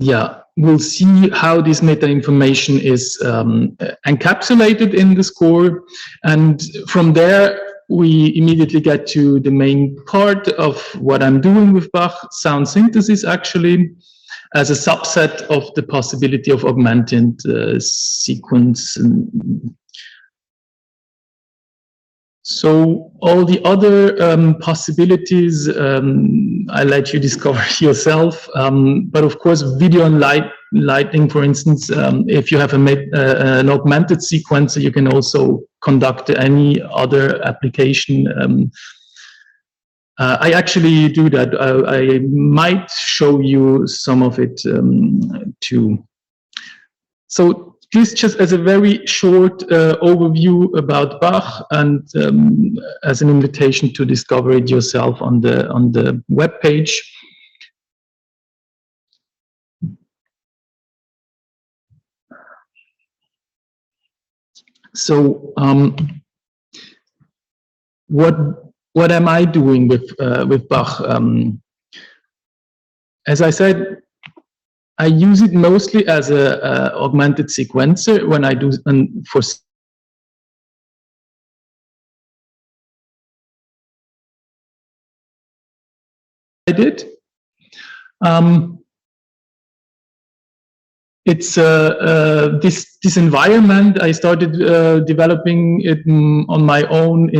yeah, we'll see how this meta information is encapsulated in the score, and from there we immediately get to the main part of what I'm doing with Bach, sound synthesis, actually, as a subset of the possibility of augmented sequence. So all the other possibilities I let you discover yourself. But of course, video and lighting, for instance, if you have an augmented sequencer, you can also conduct any other application. I actually do that. I might show you some of it too. So this just as a very short overview about Bach, and as an invitation to discover it yourself on the web page. So what am I doing with Bach? As I said, I use it mostly as a augmented sequencer when I do for I did. It's this environment. I started developing it on my own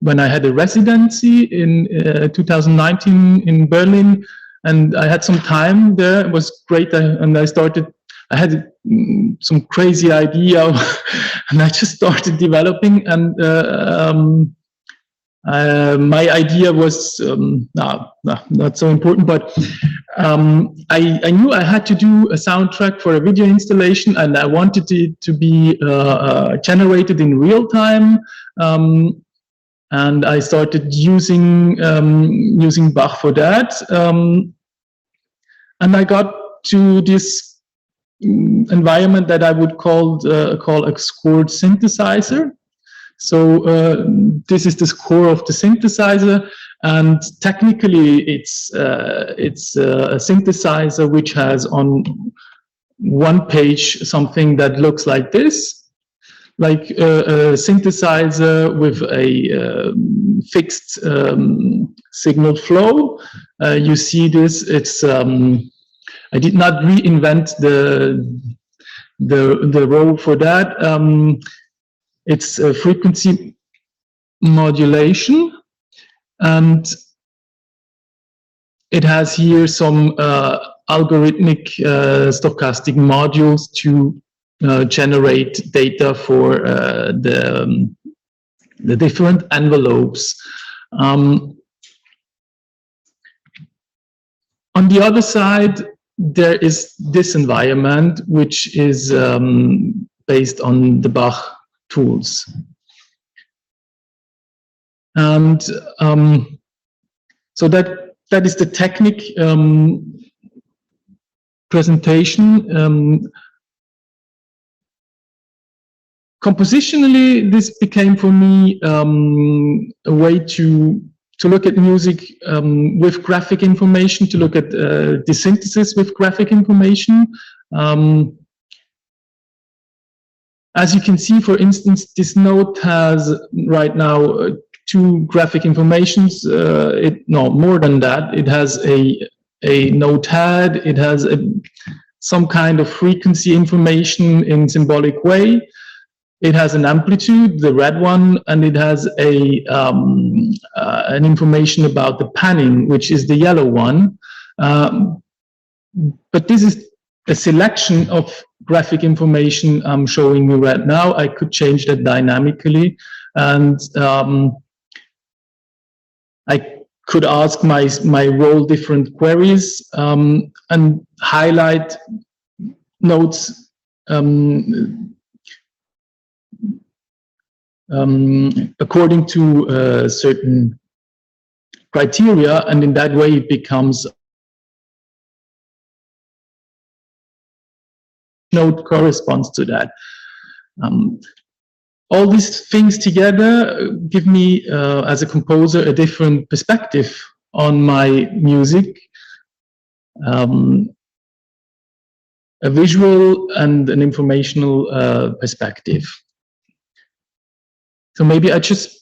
when I had a residency in 2019 in Berlin. And I had some time there. It was great, and I had some crazy idea, and I just started developing. And my idea was not so important, but I knew I had to do a soundtrack for a video installation, and I wanted it to be generated in real time. And I started using Bach for that, and I got to this environment that I would call a scored synthesizer. So this is the score of the synthesizer, and technically it's a synthesizer which has on one page something that looks like this. Like a synthesizer with a fixed signal flow. You see this. It's I did not reinvent the role for that. It's a frequency modulation, and it has here some algorithmic stochastic modules to generate data for the different envelopes. On the other side, there is this environment, which is based on the Bach tools. And so that is the technique presentation. Compositionally, this became for me a way to look at music with graphic information, to look at the synthesis with graphic information. As you can see, for instance, this note has right now two graphic informations. No, more than that. It has a note head. It has some kind of frequency information in symbolic way. It has an amplitude, the red one, and it has an information about the panning, which is the yellow one. But this is a selection of graphic information I'm showing you right now. I could change that dynamically, and I could ask my role different queries and highlight notes according to certain criteria, and in that way it becomes note corresponds to that. All these things together give me, as a composer, a different perspective on my music. a visual and an informational perspective. So maybe I just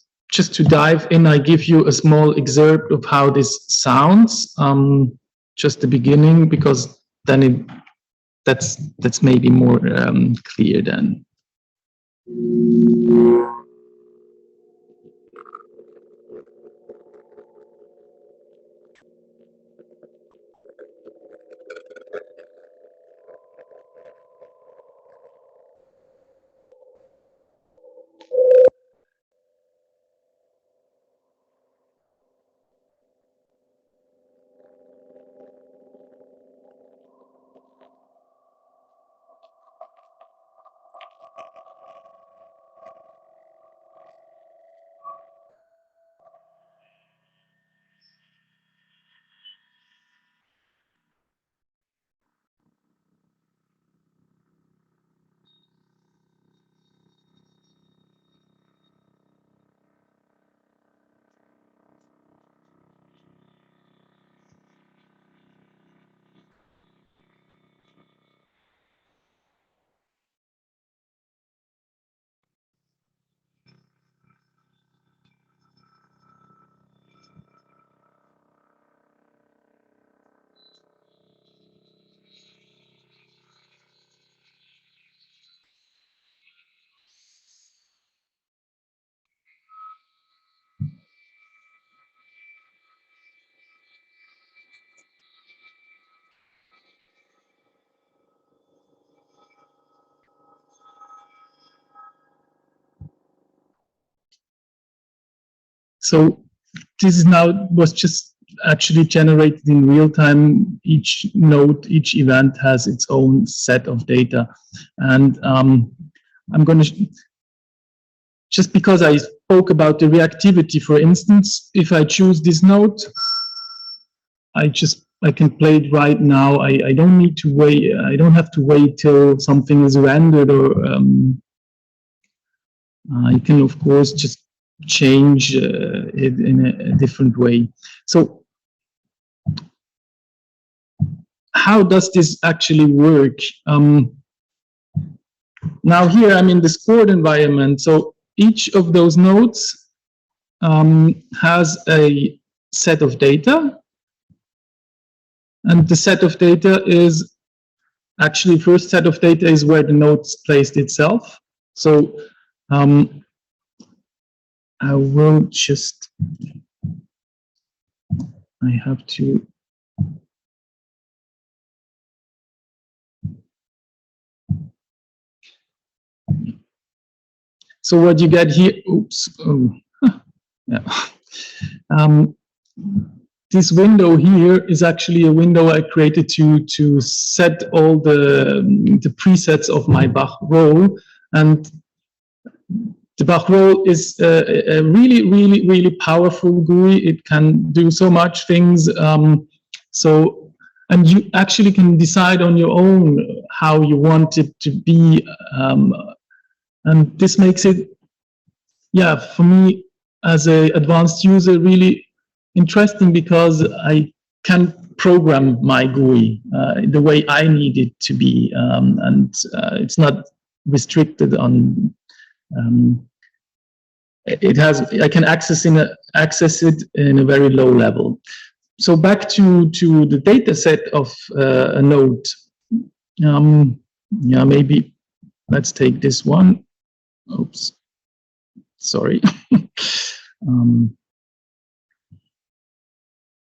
to dive in, I give you a small excerpt of how this sounds, just the beginning, because then that's maybe more clear then. So this is now was just actually generated in real time. Each node, each event has its own set of data. And I'm going to, just because I spoke about the reactivity, for instance, if I choose this node, I can play it right now. I don't need to wait. I don't have to wait till something is rendered, or I can, of course, just change it in a different way. So how does this actually work? Now here I'm in the scored environment. So each of those nodes has a set of data. And the set of data is actually, first set of data is where the node's placed itself. So I will just, I have to, so what you get here, oops, oh, yeah. This window here is actually a window I created to set all the presets of my Bach roll. And the Bach roll is a really powerful GUI. It can do so much things. And you actually can decide on your own how you want it to be. And this makes it, yeah, for me as an advanced user, really interesting, because I can program my GUI the way I need it to be, and it's not restricted on. It has, I can access it in a very low level. So back to the data set of a node. Yeah, maybe let's take this one. Oops, sorry.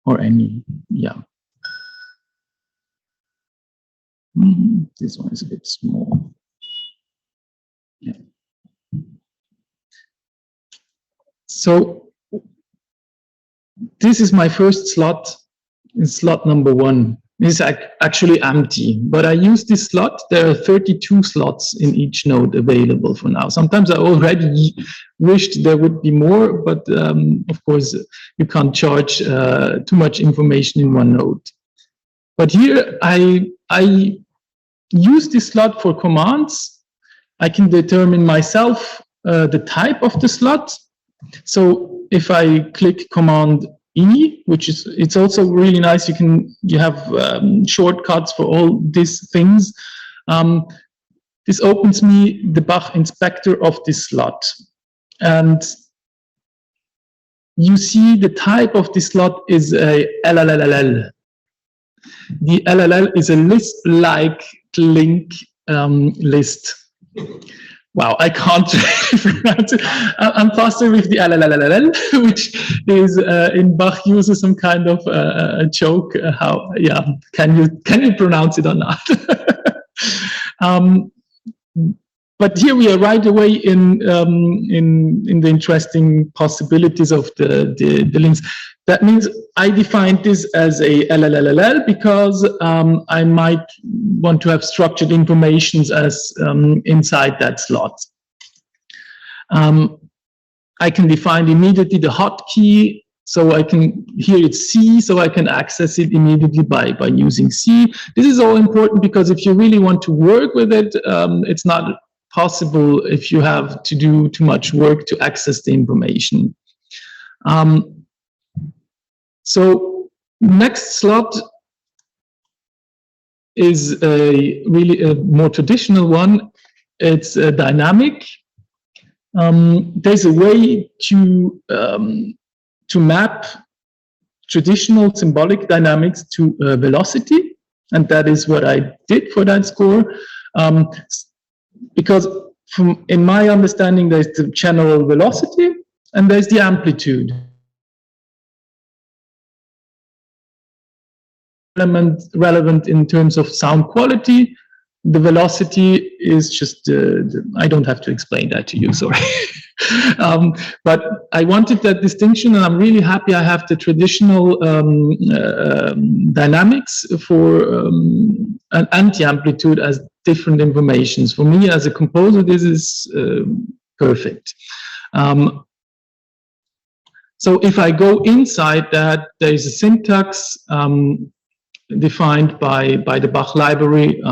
Or any, yeah. This one is a bit small. Yeah. So this is my first slot. It's slot number 1. It's actually empty, but I use this slot. There are 32 slots in each node available for now. Sometimes I already wished there would be more, but of course you can't charge too much information in one node. But here I use this slot for commands. I can determine myself the type of the slot. So if I click Command E, which is, it's also really nice. You have shortcuts for all these things. This opens me the Bach inspector of this slot. And you see the type of this slot is a LLLL. The LLL is a list-like link list. Wow, I can't pronounce it. I'm faster with the LLLL, which is in Bach uses some kind of a joke. How? Yeah, can you pronounce it or not? But here we are right away in the interesting possibilities of the links. That means I defined this as a LLLL because I might want to have structured informations as inside that slot. I can define immediately the hotkey, so I can, here it's C, so I can access it immediately by using C. This is all important because if you really want to work with it, it's not possible if you have to do too much work to access the information. So next slot is really a more traditional one. It's dynamic. There's a way to map traditional symbolic dynamics to velocity, and that is what I did for that score. Because in my understanding, there's the general velocity and there's the amplitude. Element relevant in terms of sound quality. The velocity is just, I don't have to explain that to you, sorry. But I wanted that distinction, and I'm really happy I have the traditional dynamics for an anti-amplitude as different informations. For me as a composer, this is perfect. So if I go inside that, there is a syntax defined by the Bach library,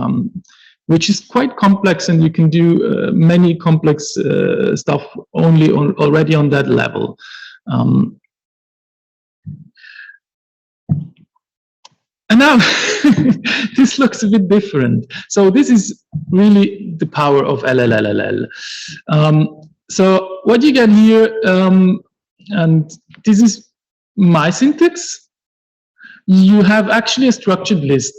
which is quite complex, and you can do many complex stuff already on that level. And now this looks a bit different. So this is really the power of LLLL. So what you get here, and this is my syntax. You have actually a structured list.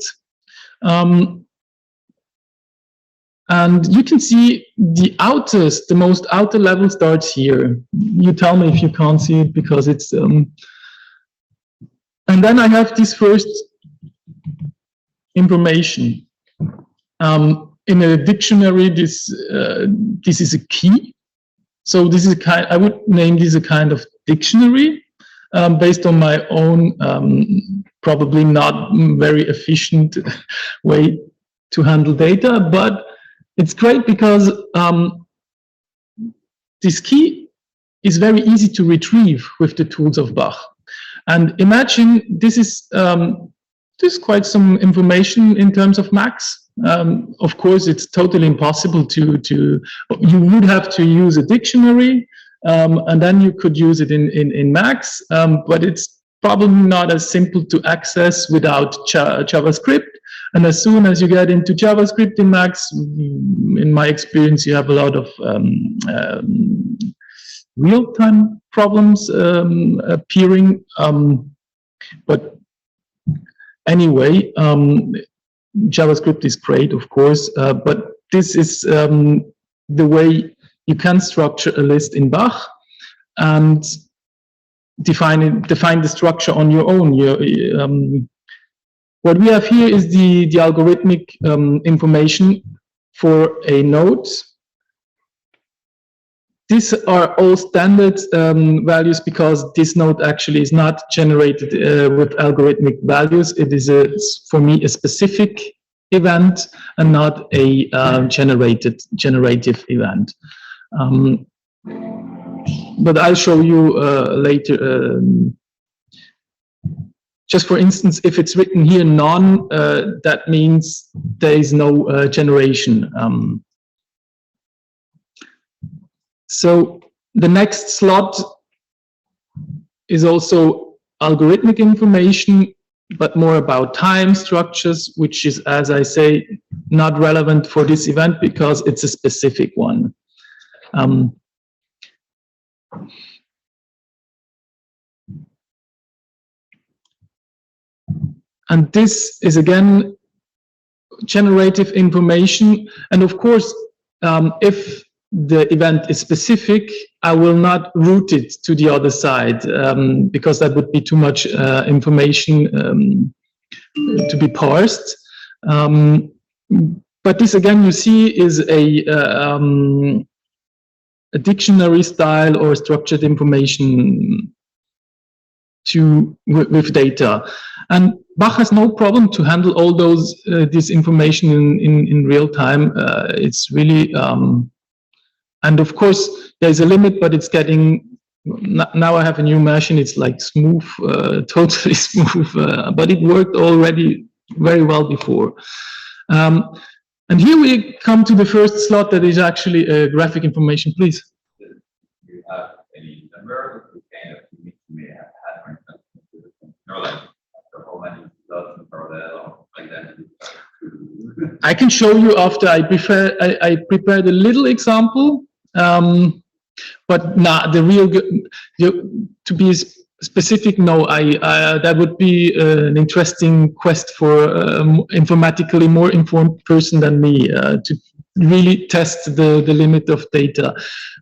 And you can see the most outer level starts here. You tell me if you can't see it because it's, and then I have this first information. In a dictionary, this is a key. So this is I would name this a kind of dictionary based on my own probably not very efficient way to handle data, but it's great because this key is very easy to retrieve with the tools of Bach. And imagine this is there's quite some information in terms of max. Of course, it's totally impossible you would have to use a dictionary, and then you could use it in max, but it's probably not as simple to access without JavaScript. And as soon as you get into JavaScript in max, in my experience, you have a lot of real-time problems appearing. But anyway, JavaScript is great, of course, but this is the way you can structure a list in Bach and define the structure on your own. What we have here is the algorithmic information for a node. These are all standard values because this node actually is not generated with algorithmic values. It is, for me, a specific event and not a generative event. But I'll show you later. Just for instance, if it's written here none, that means there is no generation. So the next slot is also algorithmic information, but more about time structures, which is, as I say, not relevant for this event because it's a specific one. And this is again generative information. And of course, if the event is specific, I will not route it to the other side because that would be too much information to be parsed. But this again, you see, is a dictionary style or structured information with data. And Bach has no problem to handle all those this information in real time. It's really and of course there's a limit, but it's getting now. I have a new machine. It's like smooth, totally smooth, but it worked already very well before. And here we come to the first slot that is actually graphic information. Please. Do you have any number of kind of units you may have had, for instance, like how many slots in parallel or like that? I can show you after I prepared a little example, but nah, the real to be specific, no, that would be an interesting quest for informatically more informed person than me to really test the limit of data.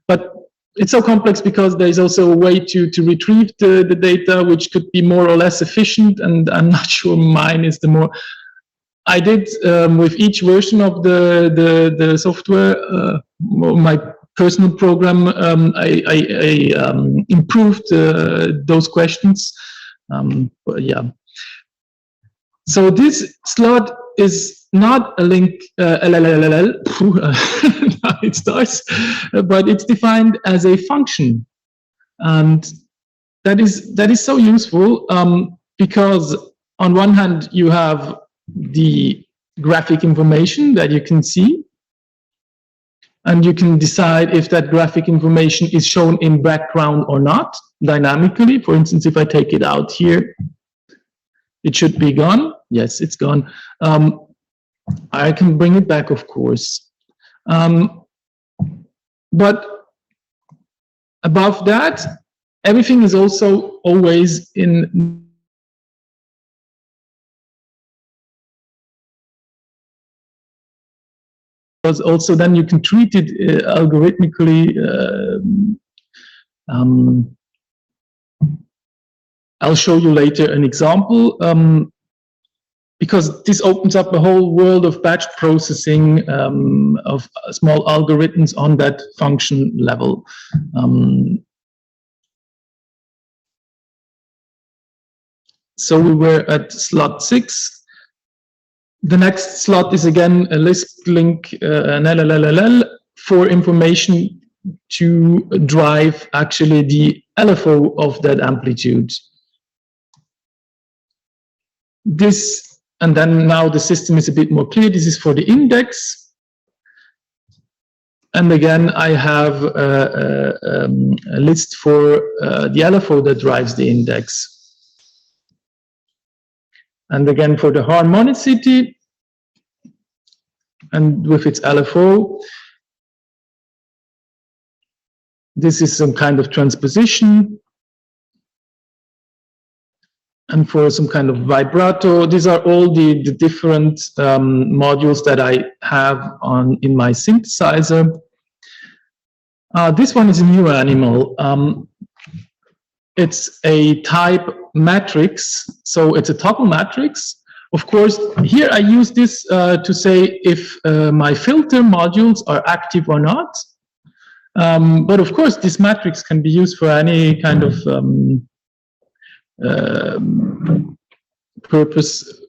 But it's so complex because there's also a way to retrieve the data, which could be more or less efficient, and I'm not sure mine is the more. I did with each version of the software, my personal program, I improved those questions. But yeah. So this slot is not a link LLLL, it starts, but it's defined as a function, and that is so useful because on one hand you have the graphic information that you can see, and you can decide if that graphic information is shown in background or not dynamically. For instance, if I take it out here, it should be gone. Yes, it's gone. I can bring it back, of course. But above that, everything is also always in. Because also then you can treat it algorithmically. I'll show you later an example, because this opens up a whole world of batch processing of small algorithms on that function level. So we were at slot 6. The next slot is again a list link, an LLLL, for information to drive actually the LFO of that amplitude. This, and then now the system is a bit more clear. This is for the index. And again, I have a list for the LFO that drives the index. And again, for the harmonicity, and with its LFO, this is some kind of transposition. And for some kind of vibrato, these are all the different modules that I have in my synthesizer. This one is a new animal. It's a type matrix, so it's a toggle matrix. Of course, here I use this to say if my filter modules are active or not. But of course, this matrix can be used for any kind of purpose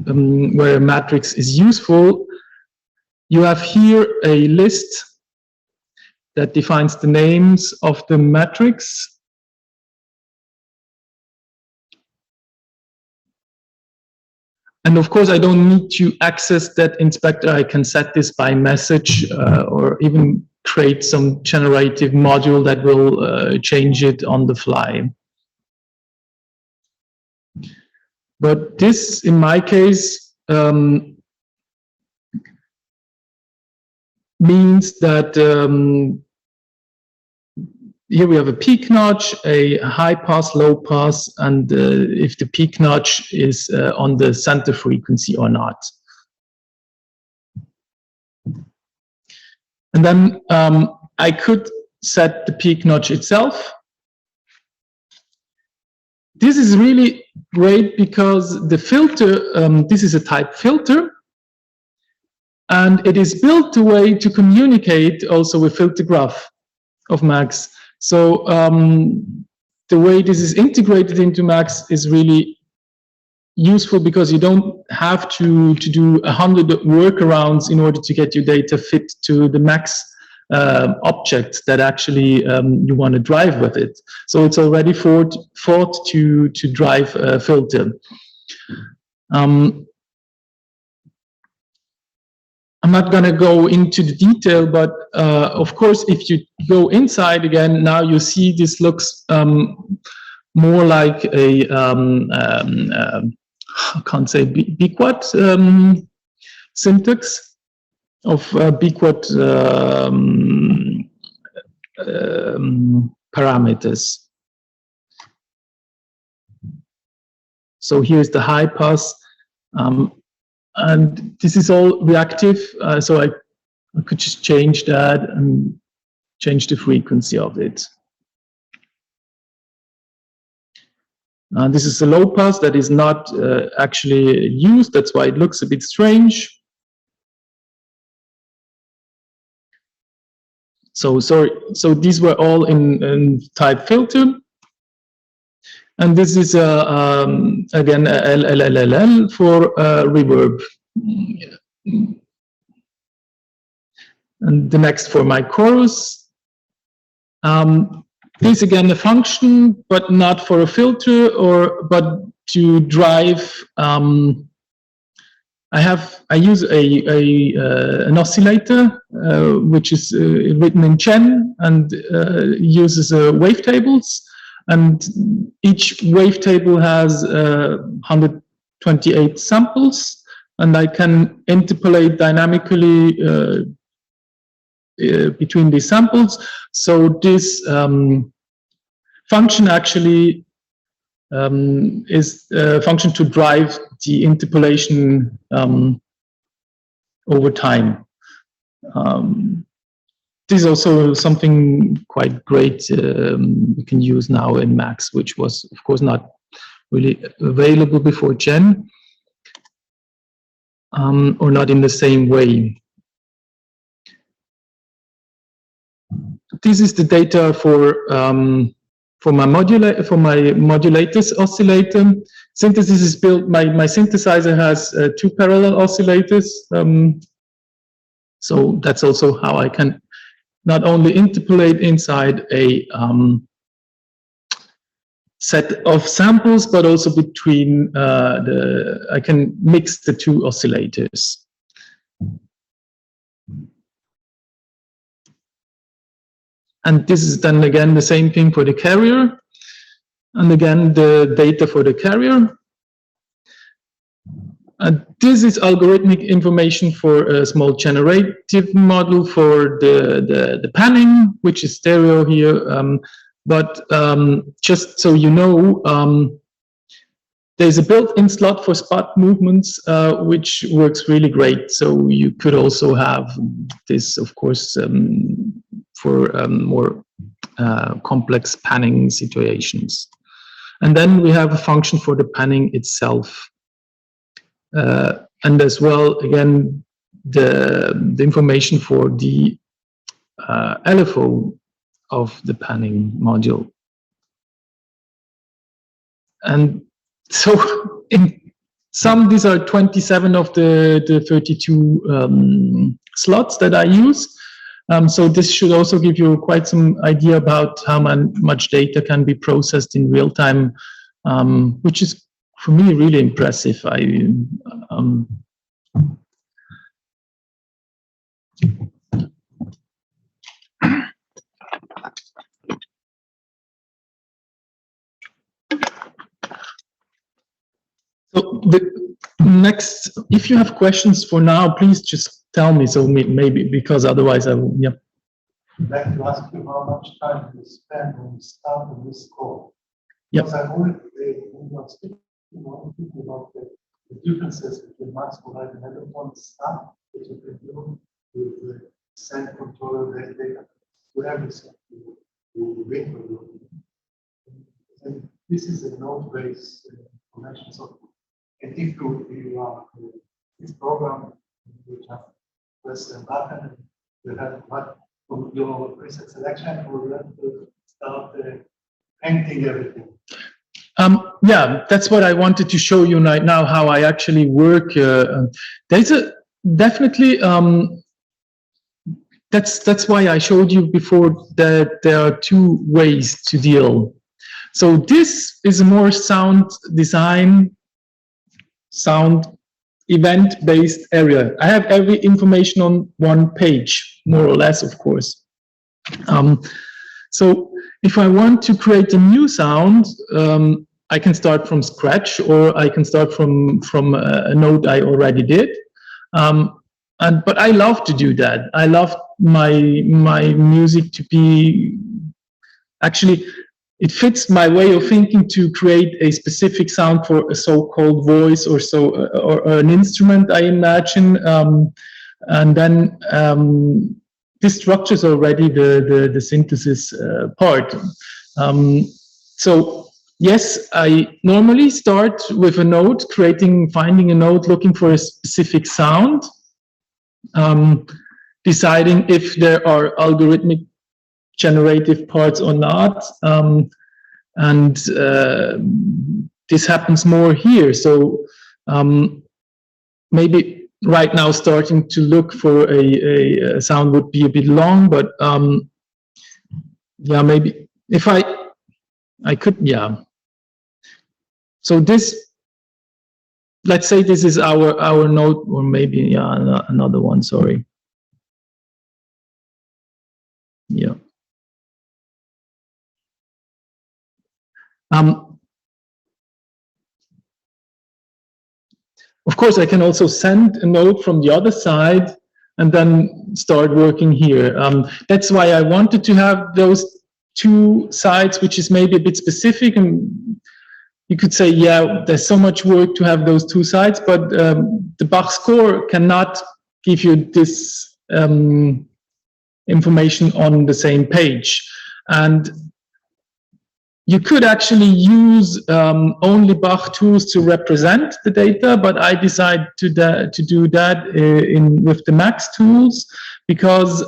where a matrix is useful. You have here a list that defines the names of the matrix. And of course, I don't need to access that inspector. I can set this by message or even create some generative module that will change it on the fly. But this, in my case, means that here we have a peak notch, a high pass, low pass, and if the peak notch is on the center frequency or not. And then I could set the peak notch itself. This is really great because the filter, this is a type filter, and it is built a way to communicate also with filter graph of Max. So the way this is integrated into Max is really useful because you don't have to do 100 workarounds in order to get your data fit to the Max object that actually you want to drive with it. So it's already thought to drive a filter. I'm not going to go into the detail, but of course, if you go inside again, now you see this looks more like a, I can't say Bquat syntax of Bquat parameters. So here's the high pass. And this is all reactive, so I could just change that and change the frequency of it. This is a low pass that is not actually used, that's why it looks a bit strange. So sorry, so these were all in type filter. And this is again LLLL for reverb. And the next for my chorus. This again a function, but not for a filter but to drive. I use an oscillator which is written in Gen and uses wavetables. And each wavetable has 128 samples, and I can interpolate dynamically between these samples. So this function actually is a function to drive the interpolation over time. This is also something quite great we can use now in Max, which was, of course, not really available before Gen, or not in the same way. This is the data for my modulators oscillator. Synthesis is built. My synthesizer has 2 parallel oscillators, so that's also how I can not only interpolate inside a set of samples, but also between I can mix the 2 oscillators. And this is then again the same thing for the carrier. And again, the data for the carrier. And this is algorithmic information for a small generative model for the panning, which is stereo here. But just so you know, there's a built-in slot for spot movements, which works really great. So you could also have this, of course, for more complex panning situations. And then we have a function for the panning itself. And as well, again, the information for the LFO of the panning module. And so in some, these are 27 of the 32 slots that I use. So this should also give you quite some idea about how much data can be processed in real time, which is, for me, really impressive. So next, if you have questions for now, please just tell me. So maybe, because otherwise I will, yeah. I'd like to ask you how much time you spend when you start a new score. Yep. Because I'm already, when you're speaking, thinking about the differences between masculine and I don't want to start that you can do with the send controller data to everything you wait for you. And this is a node-based information. So, and if you are this program, you just press a button and you have what your preset selection, or you have to start painting everything. Yeah, that's what I wanted to show you right now, how I actually work. There's a definitely, that's why I showed you before that there are two ways to deal. So this is a more sound design, sound event-based area. I have every information on one page, more or less, of course. So if I want to create a new sound, I can start from scratch, or I can start from a node I already did. But I love to do that. I love my music to be, actually, it fits my way of thinking to create a specific sound for a so-called voice or or an instrument, I imagine, and then this structures already the synthesis part. So yes, I normally start with a note, finding a note, looking for a specific sound, deciding if there are algorithmic generative parts or not, and this happens more here. So maybe right now starting to look for a sound would be a bit long, but yeah, maybe if I could, yeah. So this, let's say this is our note, or maybe, yeah, another one, sorry. Yeah. Of course, I can also send a note from the other side and then start working here. That's why I wanted to have those two sides, which is maybe a bit specific. And you could say, yeah, there's so much work to have those two sides, but the Bach score cannot give you this information on the same page. And you could actually use only Bach tools to represent the data, but I decided to do that with the Max tools, because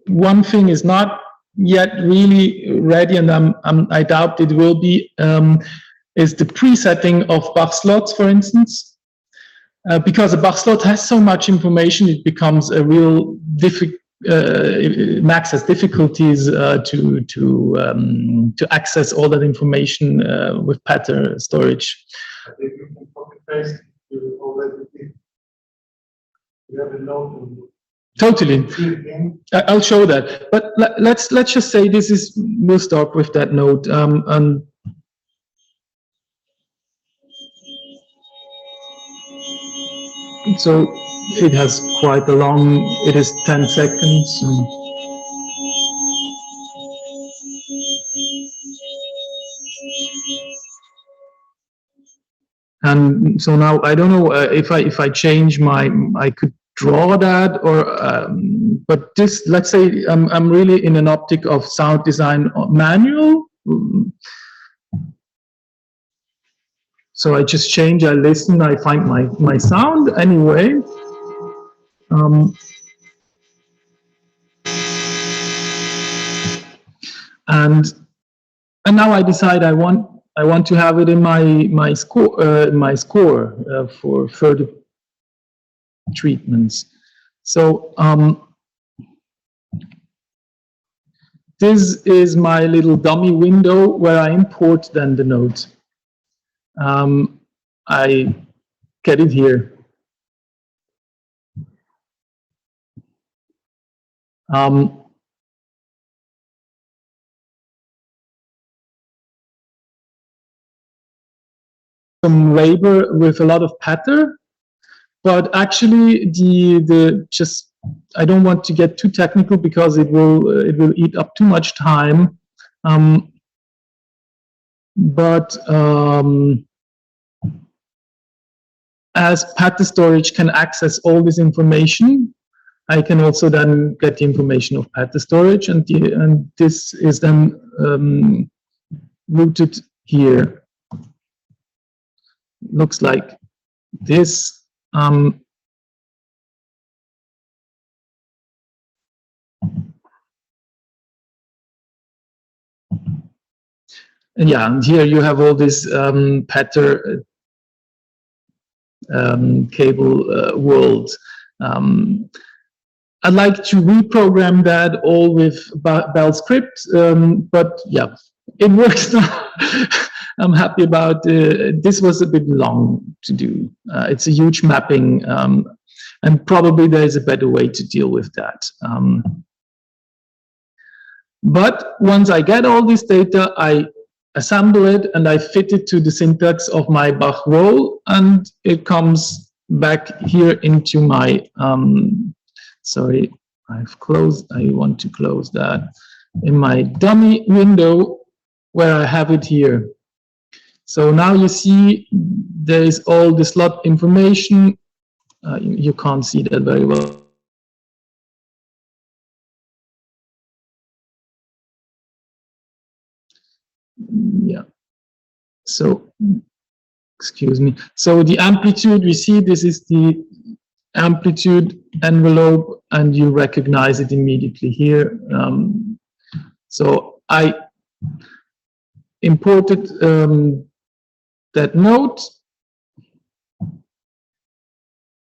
one thing is not yet really ready, and I doubt it will be, is the presetting of Bach slots, for instance. Because a Bach slot has so much information, it becomes a real difficult. Max has difficulties to access all that information with pattern storage. I think you can copy paste. You already did. You have a note. Totally. I'll show that. But let's just say this is. We'll start with that note. And so it has quite a long. It is 10 seconds. And so now I don't know if I change I could draw that, or but this, let's say I'm really in an optic of sound design manual. So I just change, I listen, I find my sound anyway. And now I decide I want to have it in my score for further treatments. So this is my little dummy window where I import then the note. I get it here. some labor with a lot of patter, but actually I don't want to get too technical because it will eat up too much time. As pattern storage can access all this information, I can also then get the information of pattern storage, and this is then routed here. Looks like this. And yeah, and here you have all this pattern cable world. I'd like to reprogram that all with Bell script, but yeah, it works now. I'm happy about this. Was a bit long to do. It's a huge mapping, and probably there is a better way to deal with that. But once I get all this data, I assemble it and I fit it to the syntax of my Bach roll, and it comes back here into my, sorry, I want to close that, in my dummy window where I have it here. So now you see there is all the slot information. You can't see that very well. Yeah, so excuse me. So the amplitude, we see this is the amplitude envelope, and you recognize it immediately here. So I imported that note.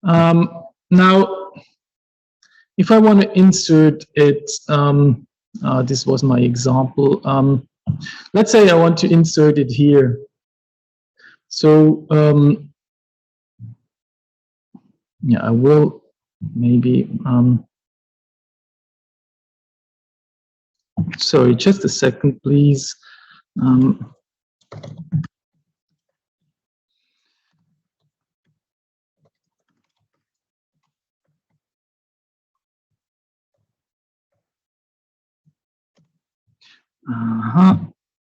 Now, if I want to insert it, this was my example. Let's say I want to insert it here. So yeah, I will maybe, sorry, just a second, please.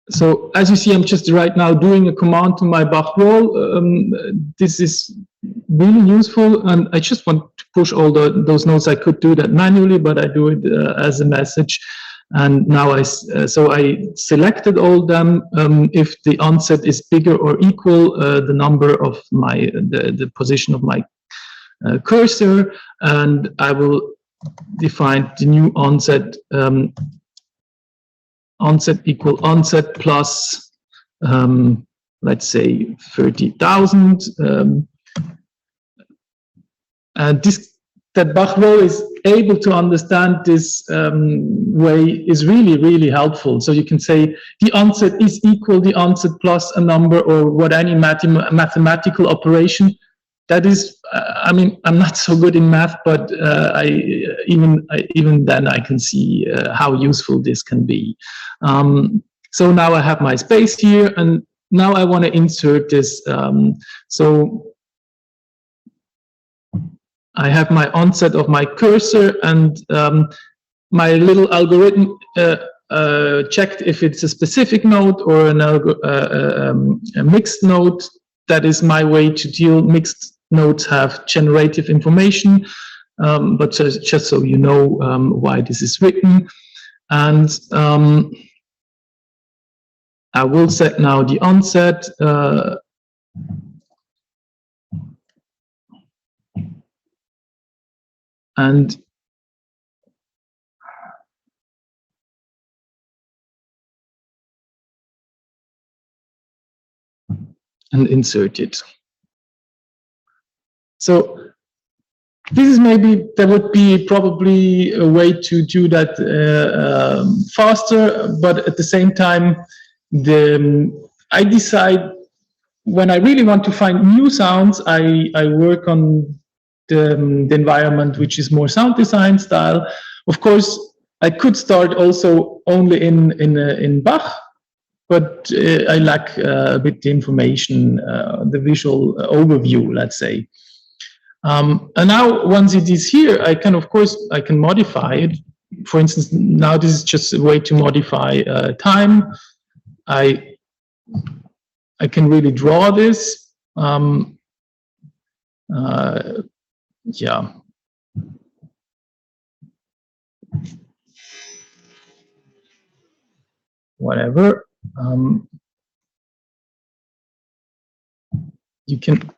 So as you see, I'm just right now doing a command to my Bach roll. This is really useful, and I just want to push all those notes. I could do that manually, but I do it as a message. And now so I selected all them. If the onset is bigger or equal, the number of the position of my cursor, and I will define the new onset. Onset equal onset plus, let's say 30,000. And that Bach roll is able to understand this way is really, really helpful. So you can say the onset is equal the onset plus a number, or what any mathematical operation. That is, I mean, I'm not so good in math, but even then I can see how useful this can be. So now I have my space here, and now I want to insert this. So I have my onset of my cursor, and my little algorithm checked if it's a specific node or a mixed node. That is my way to deal. Mixed nodes have generative information, but just so you know why this is written. And I will set now the onset. And insert it. So this is there would be probably a way to do that faster, but at the same time, I decide when I really want to find new sounds, I work on the environment which is more sound design style. Of course, I could start also only in Bach, but I lack a bit the information, the visual overview, let's say. And now once it is here, I can, of course, I can modify it. For instance, now this is just a way to modify time. I can really draw this. Yeah. Whatever. You can.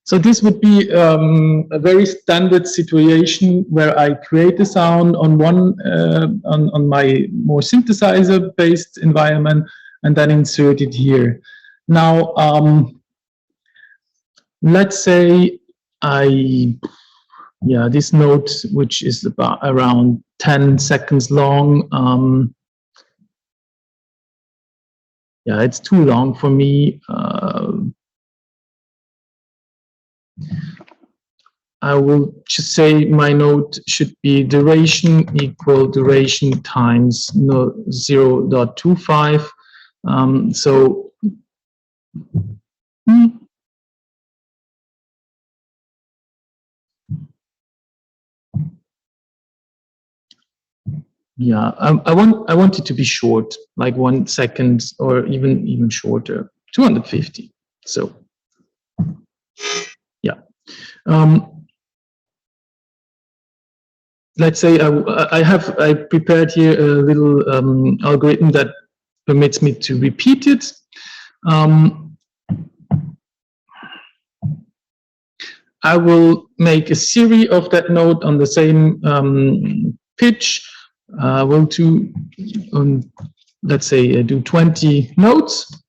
So this would be a very standard situation where I create a sound on one on my more synthesizer-based environment and then insert it here. Now, let's say this note, which is about around 10 seconds long. Yeah, it's too long for me. I will just say my note should be duration equal duration times 0.25. So yeah, I want it to be short, like 1 second or even shorter, 250. So yeah. Let's say I prepared here a little algorithm that permits me to repeat it. I will make a series of that note on the same pitch. We'll do, let's say, do 20 notes,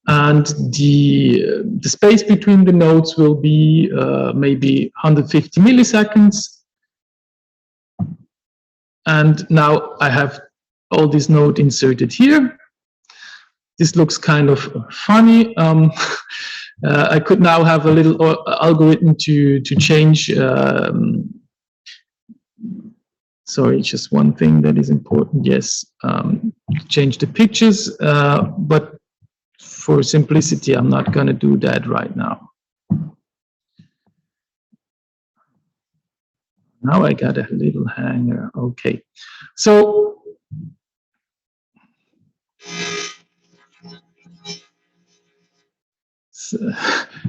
and the space between the notes will be maybe 150 milliseconds. And now I have all this note inserted here. This looks kind of funny. I could now have a little algorithm to change. Sorry, just one thing that is important. Yes, change the pictures, but for simplicity, I'm not going to do that right now. Now I got a little hanger. Okay, so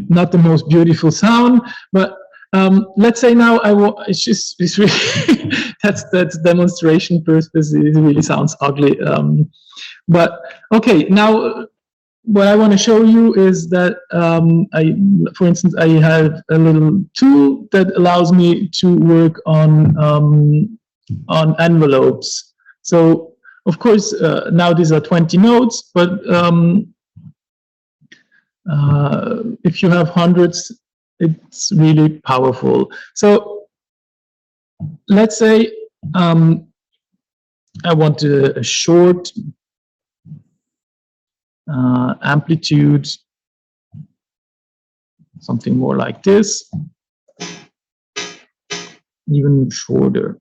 not the most beautiful sound, but let's say now it's really that's demonstration purpose. It really sounds ugly, but okay. Now what I want to show you is that for instance, I have a little tool that allows me to work on envelopes. So of course now these are 20 notes, but if you have hundreds, it's really powerful. So let's say I want a short amplitude, something more like this, even shorter.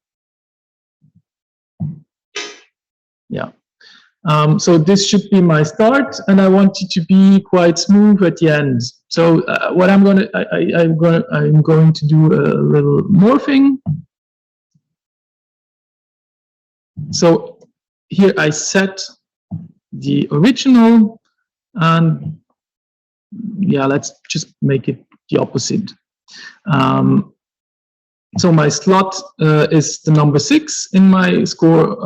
Yeah. So this should be my start, and I want it to be quite smooth at the end. So what I'm going to do a little morphing. So here I set the original, and yeah, let's just make it the opposite. So my slot is the number 6 in my score.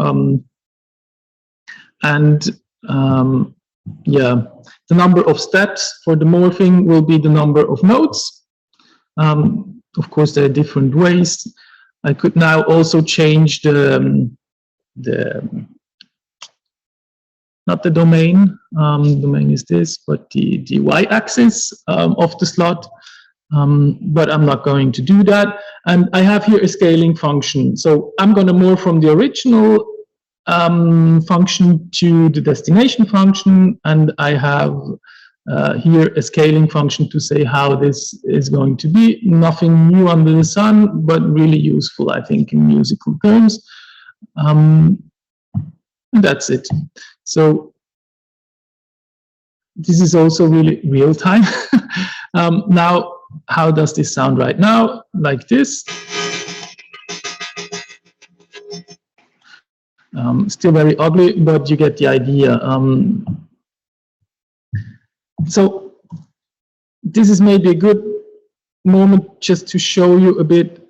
And yeah, the number of steps for the morphing will be the number of notes. Of course, there are different ways. I could now also change not the domain. Domain is this, but the y-axis of the slot. But I'm not going to do that. And I have here a scaling function. So I'm going to morph from the original function to the destination function, and I have here a scaling function to say how this is going to be. Nothing new under the sun, but really useful, I think, in musical terms. And that's it. So this is also really real time. Now, how does this sound right now? Like this. Still very ugly, but you get the idea. So this is maybe a good moment just to show you a bit.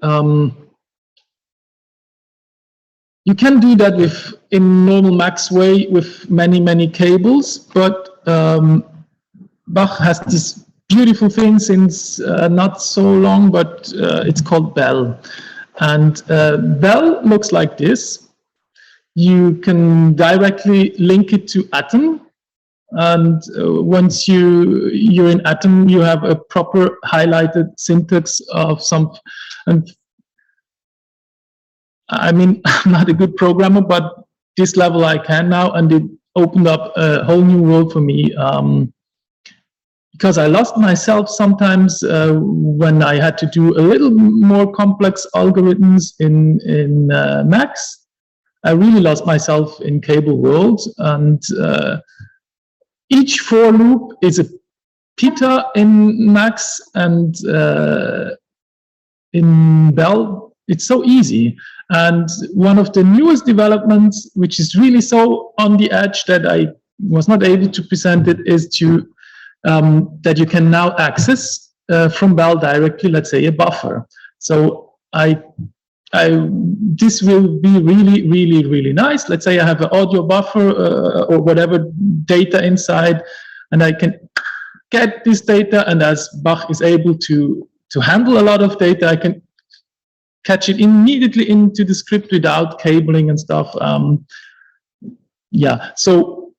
You can do that with in normal max way with many cables, but Bach has this beautiful thing since not so long, but it's called bell, and bell looks like this. You can directly link it to Atom, and once you're in Atom, you have a proper highlighted syntax of some. And I mean, I'm not a good programmer, but this level I can now, and it opened up a whole new world for me. Because I lost myself sometimes when I had to do a little more complex algorithms in Max. I really lost myself in cable world, and each for loop is a pita in Max, and in Bell it's so easy. And one of the newest developments, which is really so on the edge that I was not able to present it, is to that you can now access from Bell directly, let's say, a buffer. So this will be really nice. Let's say I have an audio buffer or whatever data inside, and I can get this data, and as Bach is able to handle a lot of data, I can catch it immediately into the script without cabling and stuff. Yeah, so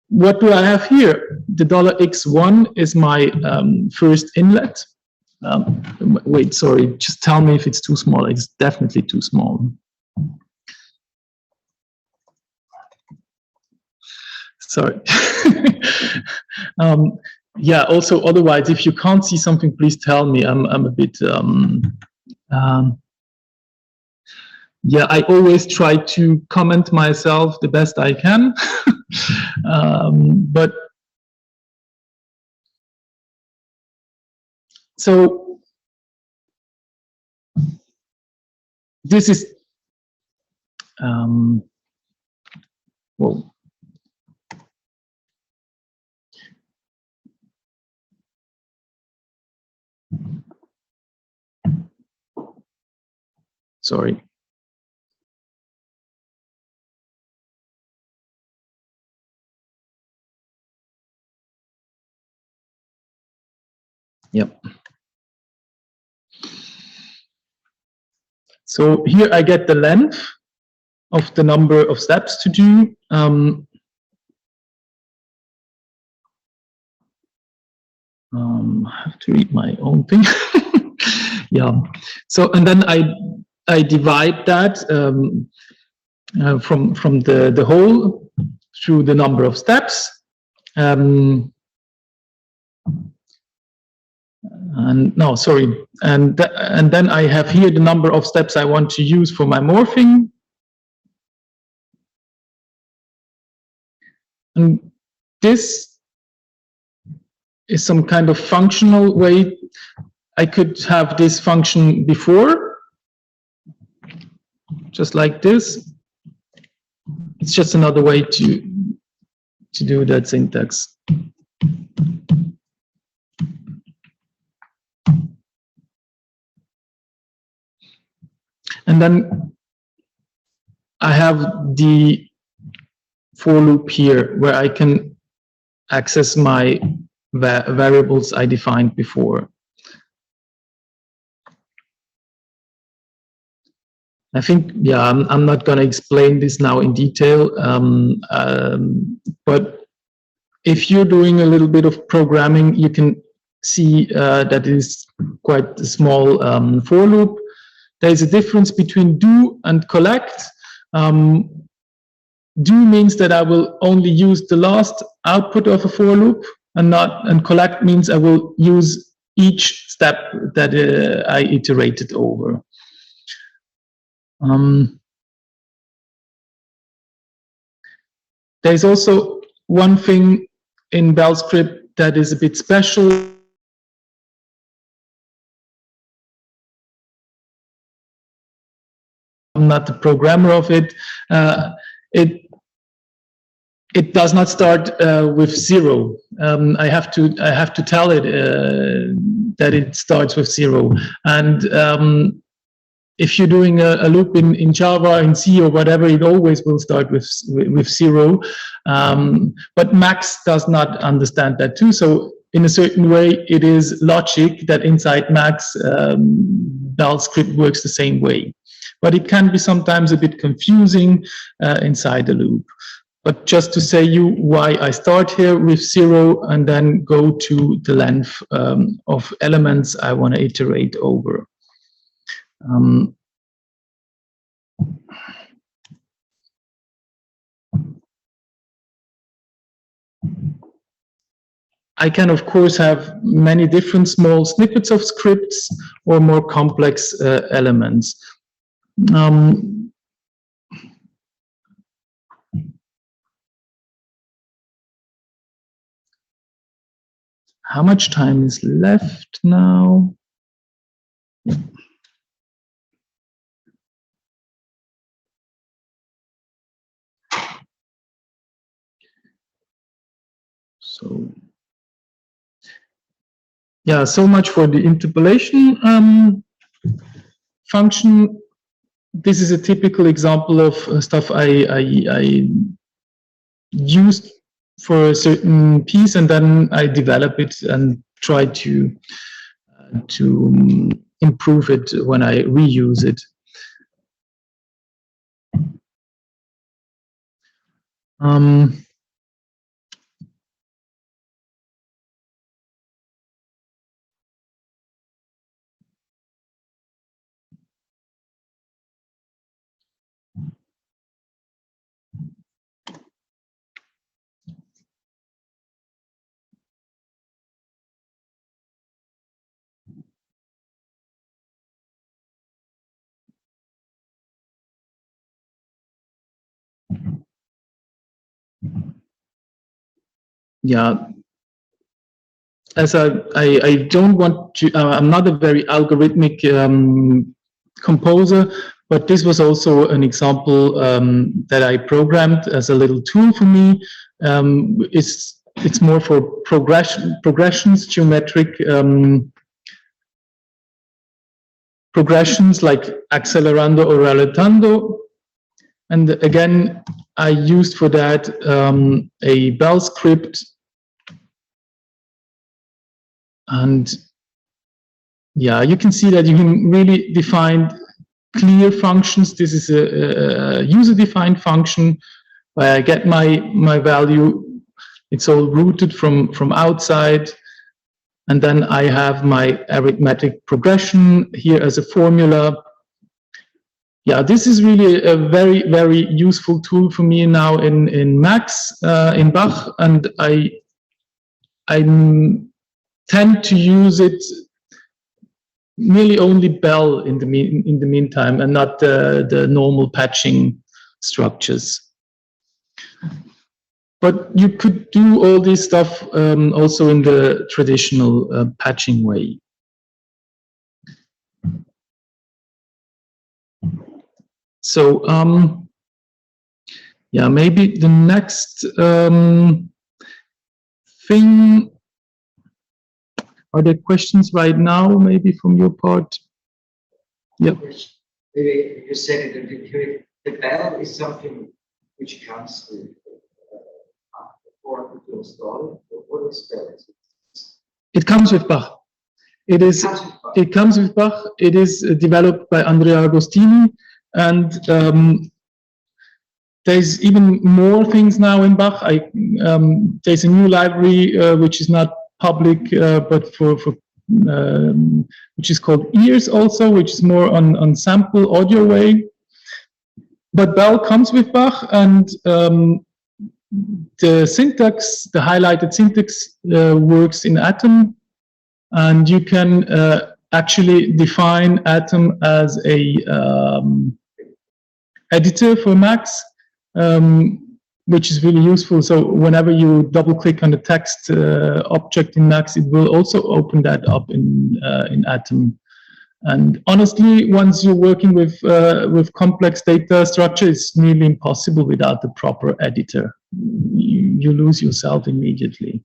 what do I have here? The $X1 is my first inlet. Wait, sorry, just tell me if it's too small. It's definitely too small. Sorry. Yeah, also, otherwise, if you can't see something, please tell me. I'm a bit... yeah, I always try to comment myself the best I can. But so this is well, sorry. Yep. So here I get the length of the number of steps to do. I have to read my own thing. Yeah. So, and then I divide that from the whole through the number of steps. And no, sorry, and then I have here the number of steps I want to use for my morphing. And this is some kind of functional way. I could have this function before, just like this. It's just another way to do that syntax. And then I have the for loop here where I can access my variables I defined before. I think, yeah, I'm not going to explain this now in detail, but if you're doing a little bit of programming, you can see that it is quite a small for loop. There is a difference between do and collect. Do means that I will only use the last output of a for loop, and collect means I will use each step that I iterated over. There's also one thing in Bell script that is a bit special. I'm not the programmer of it. It does not start with 0. I have to tell it that it starts with 0. And if you're doing a loop in Java, in C, or whatever, it always will start with 0. But Max does not understand that too. So in a certain way, it is logic that inside Max, Bell script works the same way. But it can be sometimes a bit confusing inside the loop. But just to say you why I start here with 0 and then go to the length of elements I want to iterate over. I can, of course, have many different small snippets of scripts or more complex elements. How much time is left now? So, yeah, so much for the interpolation function. This is a typical example of stuff I used for a certain piece, and then I develop it and try to improve it when I reuse it. Yeah, as I don't want to, I'm not a very algorithmic composer, but this was also an example that I programmed as a little tool for me. It's more for progressions, geometric progressions like accelerando or rallentando. And again, I used for that a Bell script. And yeah, you can see that you can really define clear functions. This is a user-defined function where I get my value. It's all routed from outside. And then I have my arithmetic progression here as a formula. Yeah, this is really a very, very useful tool for me now in Max, in Bach, and I tend to use it nearly only Bell in the meantime, and not the normal patching structures. But you could do all this stuff also in the traditional patching way. So yeah, maybe the next thing. Are there questions right now, maybe from your part? Yep. Maybe you said that the Bell is something which comes with to install. What is Bell? It comes with Bach. It comes with Bach. It is developed by Andrea Agostini, and there's even more things now in Bach. There's a new library which is not public, but for which is called Ears also, which is more on sample audio way. But Bell comes with Bach, and the syntax, the highlighted syntax works in Atom, and you can actually define Atom as a editor for Macs, which is really useful. So whenever you double click on the text object in Macs, it will also open that up in Atom. And honestly, once you're working with complex data structure, it's nearly impossible without the proper editor. You lose yourself immediately.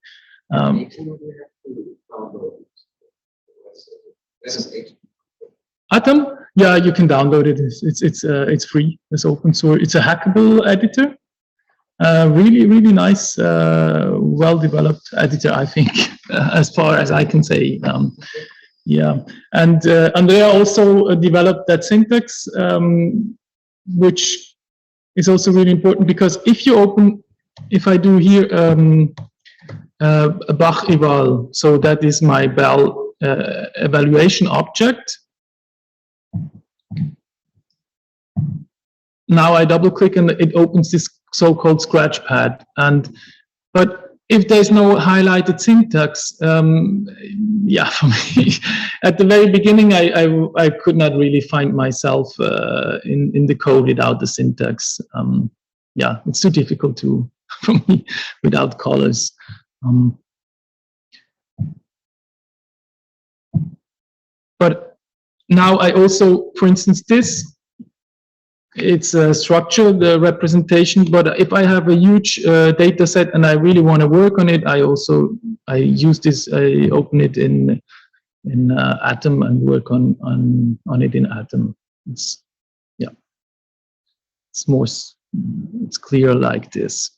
Atom, yeah, you can download it. It's free. It's open source. It's a hackable editor. Really nice, well-developed editor, I think, as far as I can say. Yeah, and Andrea also developed that syntax, which is also really important, because if I do here a Bach eval, so that is my Bell evaluation object. Now I double click and it opens this so-called scratch pad. But if there's no highlighted syntax, yeah, for me, at the very beginning, I could not really find myself in the code without the syntax. Yeah, it's too difficult for me without colors. But now I also, for instance, it's a structure, the representation, but if I have a huge data set and I really want to work on it, I use this, I open it in Atom and work on it in Atom. It's clear like this.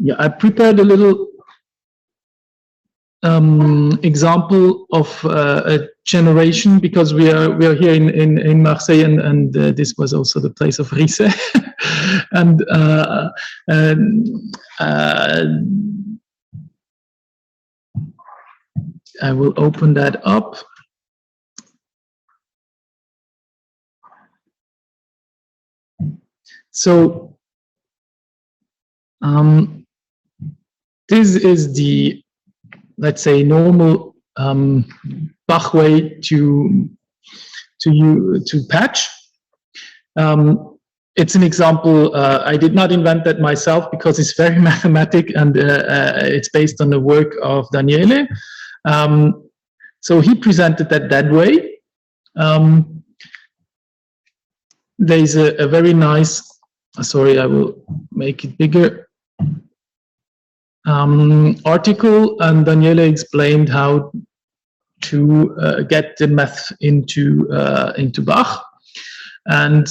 Yeah, I prepared a little example of a generation, because we are here in Marseille, and this was also the place of Riese. And I will open that up. So this is the, let's say, normal Bach way to patch. It's an example. I did not invent that myself, because it's very mathematic, and it's based on the work of Daniele. So he presented that way. There's a very nice, sorry, I will make it bigger, article, and Daniele explained how to get the math into Bach, and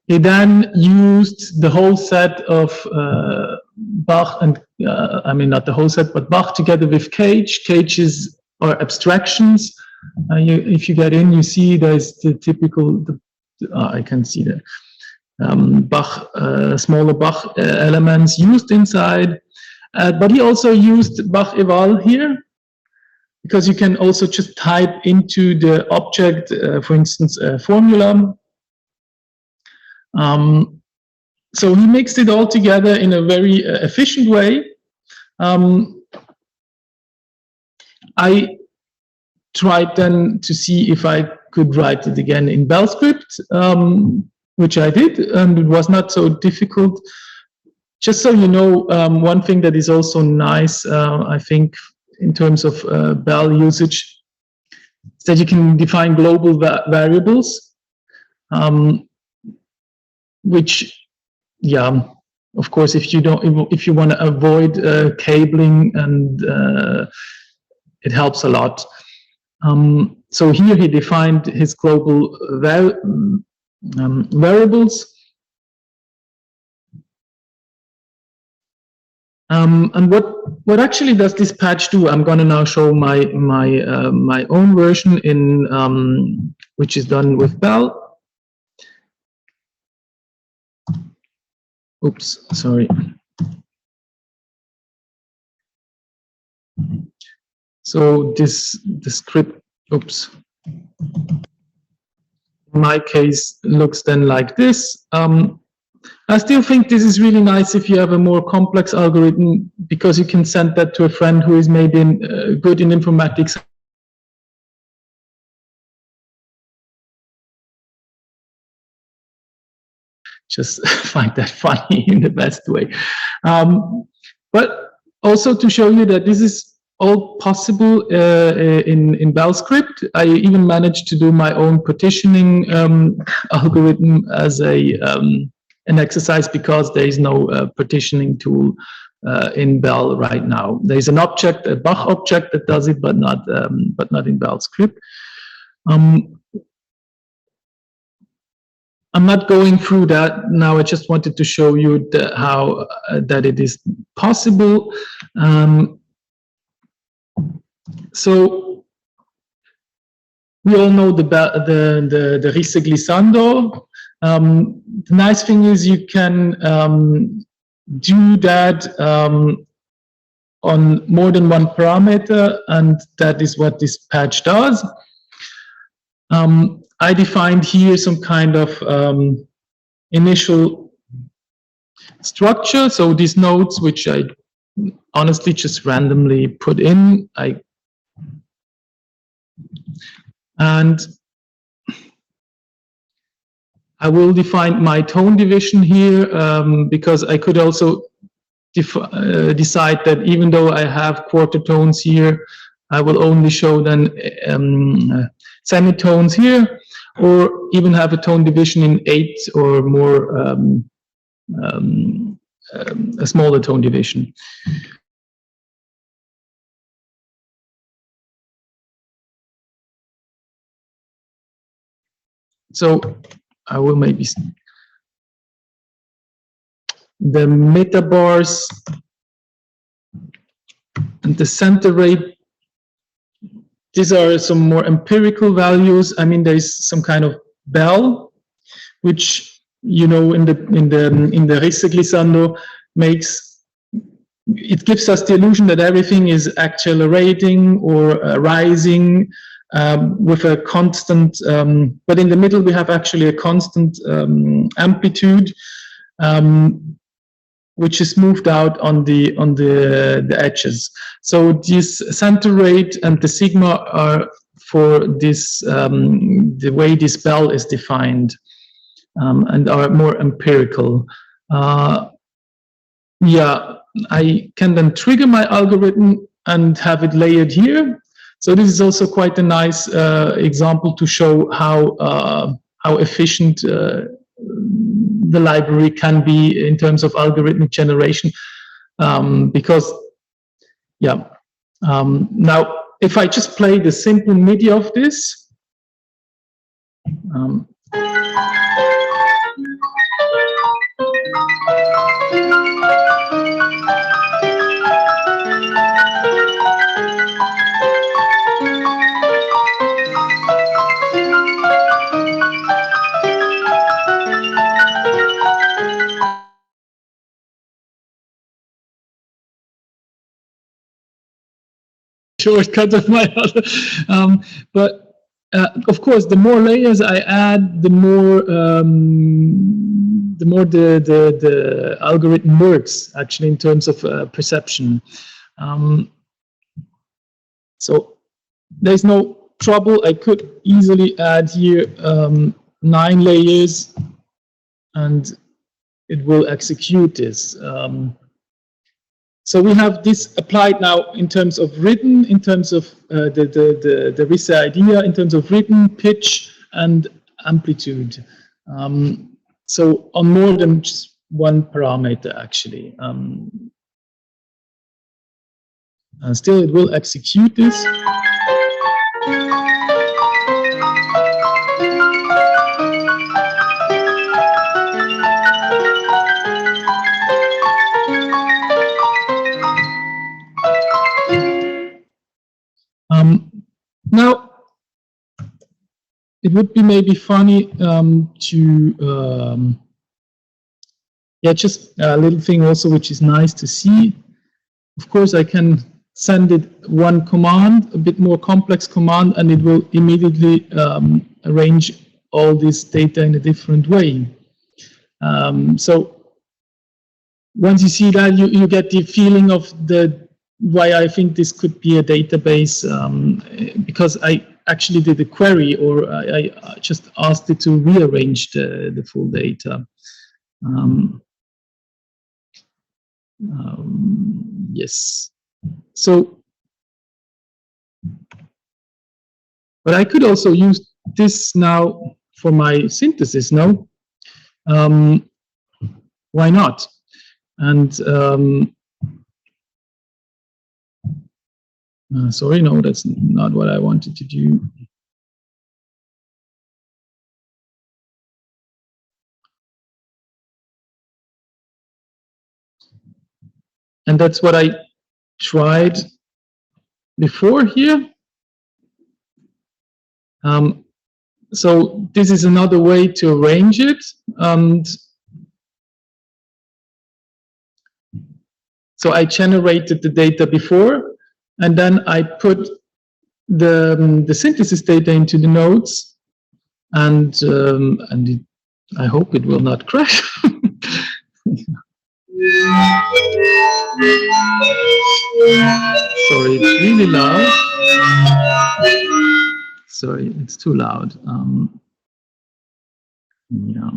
he then used the whole set of Bach and I mean, not the whole set, but Bach together with Cage. Cages are abstractions. If you get in, you see there's the typical. I can see the Bach, smaller Bach elements used inside. But he also used Bach eval here, because you can also just type into the object, for instance, a formula. So he mixed it all together in a very efficient way. I tried then to see if I could write it again in Bell script, which I did, and it was not so difficult. Just so you know, one thing that is also nice, I think, in terms of Bell usage, is that you can define global variables, which, yeah, of course, if you want to avoid cabling, and it helps a lot. So here he defined his global variables. And what what actually does this patch do? I'm going to now show my own version in which is done with Bell. Oops, sorry. So the script, oops. In my case, looks then like this. I still think this is really nice if you have a more complex algorithm, because you can send that to a friend who is maybe good in informatics. Just find that funny in the best way. But also to show you that this is all possible in Bell script. I even managed to do my own partitioning algorithm as an exercise, because there is no partitioning tool in Bell right now. There is an object, a Bach object that does it, but not in Bell script. I'm not going through that now. I just wanted to show you how that it is possible. So we all know the Risse glissando. The nice thing is you can do that on more than one parameter, and that is what this patch does. I defined here some kind of initial structure. So these nodes, which I honestly just randomly put in, and I will define my tone division here, because I could also decide that even though I have quarter tones here, I will only show then semitones here, or even have a tone division in 8 or more, a smaller tone division. So I will maybe the metabars and the center rate. These are some more empirical values. I mean, there is some kind of bell, which, you know, in the Risse glissando makes, it gives us the illusion that everything is accelerating or rising with a constant, but in the middle we have actually a constant amplitude, which is moved out on the edges. So this center rate and the sigma are for this the way this bell is defined, and are more empirical. Yeah, I can then trigger my algorithm and have it layered here. So this is also quite a nice example to show how efficient the library can be in terms of algorithmic generation, because, yeah. Now, if I just play the simple MIDI of this, shortcut of my other, but of course, the more layers I add, the more the algorithm works actually in terms of perception. So there's no trouble. I could easily add here 9 layers, and it will execute this. So we have this applied now in terms of rhythm, in terms of the Risse idea, in terms of rhythm, pitch, and amplitude. So on more than just one parameter, actually. And still, it will execute this. it would be maybe funny to yeah, just a little thing also which is nice to see. Of course, I can send it one command, a bit more complex command, and it will immediately arrange all this data in a different way. So once you see that, you get the feeling of why I think this could be a database, because I actually did a query, or I just asked it to rearrange the full data. Yes. So, but I could also use this now for my synthesis, no? Why not? And sorry, no, that's not what I wanted to do. And that's what I tried before here. So this is another way to arrange it. And so I generated the data before, and then I put the synthesis data into the nodes, and I hope it will not crash. Sorry, it's really loud. Sorry, it's too loud. Yeah.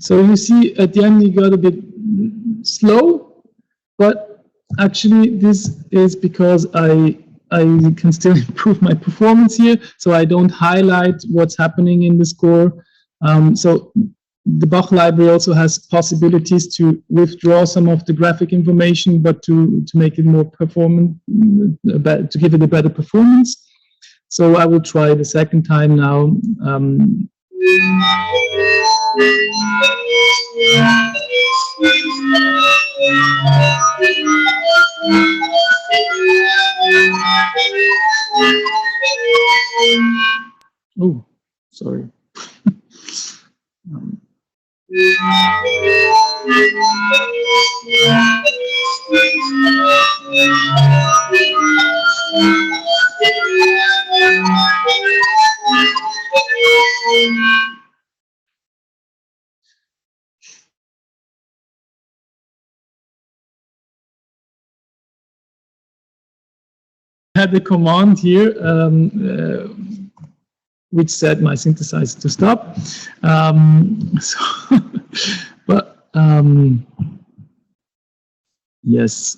So you see at the end it got a bit slow, but actually this is because I can still improve my performance here, so I don't highlight what's happening in the score. So the Bach library also has possibilities to withdraw some of the graphic information, but to make it more performant, to give it a better performance. So I will try the second time now. Oh, sorry. I had the command here which said my synthesizer to stop. But yes,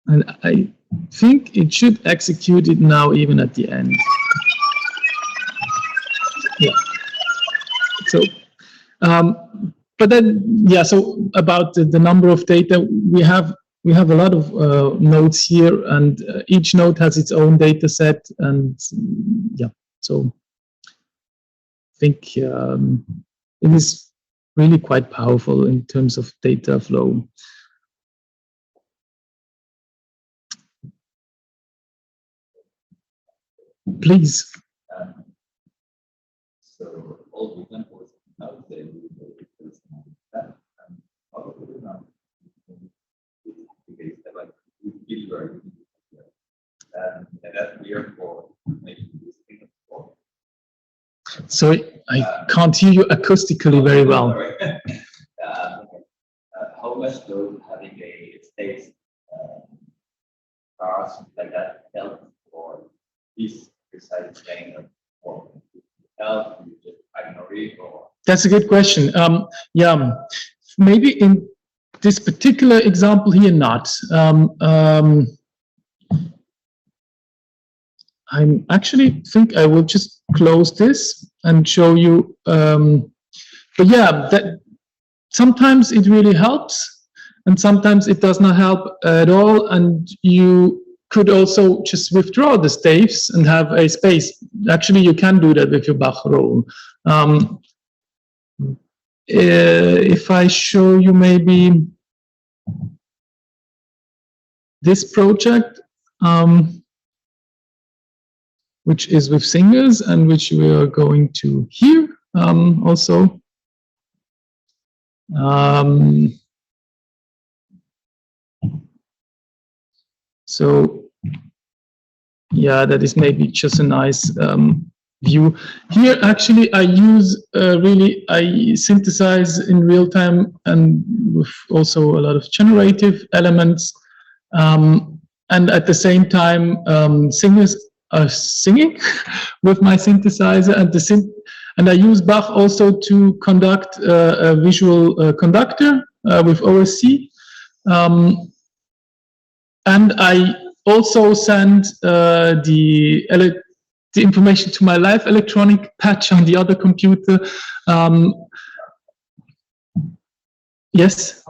and I think it should execute it now even at the end. Yeah. So, but then yeah. So about the number of data we have a lot of nodes here, and each node has its own data set, and yeah. So I think it is really quite powerful in terms of data flow. Please. So all the examples now say that all of them now. Because like with Gilbert, that's weird for making this thing for. Sorry, I can't hear you acoustically very well. How much does having a state bar like that help for this precise thing or help you just ignore it or? That's a good question. Yeah, maybe in this particular example here, not. I actually think I will just close this and show you. But yeah, that sometimes it really helps, and sometimes it does not help at all. And you could also just withdraw the staves and have a space. Actually, you can do that with your Bach roll. If I show you maybe this project, which is with singers and which we are going to hear also. So yeah, that is maybe just a nice view. Here actually I use I synthesize in real time and with also a lot of generative elements, and at the same time singers are singing with my synthesizer, and I use Bach also to conduct a visual conductor with OSC, and I also send the information to my live electronic patch on the other computer. Yes?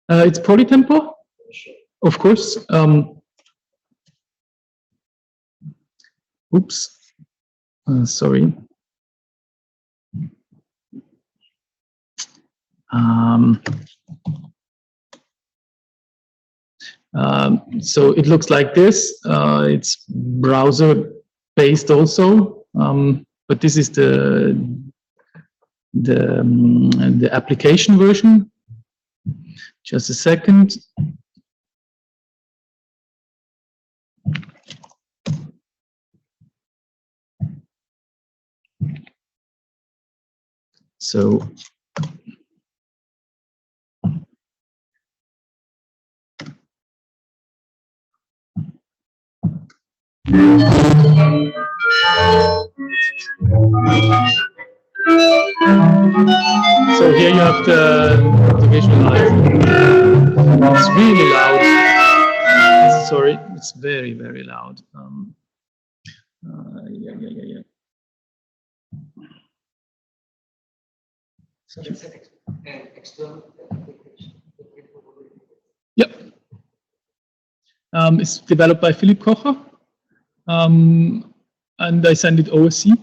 It's polytempo, of course. Oops, sorry. So it looks like this. It's browser based also, but this is the application version. Just a second. So so here you have the visualize. It's really loud. Sorry, it's very, very loud. Yeah. So that's an external application. Yep. It's developed by Philipp Kocher, and I send it OSC.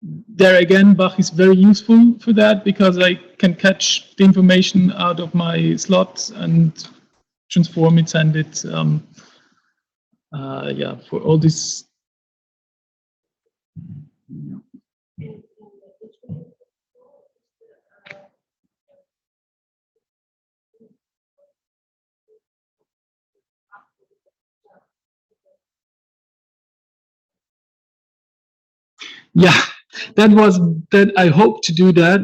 There again, Bach is very useful for that because I can catch the information out of my slots and transform it, send it. Yeah, for all this. Yeah, that I hope to do that.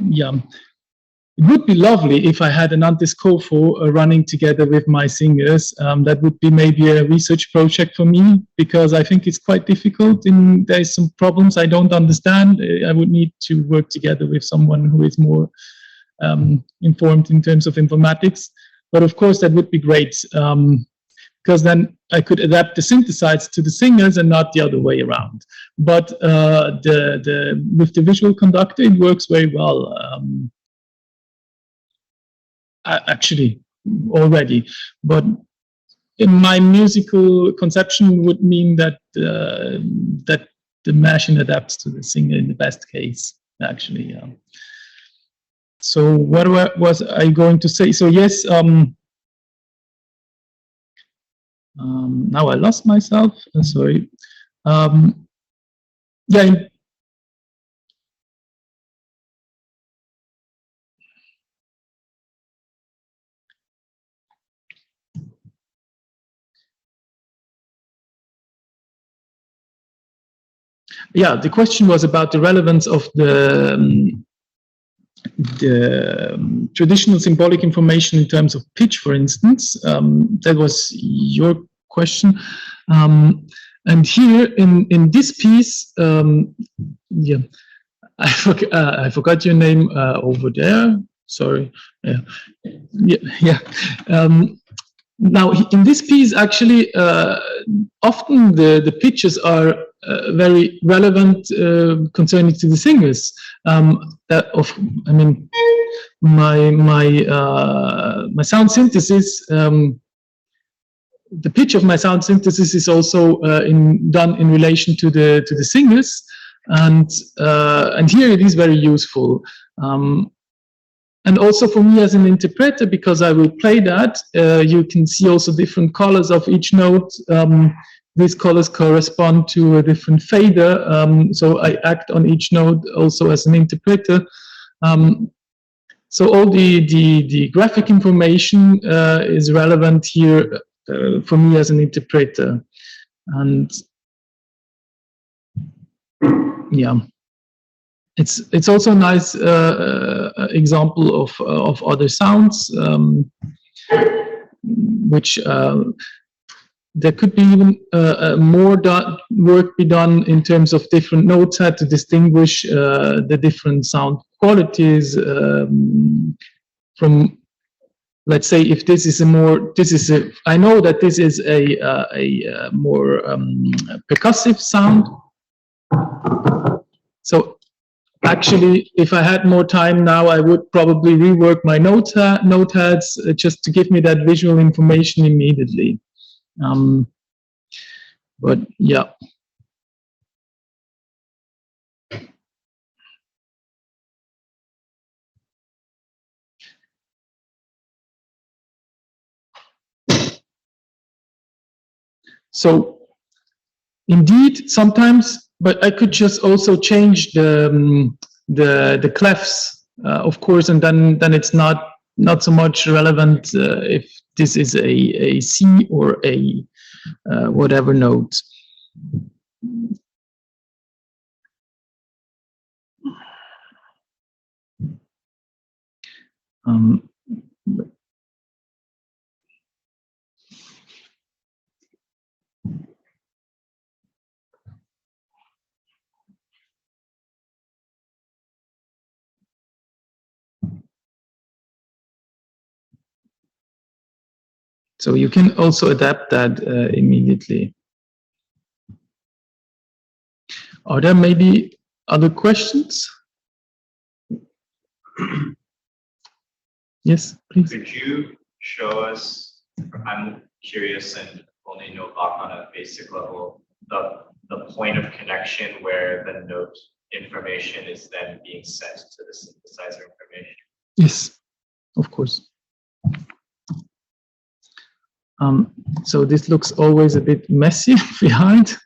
Yeah, it would be lovely if I had an antiscofo running together with my singers. That would be maybe a research project for me because I think it's quite difficult and there's some problems I don't understand. I would need to work together with someone who is more informed in terms of informatics. But of course, that would be great. Because then I could adapt the synthesizer to the singers and not the other way around. But with the visual conductor, it works very well. Actually, already. But in my musical conception would mean that that the machine adapts to the singer in the best case. Actually, yeah. So what was I going to say? So yes. Now I lost myself. Sorry. Yeah. Yeah, the question was about the relevance of the traditional symbolic information in terms of pitch, for instance. That was your question. And here in this piece, yeah, I forgot your name over there. Sorry. Yeah. Now, in this piece, actually, often the pitches are very relevant concerning to the singers. My sound synthesis, the pitch of my sound synthesis is also done in relation to the singers, and here it is very useful. And also for me as an interpreter, because I will play that, you can see also different colors of each note. These colors correspond to a different fader, so I act on each note also as an interpreter. So all the graphic information is relevant here for me as an interpreter. And yeah. It's also a nice example of other sounds, which there could be even more work be done in terms of different notes how to distinguish the different sound qualities from, let's say, if this is I know that this is a more percussive sound. So actually, if I had more time now, I would probably rework my note heads just to give me that visual information immediately. But yeah. So indeed, sometimes, but I could just also change the clefs, of course, and then it's not so much relevant if this is a C or a whatever note. So you can also adapt that immediately. Are there maybe other questions? Yes, please. Could you show us, I'm curious and only know Bach on a basic level, the point of connection where the note information is then being sent to the synthesizer information? Yes, of course. So this looks always a bit messy behind.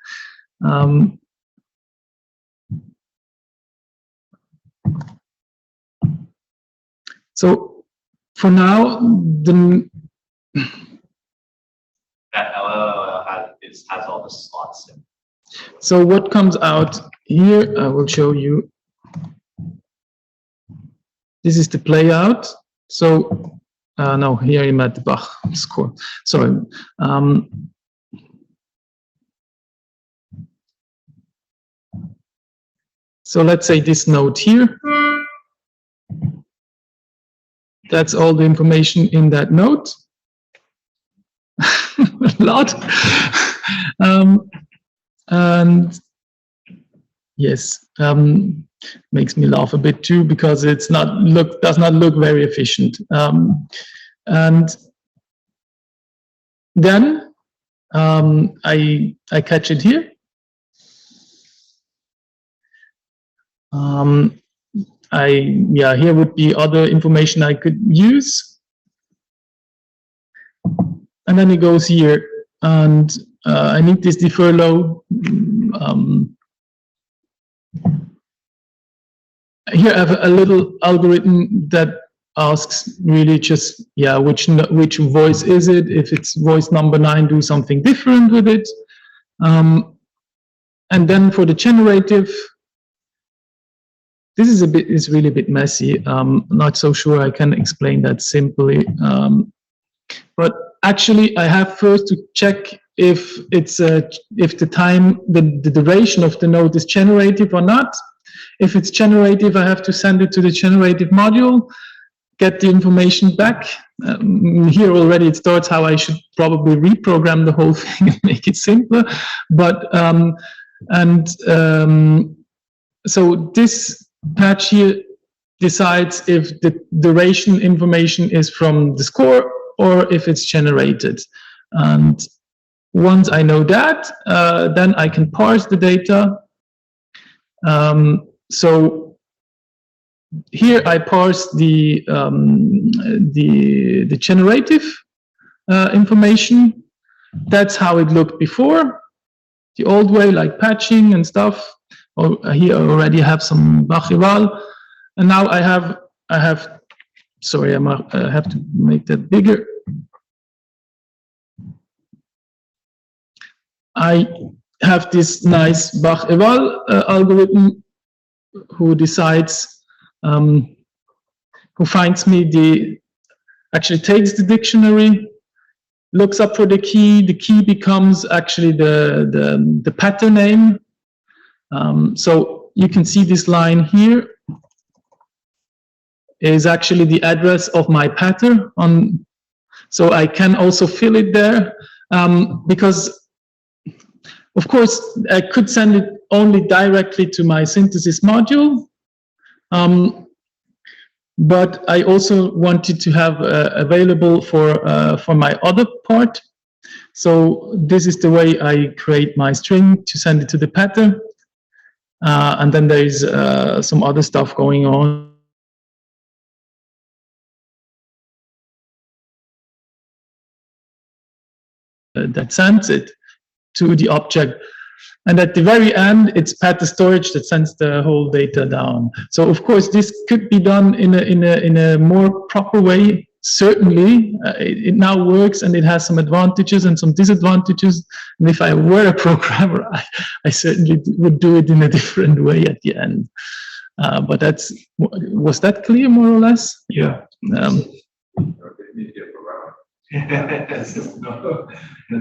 So for now, that LLL has all the slots in. So what comes out here, I will show you. This is the play out. So no, here I'm at the Bach score. Sorry. So let's say this note here. That's all the information in that note. A lot. And yes, makes me laugh a bit too because does not look very efficient. And then I catch it here. Here would be other information I could use. And then it goes here, and I need this defer low. Here I have a little algorithm that asks really just, which voice is it? If it's voice number 9, do something different with it. And And then for the generative, this is really a bit messy. Not so sure I can explain that simply. But actually, I have first to check if the duration of the note is generative or not. If it's generative, I have to send it to the generative module, get the information back. Here already it starts how I should probably reprogram the whole thing and make it simpler. But so this patch here decides if the duration information is from the score or if it's generated. And once I know that, then I can parse the data. So here I parse the generative information. That's how it looked before, the old way, like patching and stuff. Or here I already have some Bach eval, and now I have. Sorry, I have to make that bigger. I have this nice Bach eval algorithm who decides, who finds me actually takes the dictionary, looks up for the key becomes actually the pattern name. So you can see this line here is actually the address of my pattern so I can also fill it there, because of course I could send it only directly to my synthesis module, but I also wanted to have available for my other part. So this is the way I create my string to send it to the pattern, and then there is some other stuff going on. That sends it to the object, and at the very end it's pattern storage that sends the whole data down. So of course this could be done in a more proper way. Certainly it now works, and it has some advantages and some disadvantages, and if I were a programmer I certainly would do it in a different way at the end. But was that clear more or less? Yeah.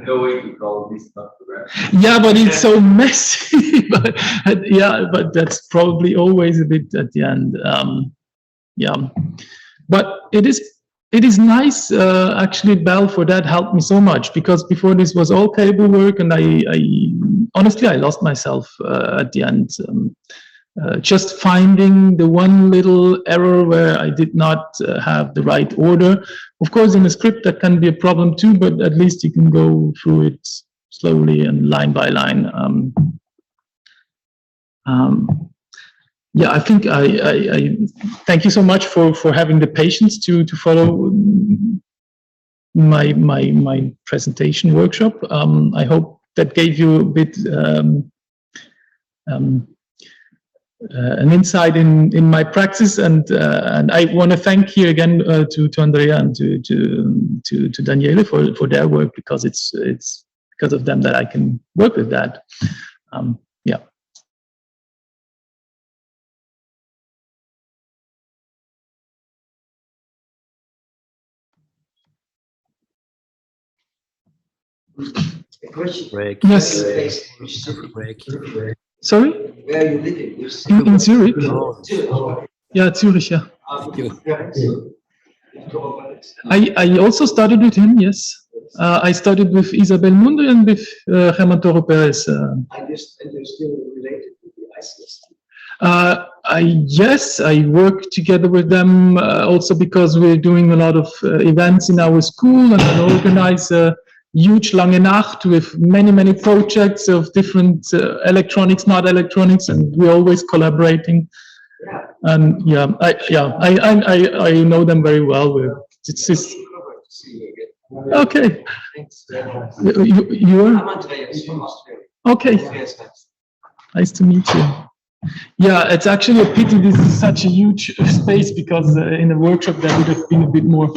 No way to call this not correct. Yeah, but it's so messy. but that's probably always a bit at the end. Yeah, but it is nice. Actually, Bell for that helped me so much, because before this was all cable work, and I honestly I lost myself at the end. Just finding the one little error where I did not have the right order. Of course, in a script that can be a problem too, but at least you can go through it slowly and line by line. Yeah, I think I thank you so much for having the patience to follow my presentation workshop. I hope that gave you a bit an insight in my practice, and I want to thank here again to Andrea and to Daniele for their work, because it's because of them that I can work with that. Yeah. A question. Break. Yes. Break. Sorry? Where are you living? In Zurich? Oh, Yeah, Zurich, yeah. you. I also studied with him, yes. I studied with Isabel Munde and with Germán Toro Perez. And you're still related to the ICS? Yes, I work together with them also because we're doing a lot of events in our school, and I organize a huge Lange Nacht with many projects of different electronics, not electronics, and we're always collaborating. Yeah. And yeah, I know them very well. It's just okay. Thanks. You are I'm Andreas from Australia. okay. Yes, thanks. Nice to meet you. Yeah, it's actually a pity this is such a huge space, because in a workshop that would have been a bit more.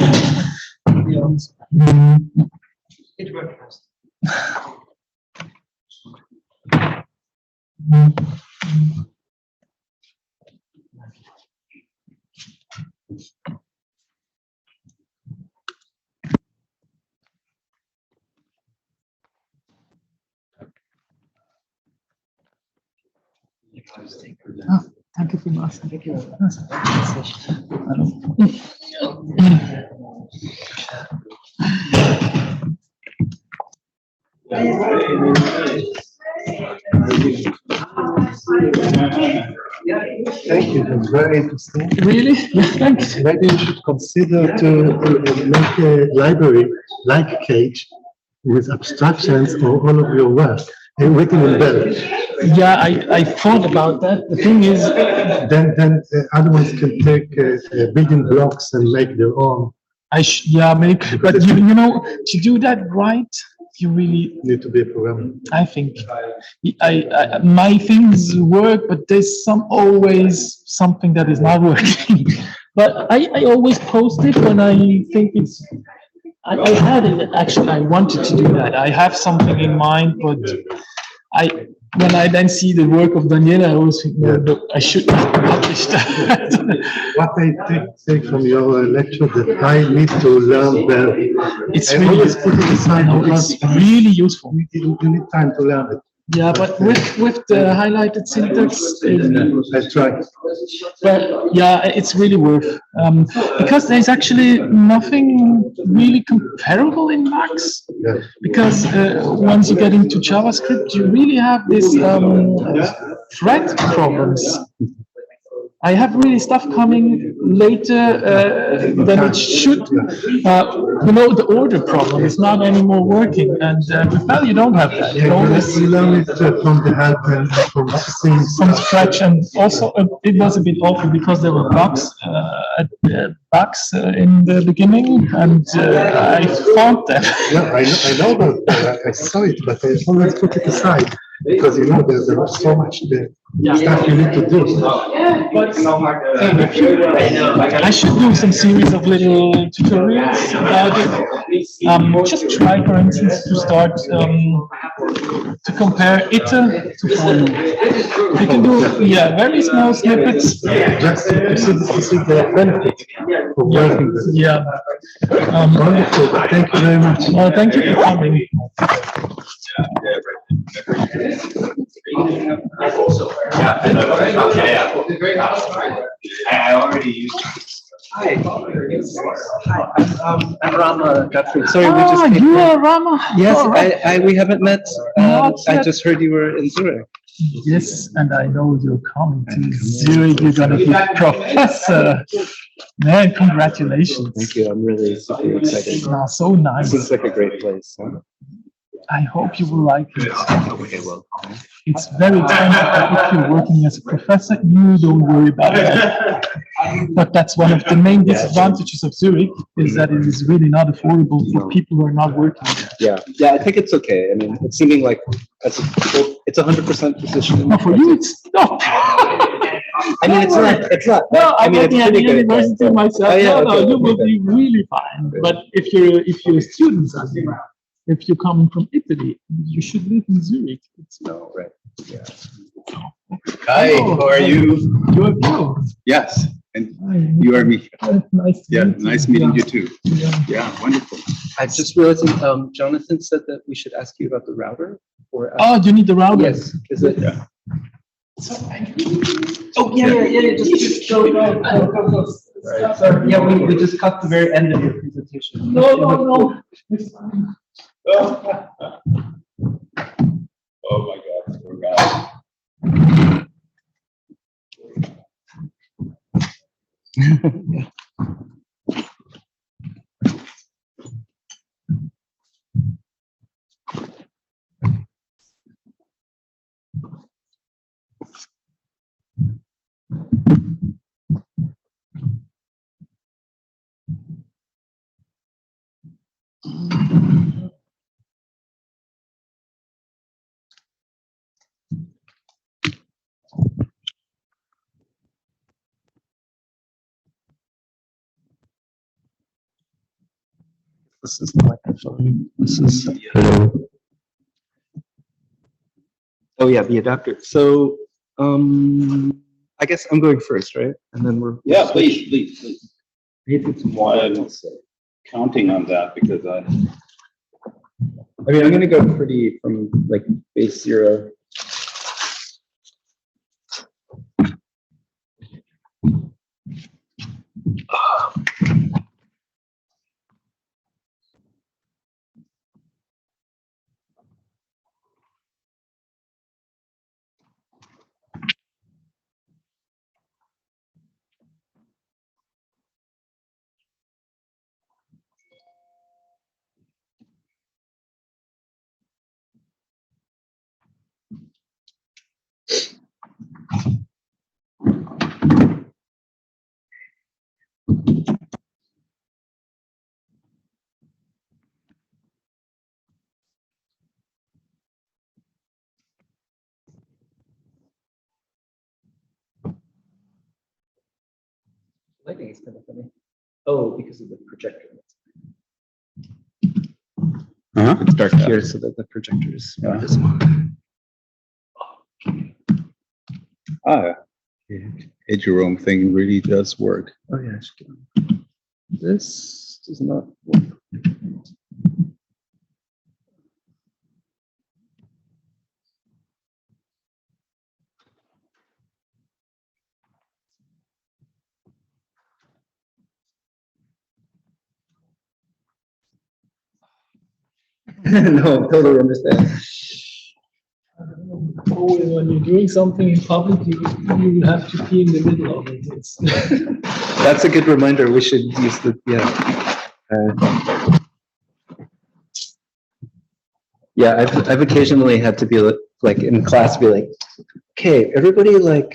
It worked. Danke vielmals. Thank you, that's very interesting. Really? Yeah, thanks. Maybe you should consider to make a library like Cage with abstractions of all of your work and written in Bell. Yeah, I thought about that. The thing is, Then other ones can take building blocks and make their own. yeah, maybe, but you know, to do that right, you really, Need to be a programmer. I think, my things work, but there's always something that is not working. But I always post it when I think it's. I had it actually. I wanted to do that. I have something in mind, but when I then see the work of Daniela, I always think, no, I should not publish that. What I take from your lecture that I need to learn Bell. It's I really, always put it aside because it's really useful. you need time to learn it. Yeah, but with the highlighted syntax, I try. well, yeah, it's really worth because there's actually nothing really comparable in Max. Yeah. Because once you get into JavaScript, you really have this thread problems. I have really stuff coming later than it should. You know, the order problem is not anymore working, and with Bell you don't have that. You always You learn it from the help and from things. from scratch, and also it was a bit awful because there were bugs in the beginning, and I found that. Yeah, I know that. I saw it, but I always put it aside because you know there's so much stuff you need to do. But if you, I should do some series of little tutorials about it. Just try, for instance, to start to compare iter to for loop. You can do very small snippets. Just to see the benefit of working with it. Yeah. Wonderful. Thank you very much. Well, thank you for coming. I already used. Hi. I'm Rama Godfrey. Sorry, we just came You from- are Rama. Yes, All right. we haven't met. Not I yet. just heard you were in Zurich. Yes, and I know you're coming to Zurich. You're gonna be professor. Man, congratulations. Thank you. I'm really super excited. Ah, so nice. Seems like a great place. Huh? I hope you will like it. Okay, well. It's very expensive, but if you're working as a professor, you don't worry about that. But that's one of the main disadvantages of Zurich, is that it is really not affordable for people who are not working there. Yeah, I think it's okay. I mean, it's seeming like it's 100% position. No, for you, it's not. I mean, it's not. No, I I'm mean, it's working at the pretty good. university myself. Oh, yeah, No, okay, you will okay. be really fine. But if you're students, I mean, if you're coming from Italy, you should live in Zurich. It's No, right. Yeah. Hi, how are you? You're good. Yes, and Hi. you are me. Nice to Yeah, meet you. nice meeting Yeah. you too. Yeah. Yeah, wonderful. I just realized Jonathan said that we should ask you about the router. Or Oh, you need the router. yes. Is it? Yeah. Oh, yeah. Just show it out. Sorry, yeah, we just cut the very end of your presentation. No. It's fine. Oh my God, poor guy. This is the microphone. This is. Oh, yeah, the adapter. So, I guess I'm going first, right? And then we're. Yeah, please. I need to get some water. I'm counting on that because I mean, I'm gonna go pretty from like base 0. Lighting is kind of funny. Oh, because of the projector. It's dark here, so that the projector is more visible. Hey, Jerome thing really does work. Oh yeah, this does not work. No, totally understand. When you're doing something in public, you have to be in the middle of it. That's a good reminder. We should use the I've occasionally had to be like in class, be like, okay, everybody, like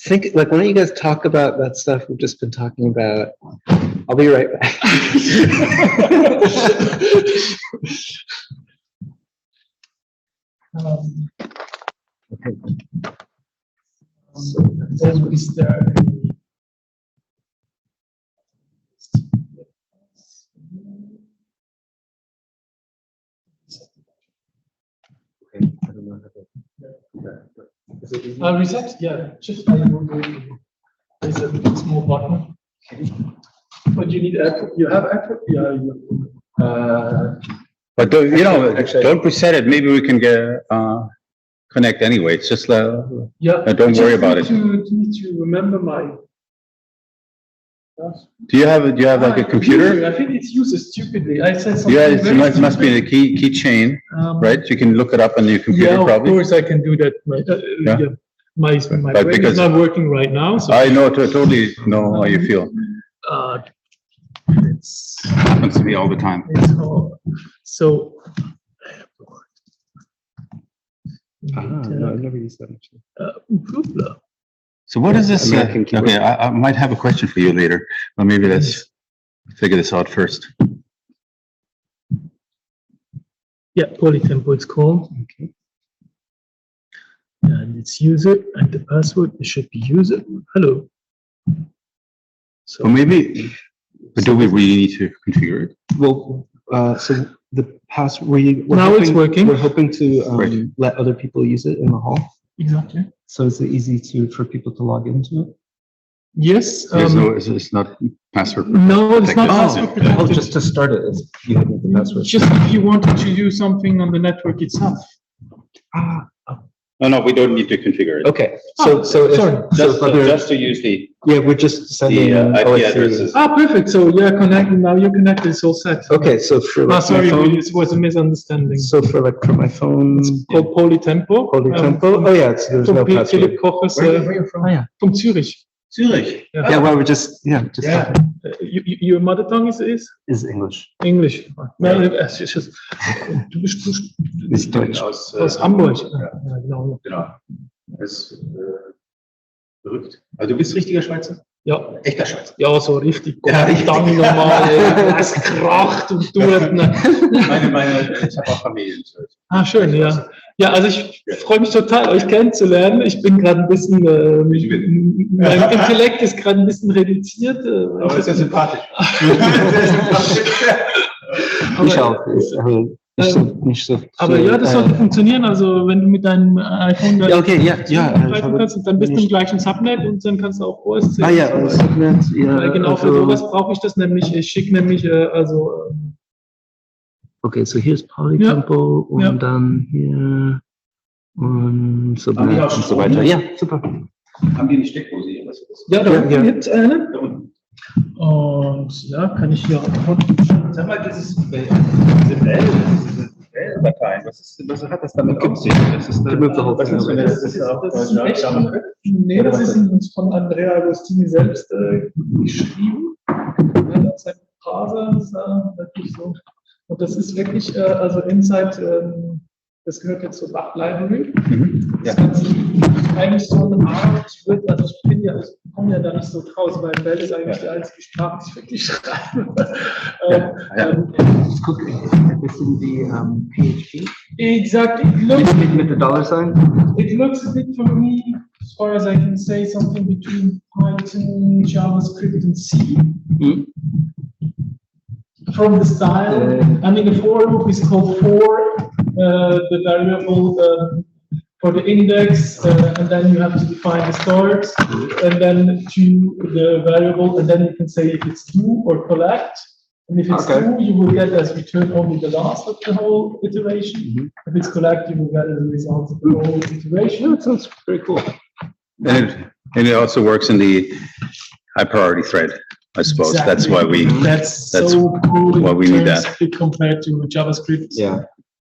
think like, why don't you guys talk about that stuff we've just been talking about? I'll be right back. Okay. Is there any... Okay, I don't know how to. Is it easy? Reset? Yeah, just there's a small button. But you need effort. You have effort? Yeah. But don't preset it. Maybe we can get connect anyway. It's just don't worry about it. Need to remember my. Do you have like a computer? I think it's used stupidly. I said something. Yeah, it must be the keychain, right? You can look it up on your computer, yeah, probably. Of course, I can do that. My brain is not working right now. So I know totally know how you feel. It happens to me all the time. So. No, I've never used that actually. So what is this? American keyboard. Okay, I might have a question for you later, but maybe let's figure this out first. Yeah, Polytempo it's called. Okay. And it's user and the password it should be user. Hello. So Well, maybe, but do we really need to configure it? Well, so the password. Now it's working. We're hoping to let other people use it in the hall. Exactly. So is it easy for people to log into it? Yes. It's not password. No, it's not protected. password protected. Oh, just to start it, you have the password. Just if you wanted to do something on the network itself. No, we don't need to configure it. Okay. Oh, So sorry. Just to use the we're just sending IP OSC. addresses. Perfect. So yeah, connected. Now you're connected. It's all set. Okay, so for like Sorry, my phone, it was a misunderstanding. so for my phone, It's called Polytempo. Polytempo. Oh yeah, there's no From password. Philipp Koch's. Where are you from? Oh yeah. From Zurich. Zurich. Yeah, well, we're just Your mother tongue is is English. English. Es ist Ist Deutsch. aus Hamburg. Ja, genau. Genau. Das ist verrückt. Also du bist richtiger Schweizer? Ja. Echter Schweizer. Ja, so richtig. Ja, richtig. Dann normal. Es kracht und tut. Ich habe auch Familie in Zürich. Schön, ja. Ja, also ich freue mich total, euch kennenzulernen. Ich bin gerade ein bisschen, mein Intellekt ist gerade ein bisschen reduziert. Aber ist ja sympathisch. Ich auch. nicht so. Aber ja, das sollte funktionieren. Also wenn du mit deinem iPhone Ja, okay, ja. greifen kannst, dann bist du im gleichen Subnet und dann kannst du auch OSC. Ah ja, und so weiter. Subnet, ja. Weil genau für also, sowas brauche ich das nämlich. Ich schicke nämlich okay, so hier ist Polytempo und dann hier und Subnet und so weiter. Ja, super. Haben die eine Steckdose hier? ja, da Ja. gibt es eine. Und ja, kann ich hier auch. Sag mal, diese Dateien, was hat das damit auf sich? Das ist Das ist von Andrea Agostini selbst geschrieben. Ja, sein Parser ist wirklich so. Und das ist wirklich, also Inside, das gehört jetzt zur Bach Library. Ja. Das hat sich eigentlich so eine Art, also ich komme ja da nicht so draus, weil Bell ist eigentlich die einzige Sprache, die ich wirklich schreibe. Guck, this is the PHP. Exactly. Mit the $sign. It looks a bit for me, as far as I can say, something between Python, JavaScript, and C. From the style, I mean, the for loop is called for, the variable for the index, and then you have to define the start, and then to the variable, and then you can say if it's do or collect. And if it's do, you will get as return only the last of the whole iteration. If it's collect, you will get as a result of the whole iteration. That sounds very cool. And it also works in the high priority thread, I suppose. Exactly. That's why That's that's so cool why we in need terms that. compared to JavaScript. Yeah.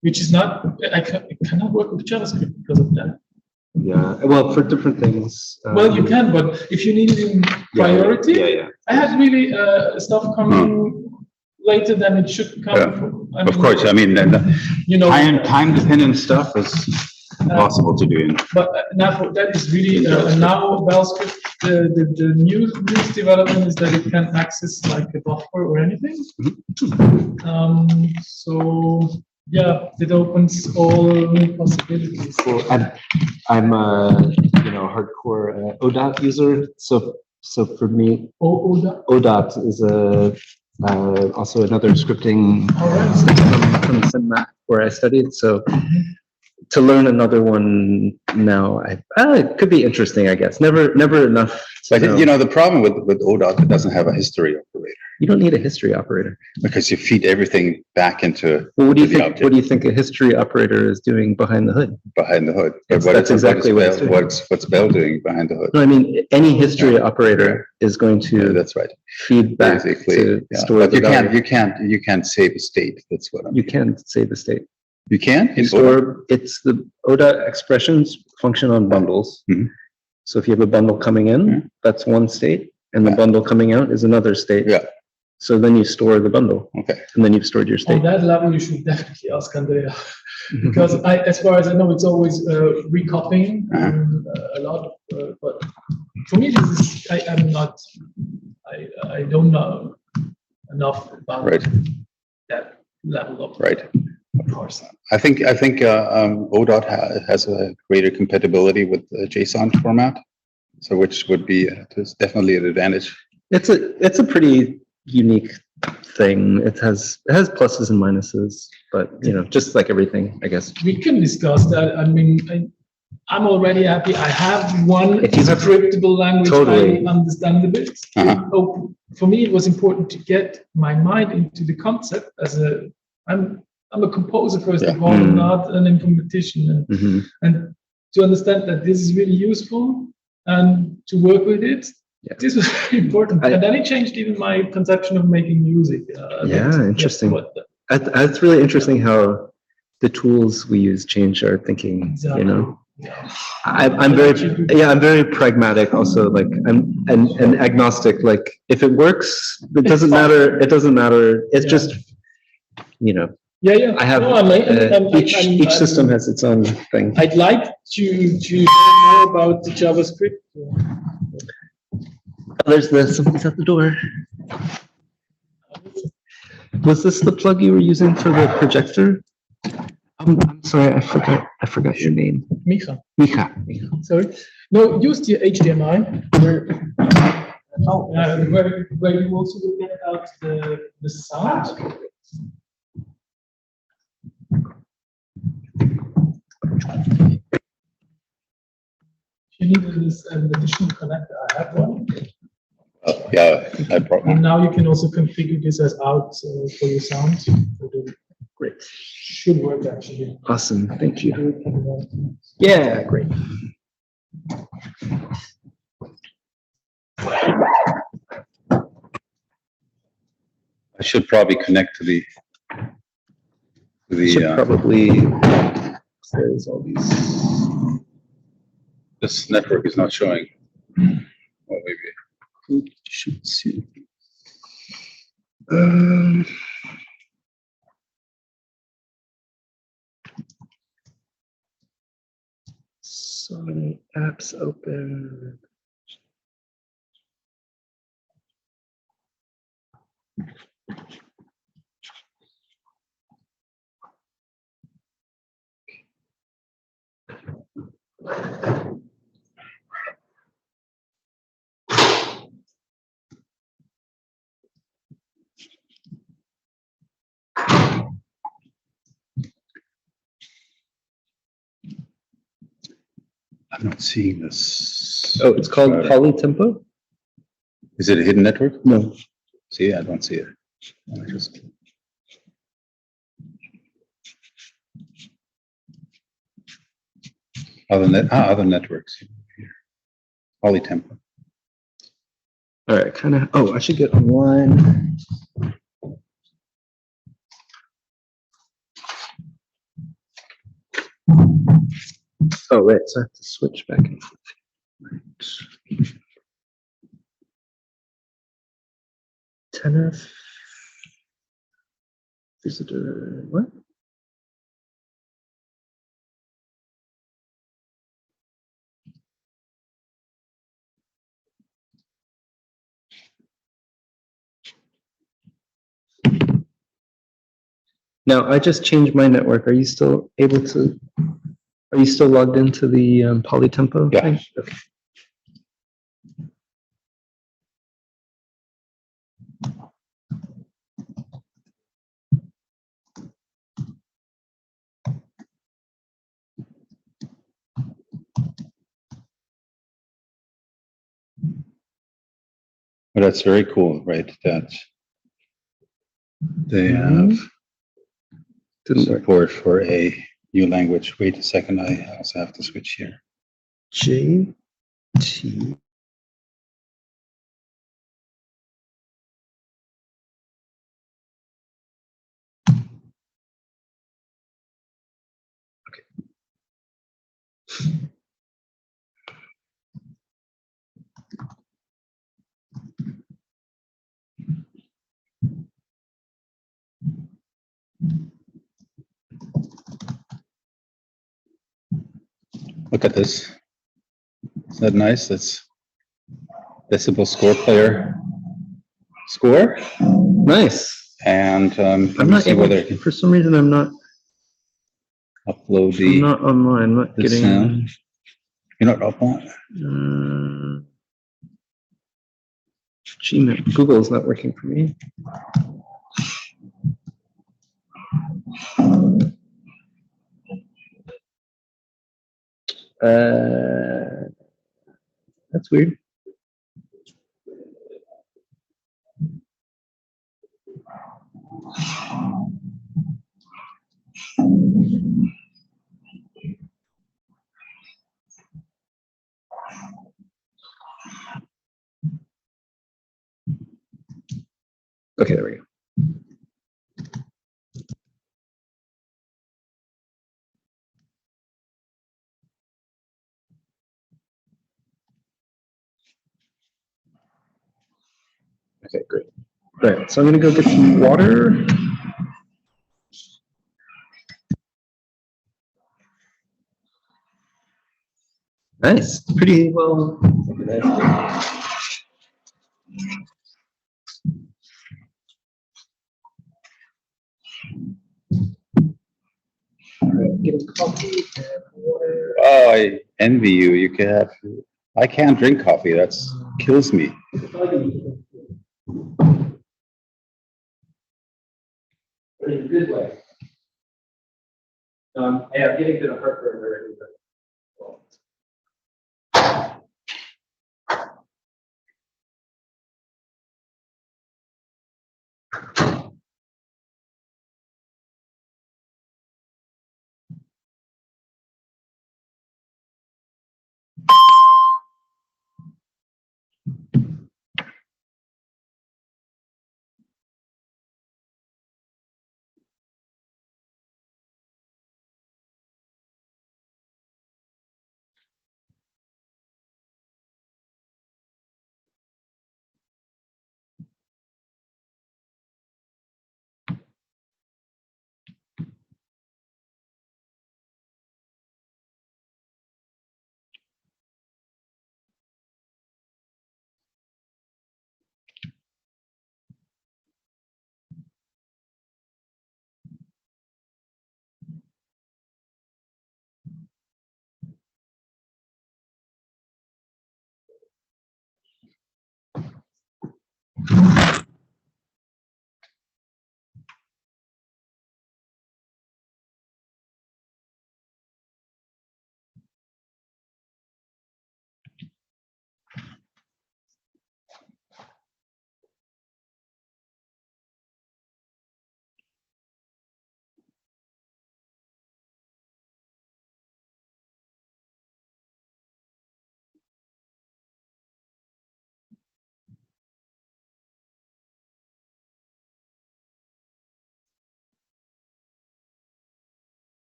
Which is not, it cannot work with JavaScript because of that. Yeah. Well, for different things. Well, you can, but if you need it in priority, Yeah. I had really stuff coming later than it should come. Yeah. Of course, I mean, you know, time dependent stuff is possible to do. But now that is really now JavaScript. The newest development is that it can access like a buffer or anything. So yeah, it opens all new possibilities. Cool. I'm a hardcore ODOT user. So for me, ODOT is also another scripting system from SynMath where I studied. So to learn another one now, it could be interesting, I guess. Never enough. But the problem with ODOT, it doesn't have a history operator. You don't need a history operator Because you feed everything back into Well, what do you the think? object. What do you think a history operator is doing behind the hood? behind the hood. That's exactly what it's doing. What's Bell doing behind the hood? No, I mean any history operator is going Yeah, to that's right. feed back Basically, to yeah. store But the value. you can't save a state. That's what You can save the state. You can? You store, it's the ODOT expressions function on bundles. Mhm. So if you have a bundle coming in, Mhm. that's one state, and the Yeah. bundle coming out is another state. Yeah. So then you store the bundle, Okay. and then you've stored your On state. that level, you should definitely ask Andrea, because as far as I know, it's always recopying a lot. But for me, this is I don't know enough about Right. that level of Right. Of course. I think ODOT has a greater compatibility with the JSON format, so which would be definitely an advantage. It's a pretty unique thing. It has pluses and minuses, but just like everything, I guess. We can discuss that. I mean, I'm already happy. I have one If you have- scriptable language. Totally. I understand a bit. Uh-huh. For me, it was important to get my mind into the concept I'm a composer first of all, Mm. not an informatician, Mhm. and to understand that this is really useful and to work with it. Yeah. This was very important, and then it changed even my conception of making music. Interesting. What the- It's really interesting how the tools we use change our thinking. Exactly. Yeah. I'm very pragmatic also, like and agnostic. Like if it works, it doesn't matter. It doesn't matter. It's just, Yeah. I have, No, I'm- each system has its own thing. I'd like to hear more about the JavaScript. Somebody's at the door. Was this the plug you were using for the projector? I'm sorry, I forgot your name. Micha, Micha. sorry. No, use the HDMI where you also will get out the sound. If you need this additional connector, I have one. Yeah, I brought And one. now you can also configure this as out for your sound. Great. Should work actually. Awesome. Thank you. Yeah, great. I should probably connect to the Should probably, there's all these. this network is not showing. Well, maybe. Should see. So many apps open. I'm not seeing this. Oh, it's called Polytempo? Is it a hidden network? No. See, I don't see it. I just. Other networks here. Polytempo. All right, kind of. Oh, I should get online. Oh, right. So I have to switch back and forth. Right. Tenor. Visitor. What? Now, I just changed my network. Are you still able to, are you still logged into the Polytempo Yeah. thing? Okay. But that's very cool, right? That they have Didn't work. support for a new language. Wait a second, I also have to switch here. JT. Look at this. Isn't that nice? That's decibel score player score. Nice. And I'm let me not see able, whether I can for some reason, I'm not upload I'm not online. I'm not the getting. sound. You're not up on. Gmail. Google is not working for me. That's weird. Okay, there we go. Okay, great. All right, so I'm gonna go get some water. Nice, pretty well. All right, getting coffee and water. Oh, I envy you. You can have. I can't drink coffee. That's kills me. But in a good way. Yeah, I'm getting to the heartburn already, but.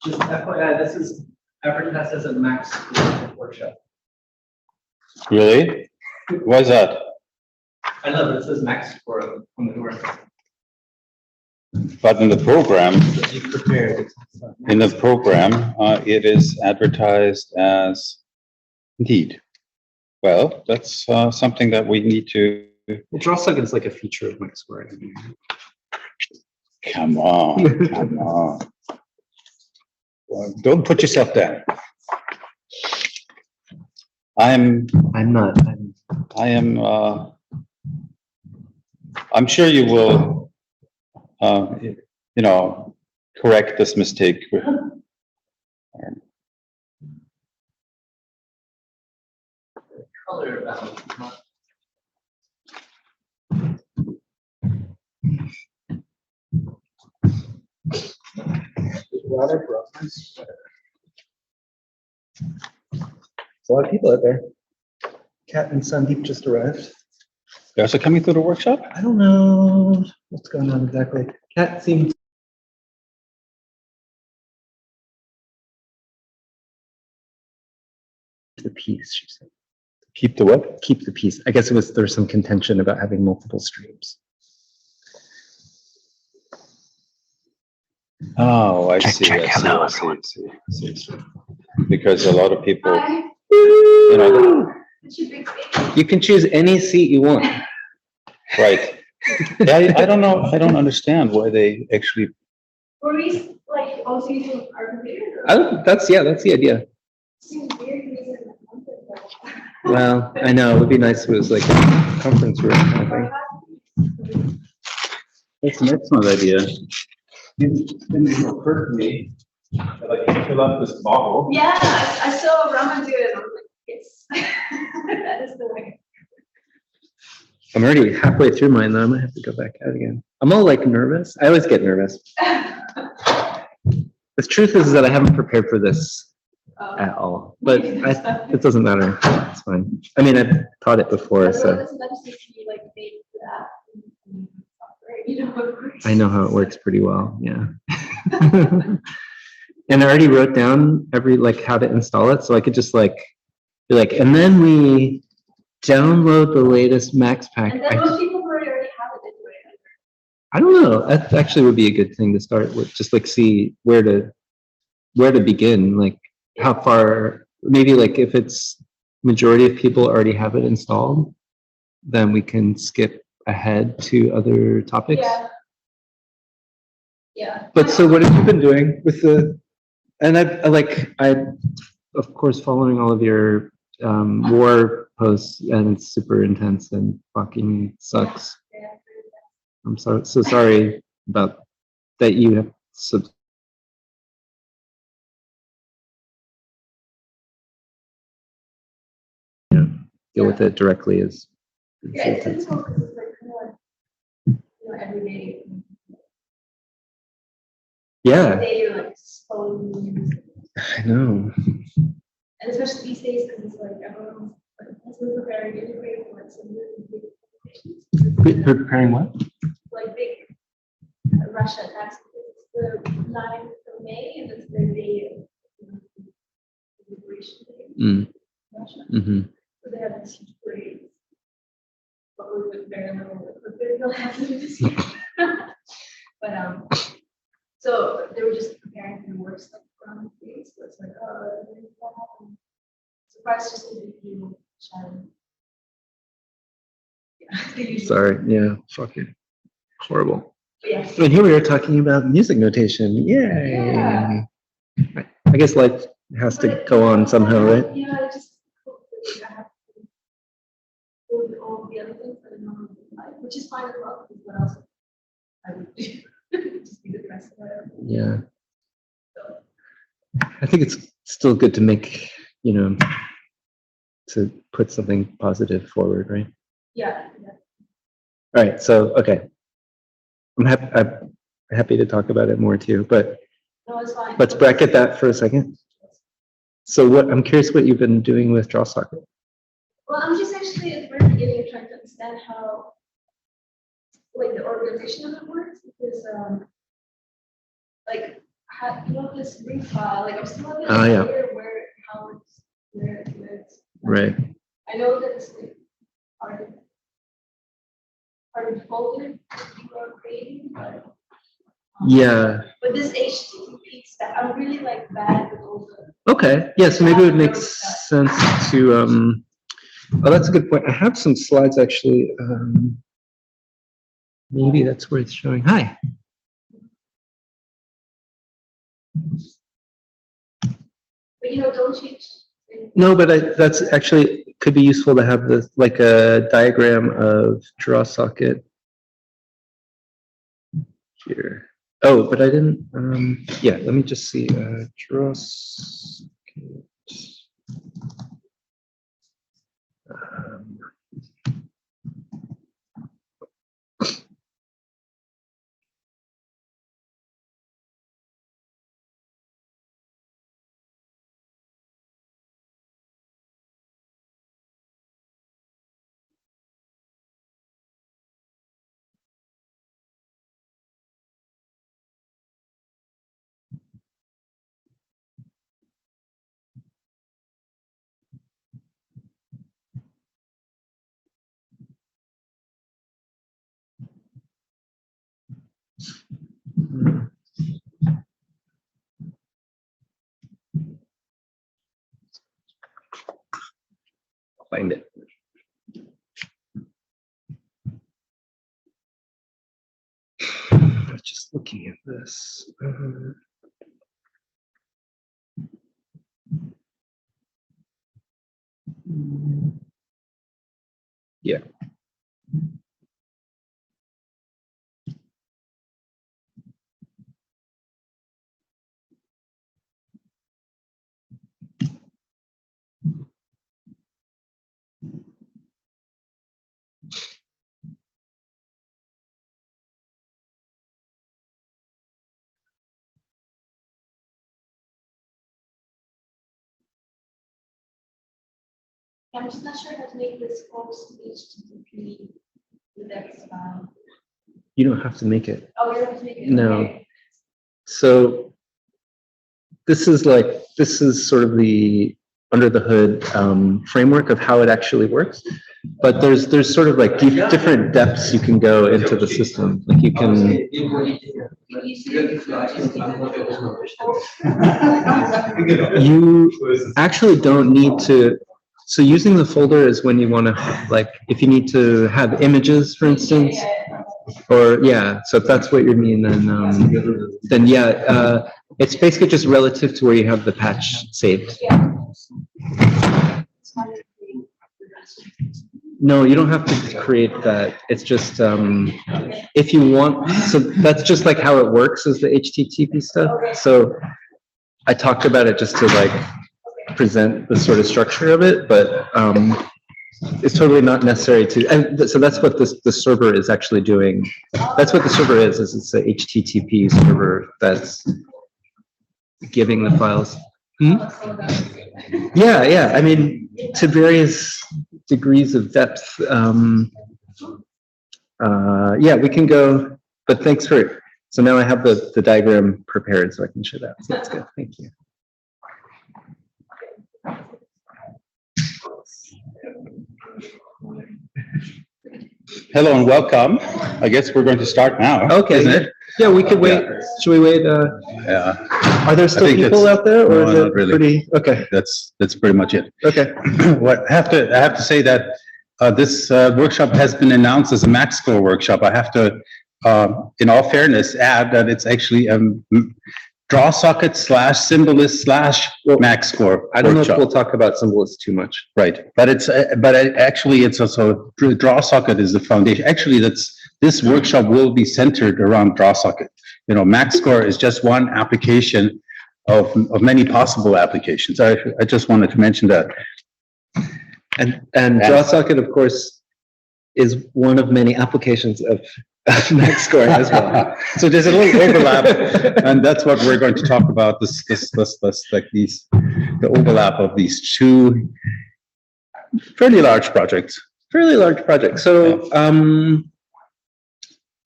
Just FYI, this is advertised as a max workshop. Really? Why is that? I know, but it says max for on the door. But in the program, Be prepared. it is advertised as Indeed. Well, that's something that we need to, Well, DrawSocket is like a feature of Max Square. come on. Well, don't put yourself down. I'm sure you will, correct this mistake. Color about. A lot of people out there. Kat and Sandeep just arrived. They're also coming through the workshop? I don't know what's going on exactly. Kat seemed the piece, she said. Keep the what? Keep the piece. I guess there's some contention about having multiple streams. Oh, I Check, see. check. I see, Hello, I see, I see, I see. Because a lot of people, You can choose any seat you want. right. Yeah, I don't know. I don't understand why they actually, Were we like also using our computer? That's the idea. Seems weird using the computer. Well, I know, it would be nice if it was like a conference room kind of thing. that's an excellent idea. It occurred to me, like, fill out this bottle. Yeah, I saw Raman do it. I was like, yes, that is the way. I'm already halfway through mine though. I might have to go back out again. I'm all like nervous. I always get nervous. The truth is that I haven't prepared for this at all, but it doesn't matter. It's fine. I mean, I've taught it before, so I know how it works pretty well. Yeah. And I already wrote down how to install it, so I could just be like, and then we download the latest Max Pack. And then most people already have it anyway. I don't know. That actually would be a good thing to start with. Just see where to begin. Like how far, maybe if it's majority of people already have it installed, then we can skip ahead to other topics. Yeah. Yeah. But so what have you been doing with and I of course following all of your war posts, and it's super intense and fucking sucks. Yeah. I'm so sorry about that. You have deal with it directly as. Yeah, it's difficult because it's kind of every day. Yeah, Every day you're slowly. I know. And especially these days, because it's everyone's has been preparing integrating some really big Preparing what? big Russia attacks. It's the 9th of May, and it's the day of liberation day in Russia. Mm-hmm. So they have this huge parade. But with very little equipment, they'll have to do this year. But so they were just preparing for works around the days. So it's what happened? Surprised just to do shadow. Yeah. Sorry. Yeah. Fucking horrible. But yeah. And here we are talking about music notation. Yay! Yeah. I guess life has to go on somehow, right? Yeah, I just hope that I have to do all the other things that I normally do in life, which is fine as well, because what else I would do? Just be depressed about it. Yeah. I think it's still good to make, to put something positive forward, right? Yeah. All right. So, okay. I'm happy to talk about it more too, but No, it's fine. let's bracket that for a second. So I'm curious what you've been doing with DrawSocket. Well, I'm just actually at the very beginning trying to understand how, the organization of it works, because, you know, this ring file, like I'm still not Ah, yeah. clear how it's, where it's. Right. I know that it's like part of the folder that you are creating, but. Yeah. But this HTTP stuff, I'm really like bad with all the. Okay. Yeah. So maybe it would make sense to. Oh, that's a good point. I have some slides actually. Maybe that's where it's showing. Hi. But you know, don't you? No, but that's actually could be useful to have this like a diagram of draw socket here. Oh, but I didn't. Yeah, let me just see. Draw socket. Find it. I'm just looking at this. Yeah. I'm just not sure how to make this post HTTP index file. You don't have to make it. Oh, you don't have to make it? No. Okay. So this is sort of the under the hood framework of how it actually works. But there's sort of like different depths you can go into the system. Like you can. You actually don't need to. So using the folder is when you want to, like, if you need to have images, for instance, or yeah. So if that's what you mean, then yeah, it's basically just relative to where you have the patch saved. No, you don't have to create that. It's just if you want. So that's just like how it works is the HTTP stuff. So I talked about it just to like present the sort of structure of it, but it's totally not necessary to. And so that's what the server is actually doing. That's what the server is it's a HTTP server that's giving the files. Yeah, yeah. I mean, to various degrees of depth. Yeah, we can go, but thanks for, so now I have the diagram prepared so I can show that. So that's good, thank you. Hello and welcome. I guess we're going to start now. Okay. Isn't it? Yeah, we could wait. Yeah. Should we wait? Yeah. Are there still think people that's- out there or no, is it not really. pretty? Okay, That's pretty much it. okay. What I have to say that this workshop has been announced as a MaxScore workshop. I have to, in all fairness, add that it's actually a draw socket / symbolist / MaxScore. I don't know if workshop. we'll talk about symbols too much. Right, but actually it's also draw socket is the foundation. Actually, this workshop will be centered around draw socket. You know, MaxScore is just one application of many possible applications. I just wanted to mention that. And draw socket, of course, is one of many applications of MaxScore as well. So there's a little overlap, and that's what we're going to talk about. This like the overlap of these two fairly large projects. Fairly large project. So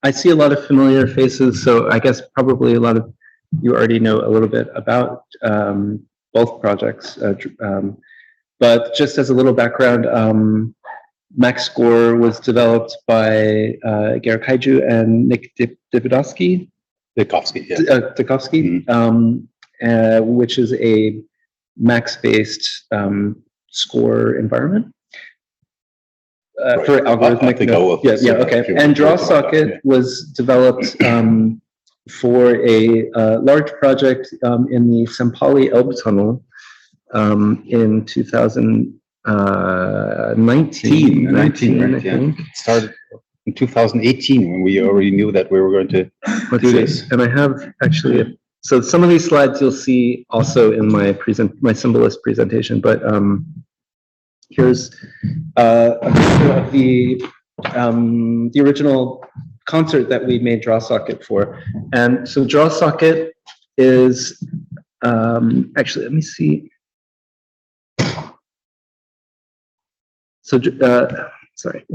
I see a lot of familiar faces. So I guess probably a lot of you already know a little bit about both projects. But just as a little background, MaxScore was developed by Gerrit Kaiju and Nick Dibidowski. Dikovsky, yeah. Dikovsky, which is a Max-based score environment for algorithmic. I think I will. Yeah, okay. And DrawSocket was developed for a large project in the Sempali Elbe Tunnel in 2019, I think. It started in 2018 when we already knew that we were going to do this. And I have actually, so some of these slides you'll see also in my Symbolist presentation, but here's a picture of the original concert that we made DrawSocket for. And so DrawSocket is, actually, let me see. So, sorry,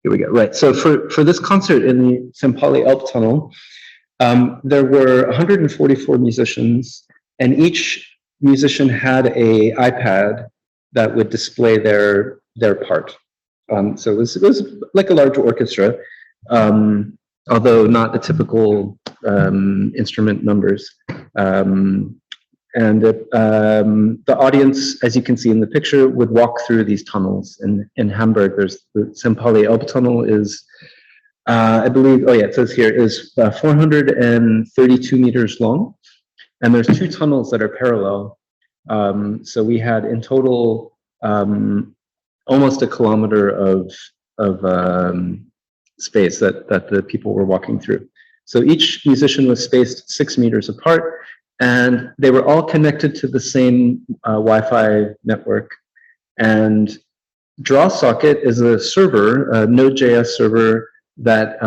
here we go, right. So for this concert in the Sempali Elbe Tunnel, there were 144 musicians, and each musician had a iPad that would display their part. So it was like a large orchestra, although not the typical instrument numbers. And the audience, as you can see in the picture, would walk through these tunnels. In Hamburg, there's the Sempali Elbe Tunnel is, I believe, oh yeah, it says here, is 432 meters long. And there's two tunnels that are parallel. So we had in total almost a kilometer of space that the people were walking through. So each musician was spaced 6 meters apart, and they were all connected to the same Wi-Fi network. And DrawSocket is a server, a Node.js server that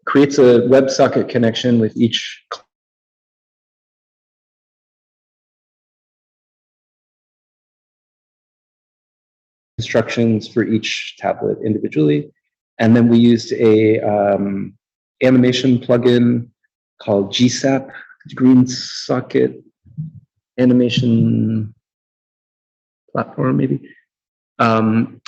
creates a WebSocket connection with each instructions for each tablet individually. And then we used a animation plugin called GSAP, Green Socket Animation Platform, maybe, and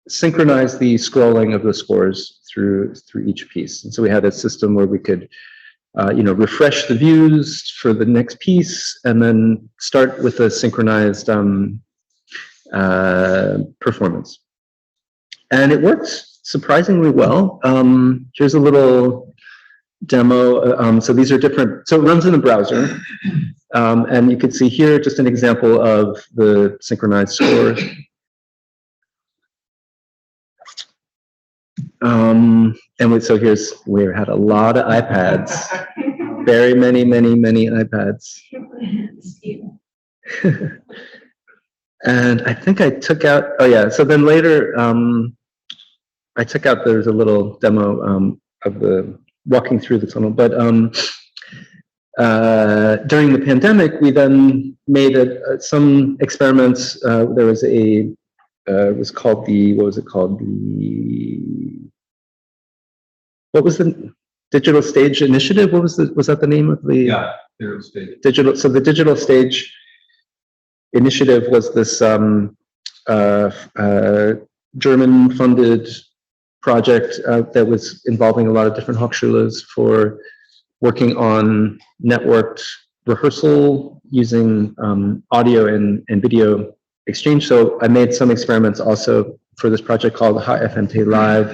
synchronize the scrolling of the scores through each piece. And so we had a system where we could, refresh the views for the next piece, and then start with a synchronized performance. And it worked surprisingly well. Here's a little demo. So these are different, so it runs in the browser. And you can see here just an example of the synchronized score. So we had a lot of iPads, very many iPads. And I think I took out, oh yeah, so then later, I took out, there's a little demo of the walking through the tunnel, but during the pandemic, we then made some experiments. There was it was called what was the Digital Stage Initiative? Was that the name of the? Yeah, Digital Stage. So the Digital Stage Initiative was this German-funded project that was involving a lot of different Hochschulen for working on networked rehearsal using audio and video exchange. So I made some experiments also for this project called HFMT Live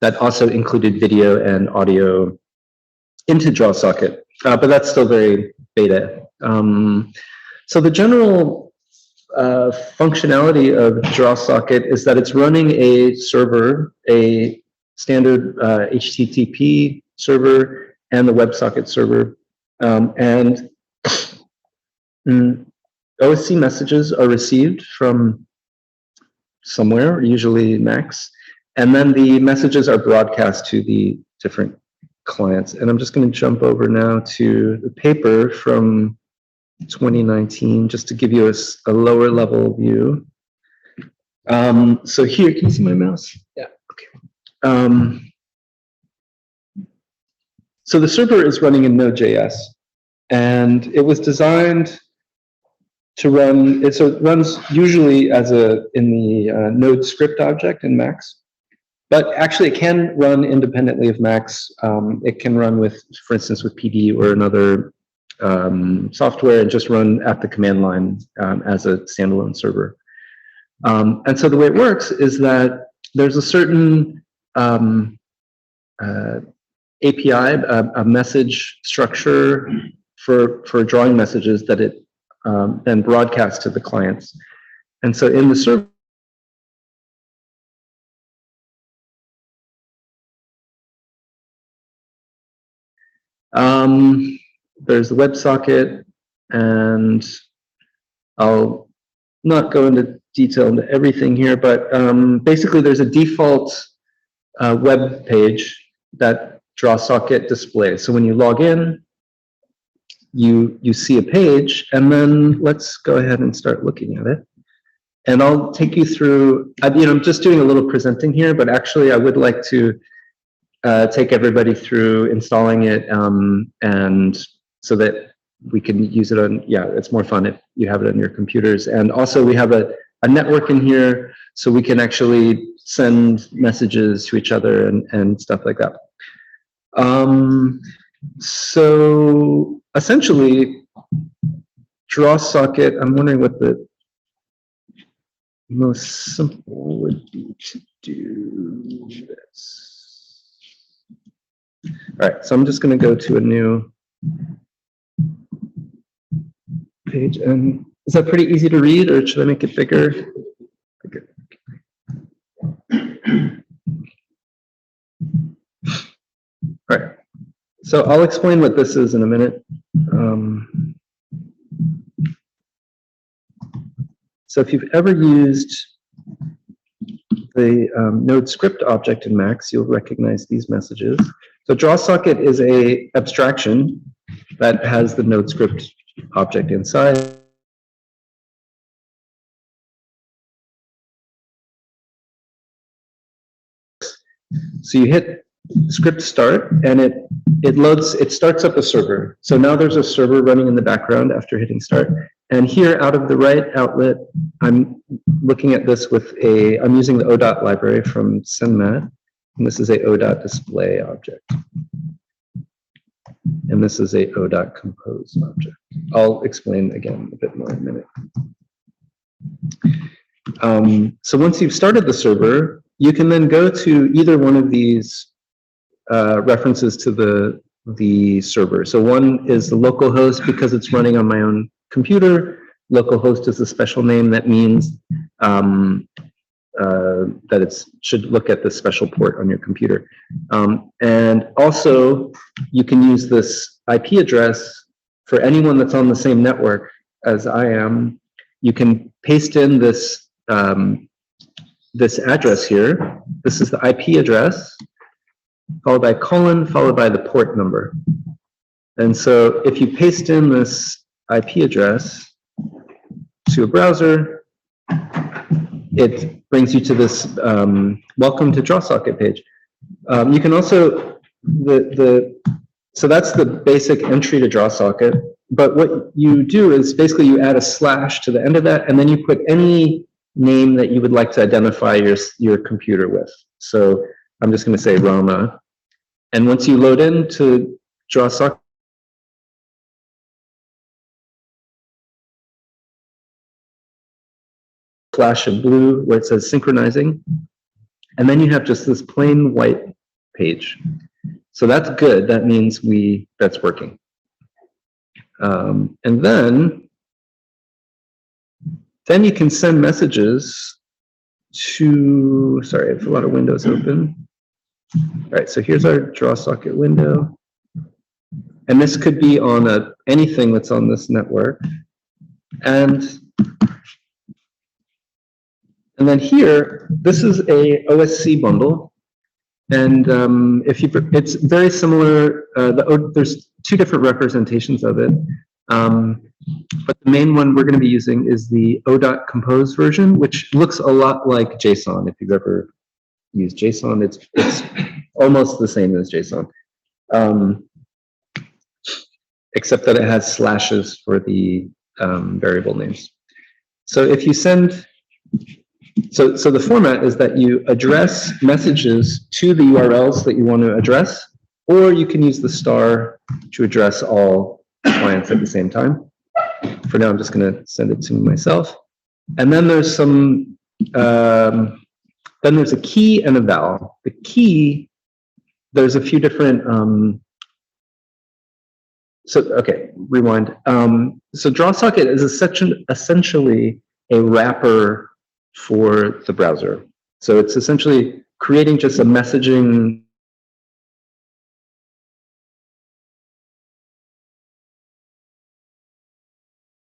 that also included video and audio into DrawSocket, but that's still very beta. So the general functionality of DrawSocket is that it's running a server, a standard HTTP server and the WebSocket server. And OSC messages are received from somewhere, usually Max, and then the messages are broadcast to the different clients. And I'm just going to jump over now to the paper from 2019, just to give you a lower level view. So here, can you see my mouse? Yeah, okay. So the server is running in Node.js, and it was designed to run, so it runs usually as in the Node script object in Max, but actually it can run independently of Max. It can run with, for instance, with PD or another software, and just run at the command line as a standalone server. And so the way it works is that there's a certain API, a message structure for drawing messages that it then broadcasts to the clients. And so in the server, there's the WebSocket, and I'll not go into detail into everything here, but basically there's a default web page that DrawSocket displays. So when you log in, you see a page, and then let's go ahead and start looking at it. And I'll take you through, I'm just doing a little presenting here, but actually I would like to take everybody through installing it, and so that we can use it on, it's more fun if you have it on your computers. And also we have a network in here, so we can actually send messages to each other and stuff like that. So essentially, DrawSocket, I'm wondering what the most simple would be to do this. All right, so I'm just going to go to a new page. And is that pretty easy to read, or should I make it bigger? Okay. All right, so I'll explain what this is in a minute. So if you've ever used the Node script object in Max, you'll recognize these messages. So DrawSocket is a abstraction that has the Node script object inside. So you hit script start, and it loads, it starts up a server. So now there's a server running in the background after hitting start. And here out of the right outlet, I'm looking at this with I'm using the ODot library from SendMat, and this is a ODot display object. And this is a ODot compose object. I'll explain again a bit more in a minute. So once you've started the server, you can then go to either one of these references to the server. So one is the local host, because it's running on my own computer. Localhost is a special name that means that it should look at the special port on your computer. And also, you can use this IP address for anyone that's on the same network as I am. You can paste in this this address here. This is the IP address, followed by colon, followed by the port number. And so if you paste in this IP address to a browser, it brings you to this welcome to DrawSocket page. You can also, so that's the basic entry to DrawSocket, but what you do is basically you add a slash to the end of that, and then you put any name that you would like to identify your computer with. So I'm just going to say Rama. And once you load into DrawSocket, flash of blue where it says synchronizing, and then you have just this plain white page. So that's good. That means that's working. And then you can send messages to, sorry, I have a lot of windows open. All right, so here's our DrawSocket window. And this could be on anything that's on this network. And then here, this is a OSC bundle. And it's very similar. There's two different representations of it. But the main one we're going to be using is the ODot compose version, which looks a lot like JSON. If you've ever used JSON, it's almost the same as JSON. except that it has slashes for the variable names. So if you send, so the format is that you address messages to the URLs that you want to address, or you can use the star to address all clients at the same time. For now, I'm just going to send it to myself. And then there's some, then there's a key and a val. The key, there's a few different, so, okay, rewind. So DrawSocket is essentially a wrapper for the browser. So it's essentially creating just a messaging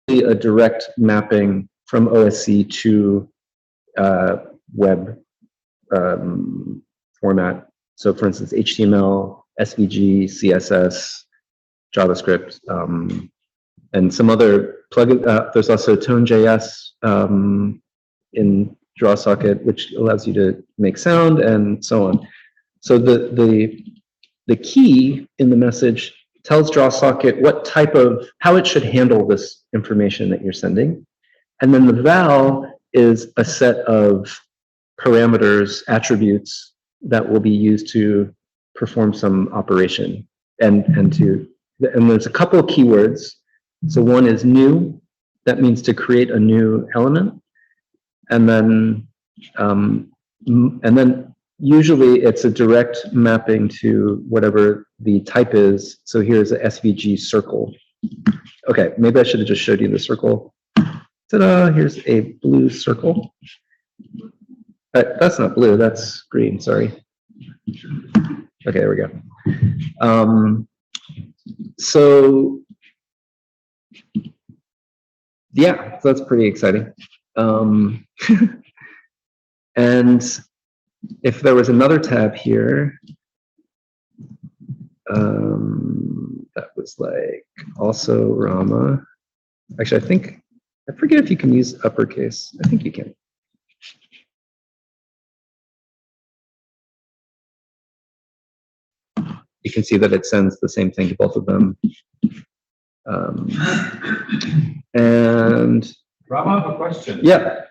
a direct mapping from OSC to web format. So for instance, HTML, SVG, CSS, JavaScript, and some other plugin. There's also Tone.js in DrawSocket, which allows you to make sound and so on. So the key in the message tells DrawSocket what type of, how it should handle this information that you're sending. And then the val is a set of parameters, attributes that will be used to perform some operation. And there's a couple of keywords. So one is new, that means to create a new element. And then usually it's a direct mapping to whatever the type is. So here's a SVG circle. Okay, maybe I should have just showed you the circle. Ta-da, here's a blue circle. That's not blue, that's green, sorry. Okay, there we go. So, yeah, so that's pretty exciting. And if there was another tab here, that was like also Rama. Actually, I forget if you can use uppercase. I think you can. You can see that it sends the same thing to both of them. And Rama, I have a question. yeah,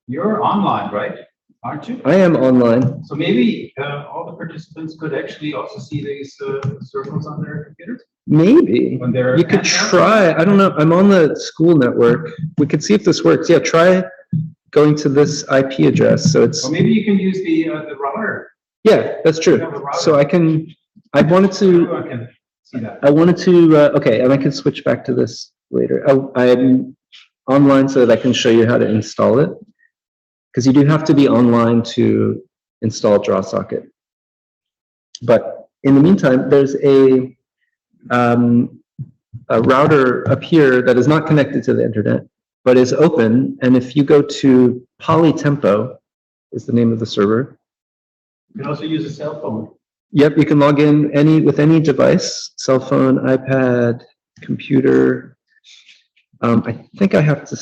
You're online, right? Aren't you? I am online. So maybe all the participants could actually also see these circles on their computers? Maybe. When they're You could try. I don't know. I'm on the school network. We could see if this works. Yeah, try going to this IP address. So it's. Or maybe you can use the router. Yeah, that's true. So I wanted to. I can see that. I wanted to. Okay, and I can switch back to this later. I'm online so that I can show you how to install it. Because you do have to be online to install DrawSocket. But in the meantime, there's a router up here that is not connected to the internet, but is open. And if you go to Polytempo, is the name of the server. You can also use a cell phone. Yep, you can log in with any device, cell phone, iPad, computer. I think I have to.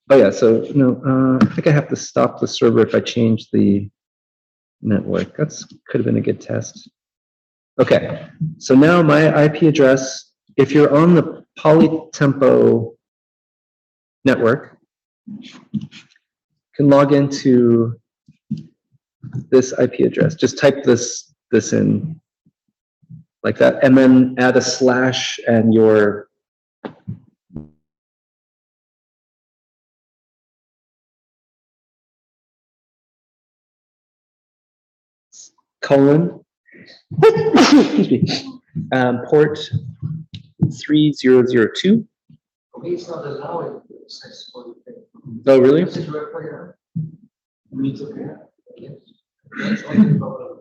Oh yeah, so no, I think I have to stop the server if I change the network. Could have been a good test. Okay, so now my IP address, if you're on the Polytempo network, can log into this IP address. Just type this in like that, and then add a slash and your colon, excuse me, port 3002. For me, it's not allowing access for the thing. Oh, really? Does it work for you? It's okay. Yes. That's only problem.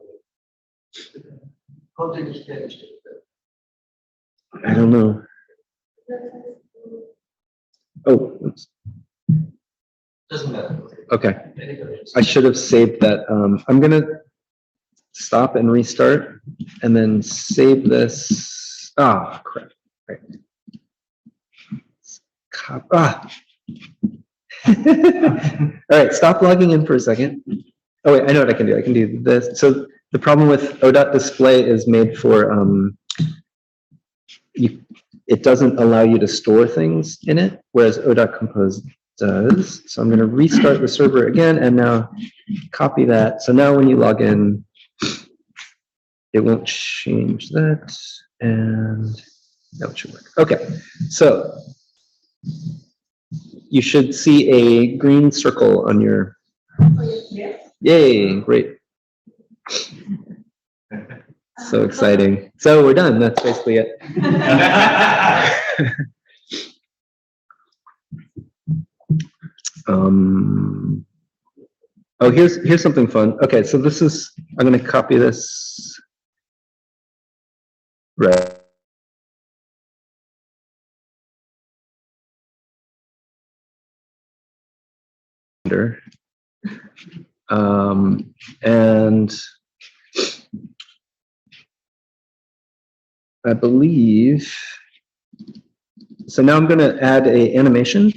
Konnte nicht hergestellt werden. I don't know. Oh, oops. Doesn't matter. Okay. I should have saved that. I'm gonna stop and restart, and then save this. Ah, crap. Right. All right, stop logging in for a second. Oh wait, I know what I can do. I can do this. So the problem with O.Display is made for it doesn't allow you to store things in it, whereas o.compose does. So I'm going to restart the server again and now copy that. So now when you log in, it won't change that, and that should work. Okay, so you should see a green circle on your. Yay! Great. So exciting. So we're done. That's basically it. Oh, here's something fun. Okay, so this is, I'm going to copy this. Right. And I believe, so now I'm going to add a animation.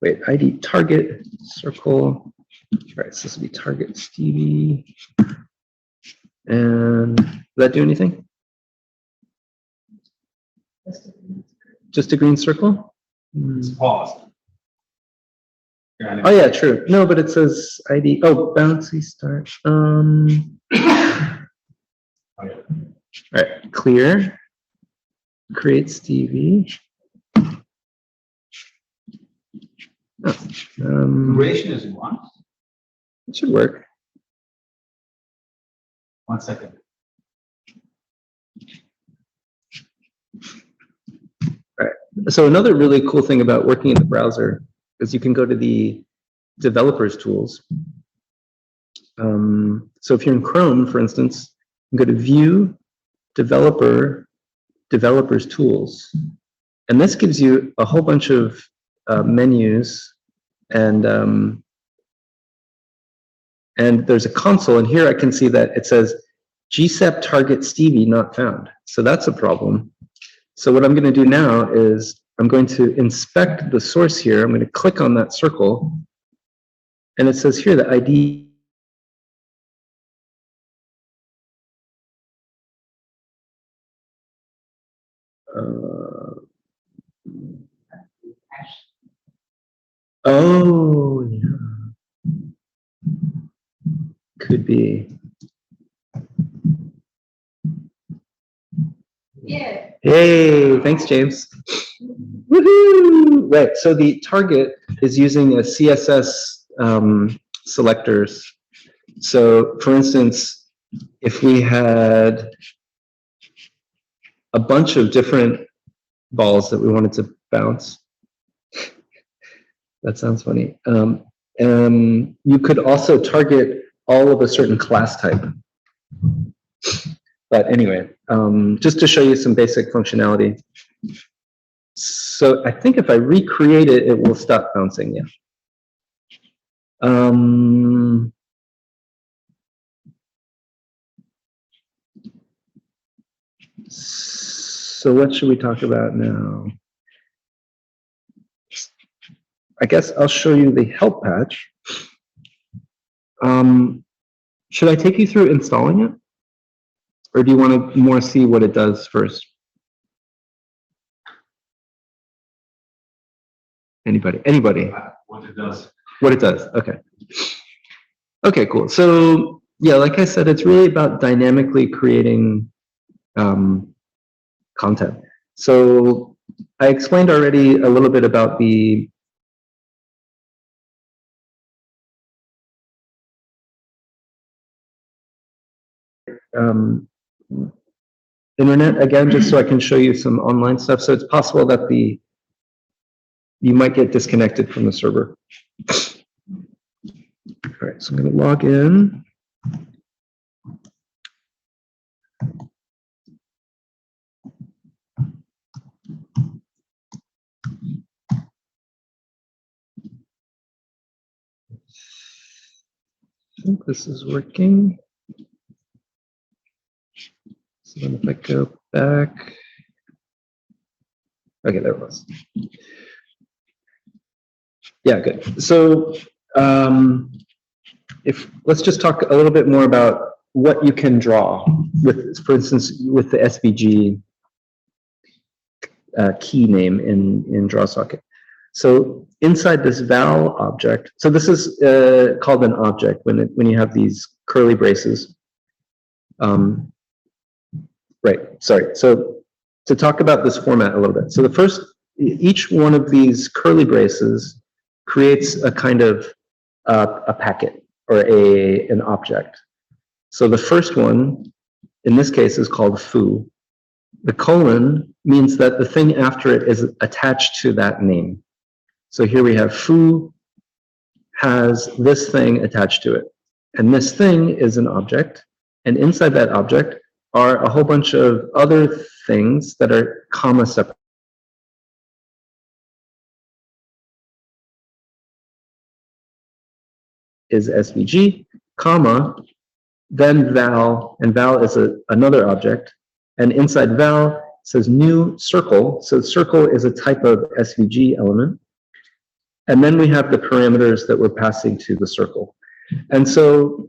Wait, ID target circle. All right, so this will be target Stevie. And did that do anything? Just a green circle? It's paused. Oh yeah, true. No, but it says ID. Oh, bouncy start. All right, clear. Create Stevie. Oh, Duration is 1. it should work. 1 second. All right. So another really cool thing about working in the browser is you can go to the developers tools. So if you're in Chrome, for instance, you can go to View, Developer, Developers Tools, and this gives you a whole bunch of menus, and there's a console, and here I can see that it says GSEP target Stevie not found. So that's a problem. So what I'm going to do now is I'm going to inspect the source here. I'm going to click on that circle, and it says here the ID. Oh, yeah. Could be. Yeah. Hey, thanks, James. Woohoo! Right, so the target is using a CSS selectors. So, for instance, if we had a bunch of different balls that we wanted to bounce, that sounds funny. You could also target all of a certain class type. But anyway, just to show you some basic functionality. So I think if I recreate it, it will stop bouncing, yeah. So what should we talk about now? I guess I'll show you the help patch. Should I take you through installing it? Or do you want to more see what it does first? Anybody? Anybody? What it does. What it does, okay. Okay, cool. So yeah, like I said, it's really about dynamically creating content. So I explained already a little bit about the internet again, just so I can show you some online stuff. So it's possible that you might get disconnected from the server. All right, so I'm going to log in. I think this is working. So then if I go back, okay, there it was. Yeah, good. So let's just talk a little bit more about what you can draw with, for instance, with the SVG key name in DrawSocket. So inside this val object, so this is called an object when you have these curly braces. Right, sorry. So to talk about this format a little bit. So the first, each one of these curly braces creates a kind of a packet or an object. So the first one, in this case, is called foo. The colon means that the thing after it is attached to that name. So here we have foo has this thing attached to it. And this thing is an object. And inside that object are a whole bunch of other things that are comma separate. Is SVG, comma, then val, and val is another object. And inside val says new circle. So circle is a type of SVG element. And then we have the parameters that we're passing to the circle. And so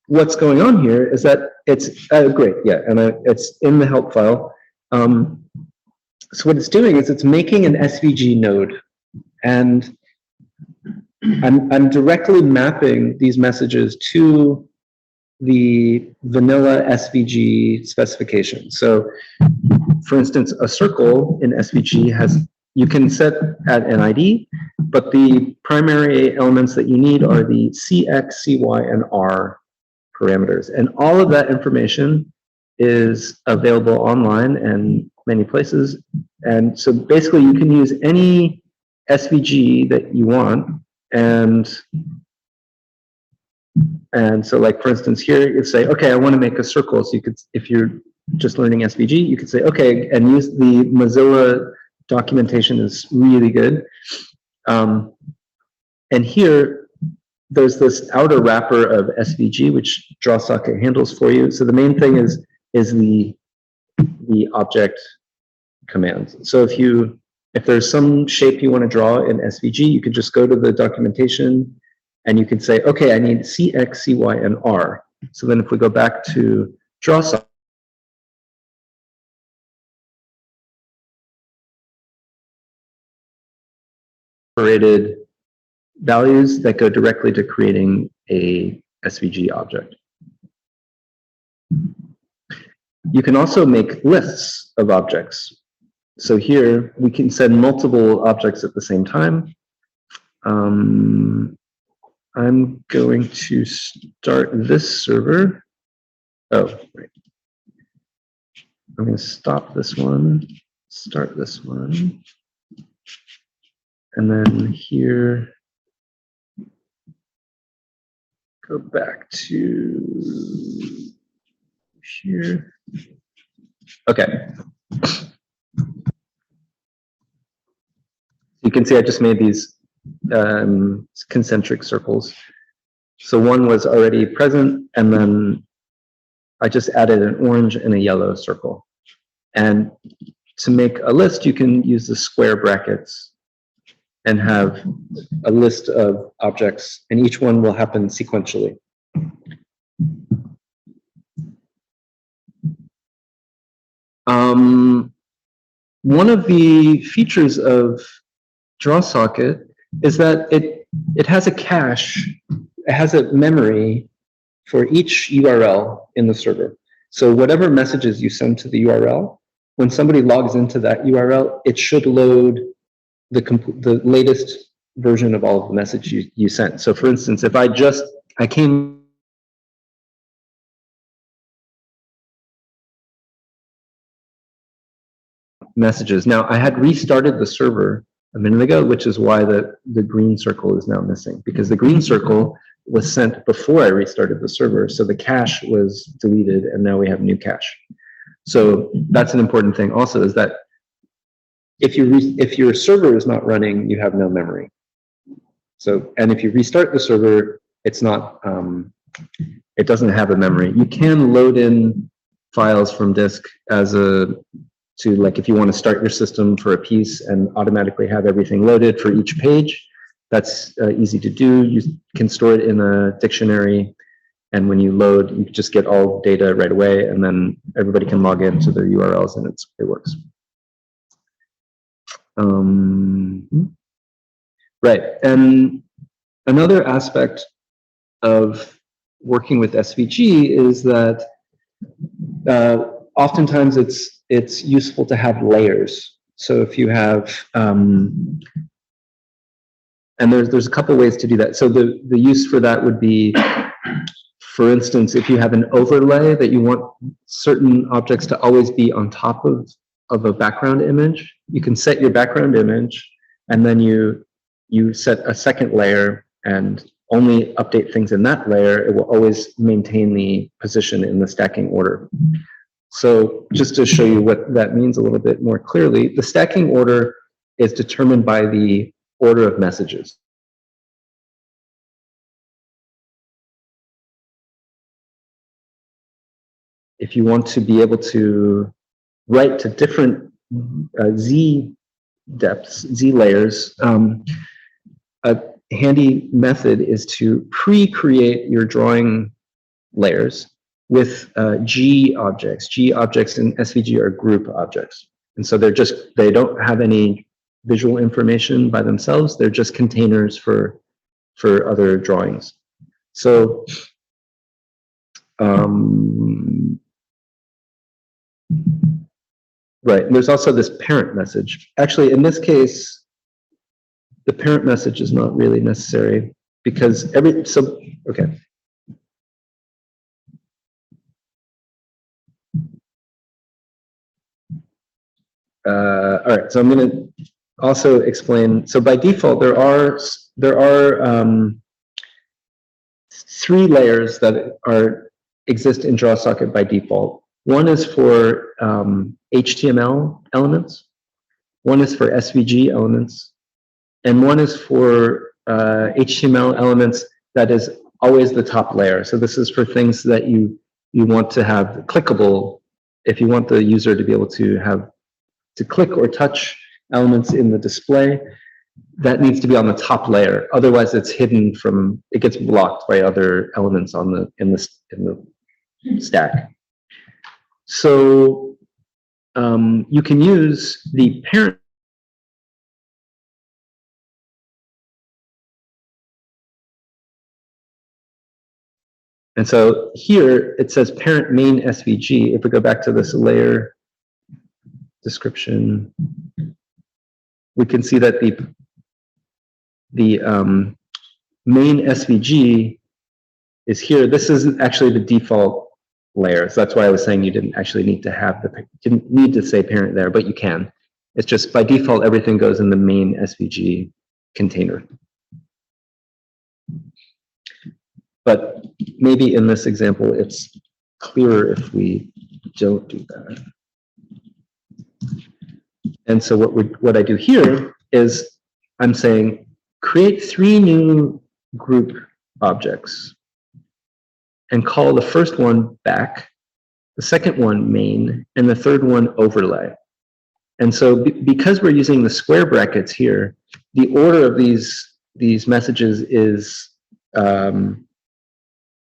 what's going on here is that it's great, yeah, and it's in the help file. So what it's doing is it's making an SVG node, and I'm directly mapping these messages to the vanilla SVG specification. So, for instance, a circle in SVG has, you can set at an ID, but the primary elements that you need are the CX, CY, and R parameters. And all of that information is available online and many places. And so basically you can use any SVG that you want. And so like, for instance, here you say, okay, I want to make a circle. So you could, if you're just learning SVG, you could say, okay, and use the Mozilla documentation is really good. And here, there's this outer wrapper of SVG, which DrawSocket handles for you. So the main thing is the object commands. So if there's some shape you want to draw in SVG, you could just go to the documentation and you could say, okay, I need CX, CY, and R. So then if we go back to DrawSocket, separated values that go directly to creating a SVG object. You can also make lists of objects. So here we can send multiple objects at the same time. I'm going to start this server. Oh, right. I'm going to stop this one, start this one. And then here, go back to here. Okay. You can see I just made these concentric circles. So one was already present, and then I just added an orange and a yellow circle. And to make a list, you can use the square brackets and have a list of objects, and each one will happen sequentially. One of the features of DrawSocket is that it has a cache, it has a memory for each URL in the server. So whatever messages you send to the URL, when somebody logs into that URL, it should load the latest version of all of the message you sent. So for instance, if I came messages. Now I had restarted the server a minute ago, which is why the green circle is now missing, because the green circle was sent before I restarted the server. So the cache was deleted and now we have new cache. So that's an important thing also, is that if your server is not running, you have no memory. So, and if you restart the server, it's not, it doesn't have a memory. You can load in files from disk like if you want to start your system for a piece and automatically have everything loaded for each page, that's easy to do. You can store it in a dictionary. And when you load, you just get all data right away, and then everybody can log into their URLs, and it works. Right, and another aspect of working with SVG is that oftentimes it's useful to have layers. So if you have, and there's a couple ways to do that. So the use for that would be, for instance, if you have an overlay that you want certain objects to always be on top of a background image, you can set your background image, and then you set a second layer and only update things in that layer. It will always maintain the position in the stacking order. So just to show you what that means a little bit more clearly, the stacking order is determined by the order of messages. If you want to be able to write to different Z depths, Z layers, a handy method is to pre-create your drawing layers with G objects. G objects in SVG are group objects. And so they don't have any visual information by themselves. They're just containers for other drawings. So, right, and there's also this parent message. Actually, in this case, the parent message is not really necessary because okay. All right, so I'm going to also explain. So by default, there are 3 layers that exist in DrawSocket by default. One is for HTML elements, one is for SVG elements, and one is for HTML elements that is always the top layer. So this is for things that you want to have clickable. If you want the user to be able to click or touch elements in the display, that needs to be on the top layer. Otherwise, it's hidden from, it gets blocked by other elements in the stack. So you can use the parent and so here it says parent main SVG. If we go back to this layer description, we can see that the main SVG is here. This isn't actually the default layer. So that's why I was saying you didn't actually need to didn't need to say parent there, but you can. It's just by default, everything goes in the main SVG container. But maybe in this example, it's clearer if we don't do that. And so what I do here is I'm saying create 3 new group objects and call the first one back, the second one main, and the third one overlay. And so because we're using the square brackets here, the order of these messages is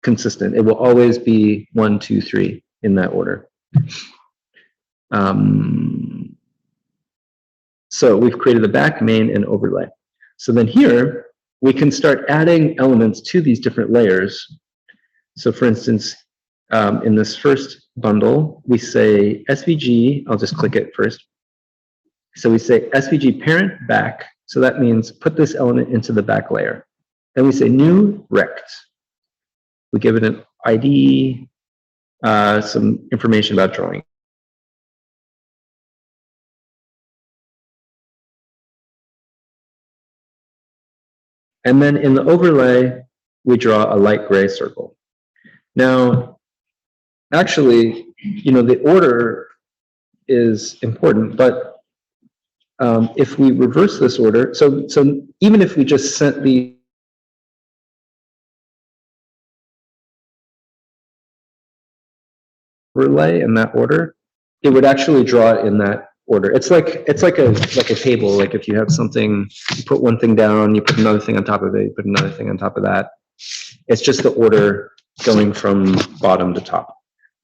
consistent. It will always be 1, 2, 3 in that order. So we've created the back, main, and overlay. So then here, we can start adding elements to these different layers. So for instance, in this first bundle, we say SVG, I'll just click it first. So we say SVG parent back. So that means put this element into the back layer. Then we say new rect. We give it an ID, some information about drawing. And then in the overlay, we draw a light gray circle. Now, actually, the order is important, but if we reverse this order, so even if we just sent the overlay in that order, it would actually draw it in that order. It's like a table. Like if you have something, you put one thing down, you put another thing on top of it, you put another thing on top of that. It's just the order going from bottom to top.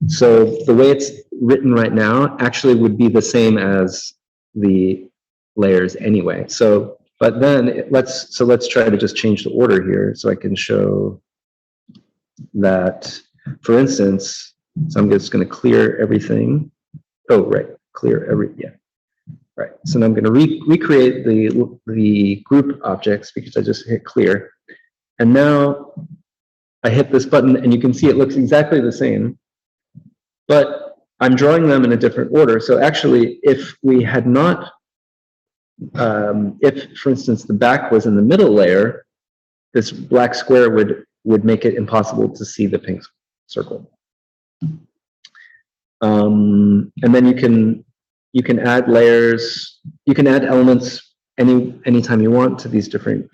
So the way it's written right now actually would be the same as the layers anyway. So, but then let's try to just change the order here so I can show that, for instance, so I'm just going to clear everything. Oh, right, clear yeah. Right, so now I'm going to recreate the group objects because I just hit clear. And now I hit this button and you can see it looks exactly the same, but I'm drawing them in a different order. So actually, if we had not, if, for instance, the back was in the middle layer, this black square would make it impossible to see the pink circle. And then you can add layers, you can add elements anytime you want to these different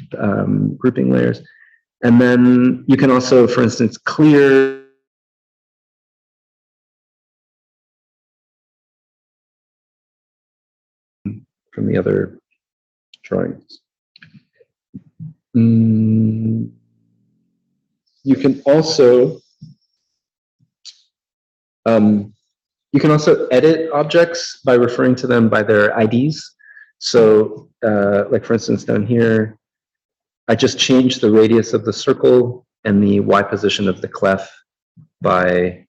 grouping layers. And then you can also, for instance, clear from the other drawings. You can also edit objects by referring to them by their IDs. So, like for instance, down here, I just changed the radius of the circle and the Y position of the clef by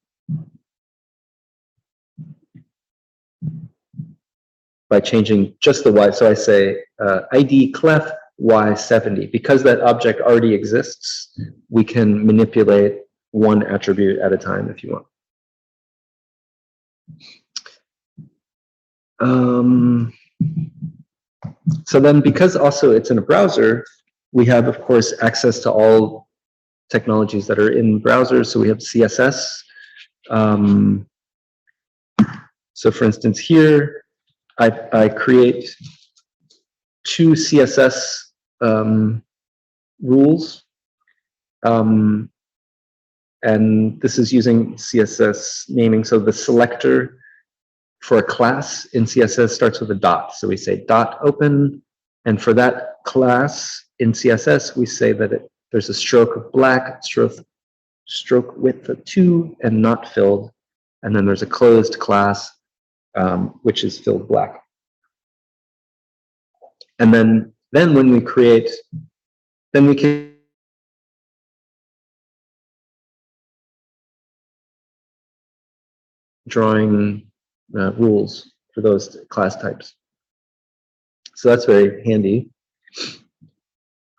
changing just the Y. So I say ID clef Y70. Because that object already exists, we can manipulate one attribute at a time if you want. So then, because also it's in a browser, we have, of course, access to all technologies that are in browsers. So we have CSS. So for instance, here, I create two CSS rules. And this is using CSS naming. So the selector for a class in CSS starts with a dot. So we say dot open. And for that class in CSS, we say that there's a stroke of black, stroke width of 2 and not filled. And then there's a closed class, which is filled black. And then when we create, then we can drawing rules for those class types. So that's very handy.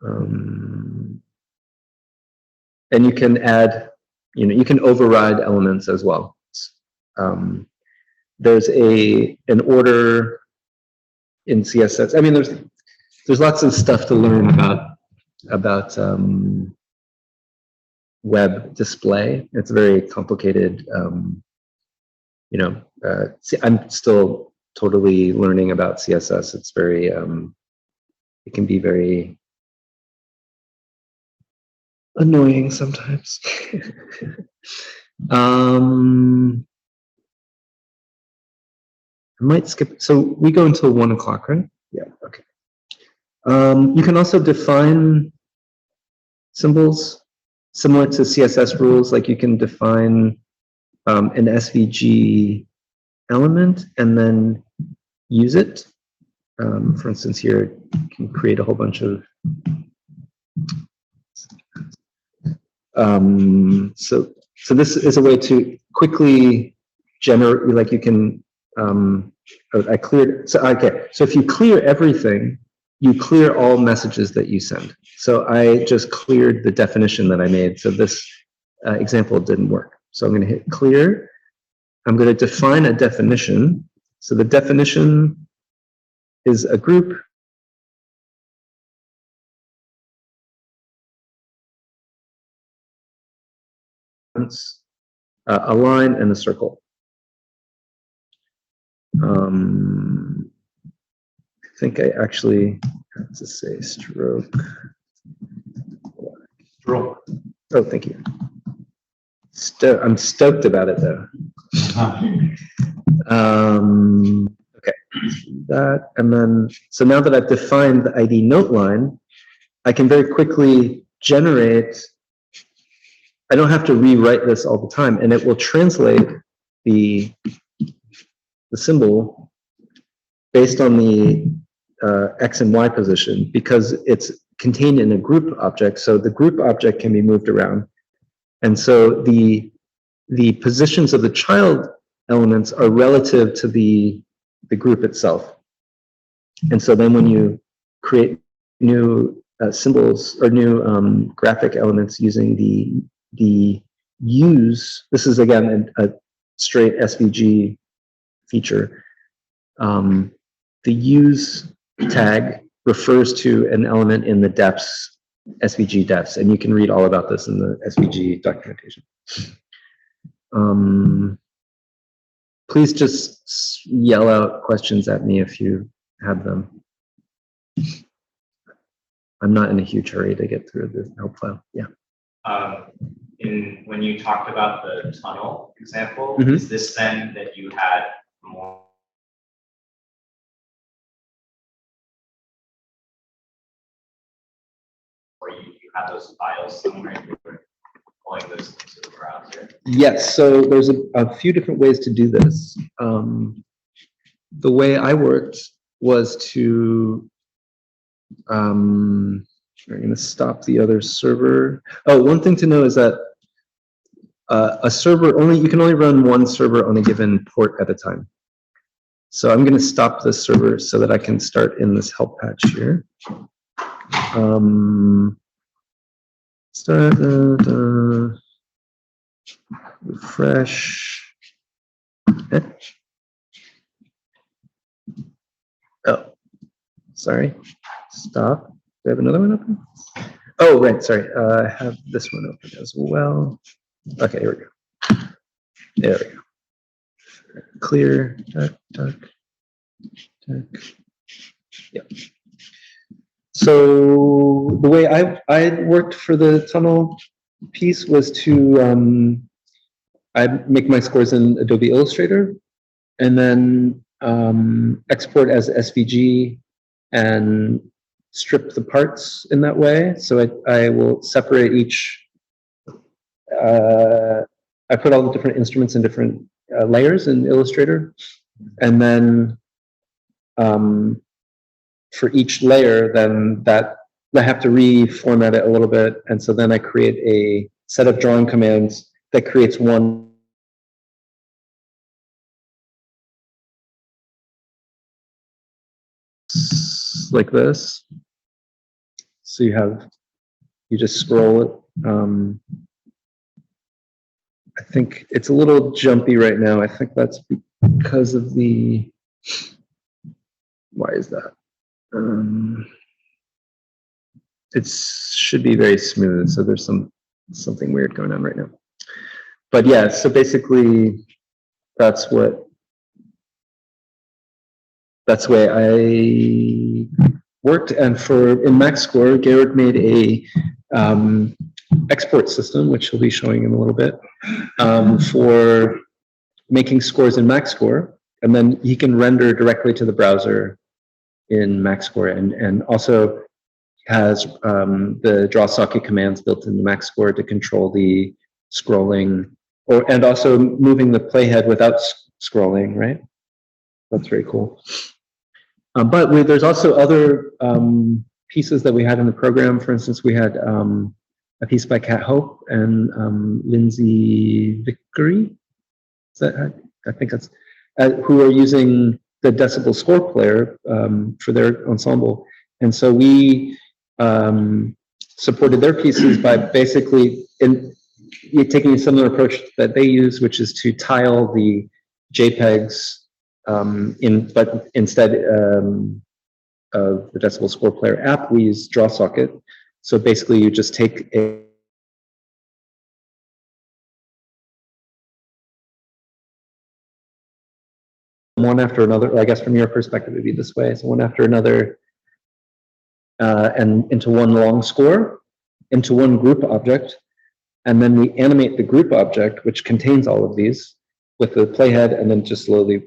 And you can add, you can override elements as well. There's an order in CSS. I mean, there's lots of stuff to learn about web display. It's very complicated. I'm still totally learning about CSS. It's very, it can be very annoying sometimes. I might skip, so we go until 1 o'clock, right? Yeah, okay. You can also define symbols similar to CSS rules, like you can define an SVG element and then use it. For instance, here you can create a whole bunch of so this is a way to quickly generate, like you can I cleared, so okay, so if you clear everything, you clear all messages that you send. So I just cleared the definition that I made, so this example didn't work. So I'm going to hit clear. I'm going to define a definition. So the definition is a group. A line and a circle. I think I actually have to say stroke. Stroke. Oh, thank you. I'm stoked about it though. Okay, that, and then, so now that I've defined the ID note line, I can very quickly generate I don't have to rewrite this all the time, and it will translate the symbol based on the X and Y position, because it's contained in a group object. So the group object can be moved around. And so the positions of the child elements are relative to the group itself. And so then when you create new symbols or new graphic elements using the use, this is again a straight SVG feature. The use tag refers to an element in the depths, SVG depths, and you can read all about this in the SVG documentation. Please just yell out questions at me if you have them. I'm not in a huge hurry to get through the help file. Yeah. When you talked about the tunnel example, Mhm. is this then that you had more? Or you have those files somewhere and you were pulling those into the browser? Yes, so there's a few different ways to do this. The way I worked was to, I'm going to stop the other server. Oh, one thing to know is that a server you can only run one server on a given port at a time. So I'm going to stop this server so that I can start in this help patch here. Start, refresh. Oh, sorry. Stop. Do I have another one open? Oh, right. Sorry. I have this one open as well. Okay, here we go. There we go. Clear. Duck. Yeah. So the way I worked for the tunnel piece was to I'd make my scores in Adobe Illustrator and then export as SVG and strip the parts in that way. So I will separate each. I put all the different instruments in different layers in Illustrator, and then for each layer, then that I have to reformat it a little bit, and so then I create a set of drawing commands that creates one. Like this. So you just scroll it. I think it's a little jumpy right now. I think that's because of why is that? It should be very smooth. So there's something weird going on right now. But yeah, so basically that's the way I worked. And in MaxScore, Georg made a export system, which he'll be showing in a little bit, for making scores in MaxScore, and then he can render directly to the browser in MaxScore, and also has the draw socket commands built into MaxScore to control the scrolling, and also moving the playhead without scrolling, right? That's very cool. But there's also other pieces that we had in the program. For instance, we had a piece by Kat Hope and Lindsay Vickery. Is that, I think that's, who are using the decibel score player for their ensemble. And so we supported their pieces by basically taking a similar approach that they use, which is to tile the JPEGs but instead of the decibel score player app, we use draw socket. So basically you just take one after another, or I guess from your perspective it'd be this way, so one after another, and into one long score, into one group object, and then we animate the group object, which contains all of these, with the playhead, and then just slowly,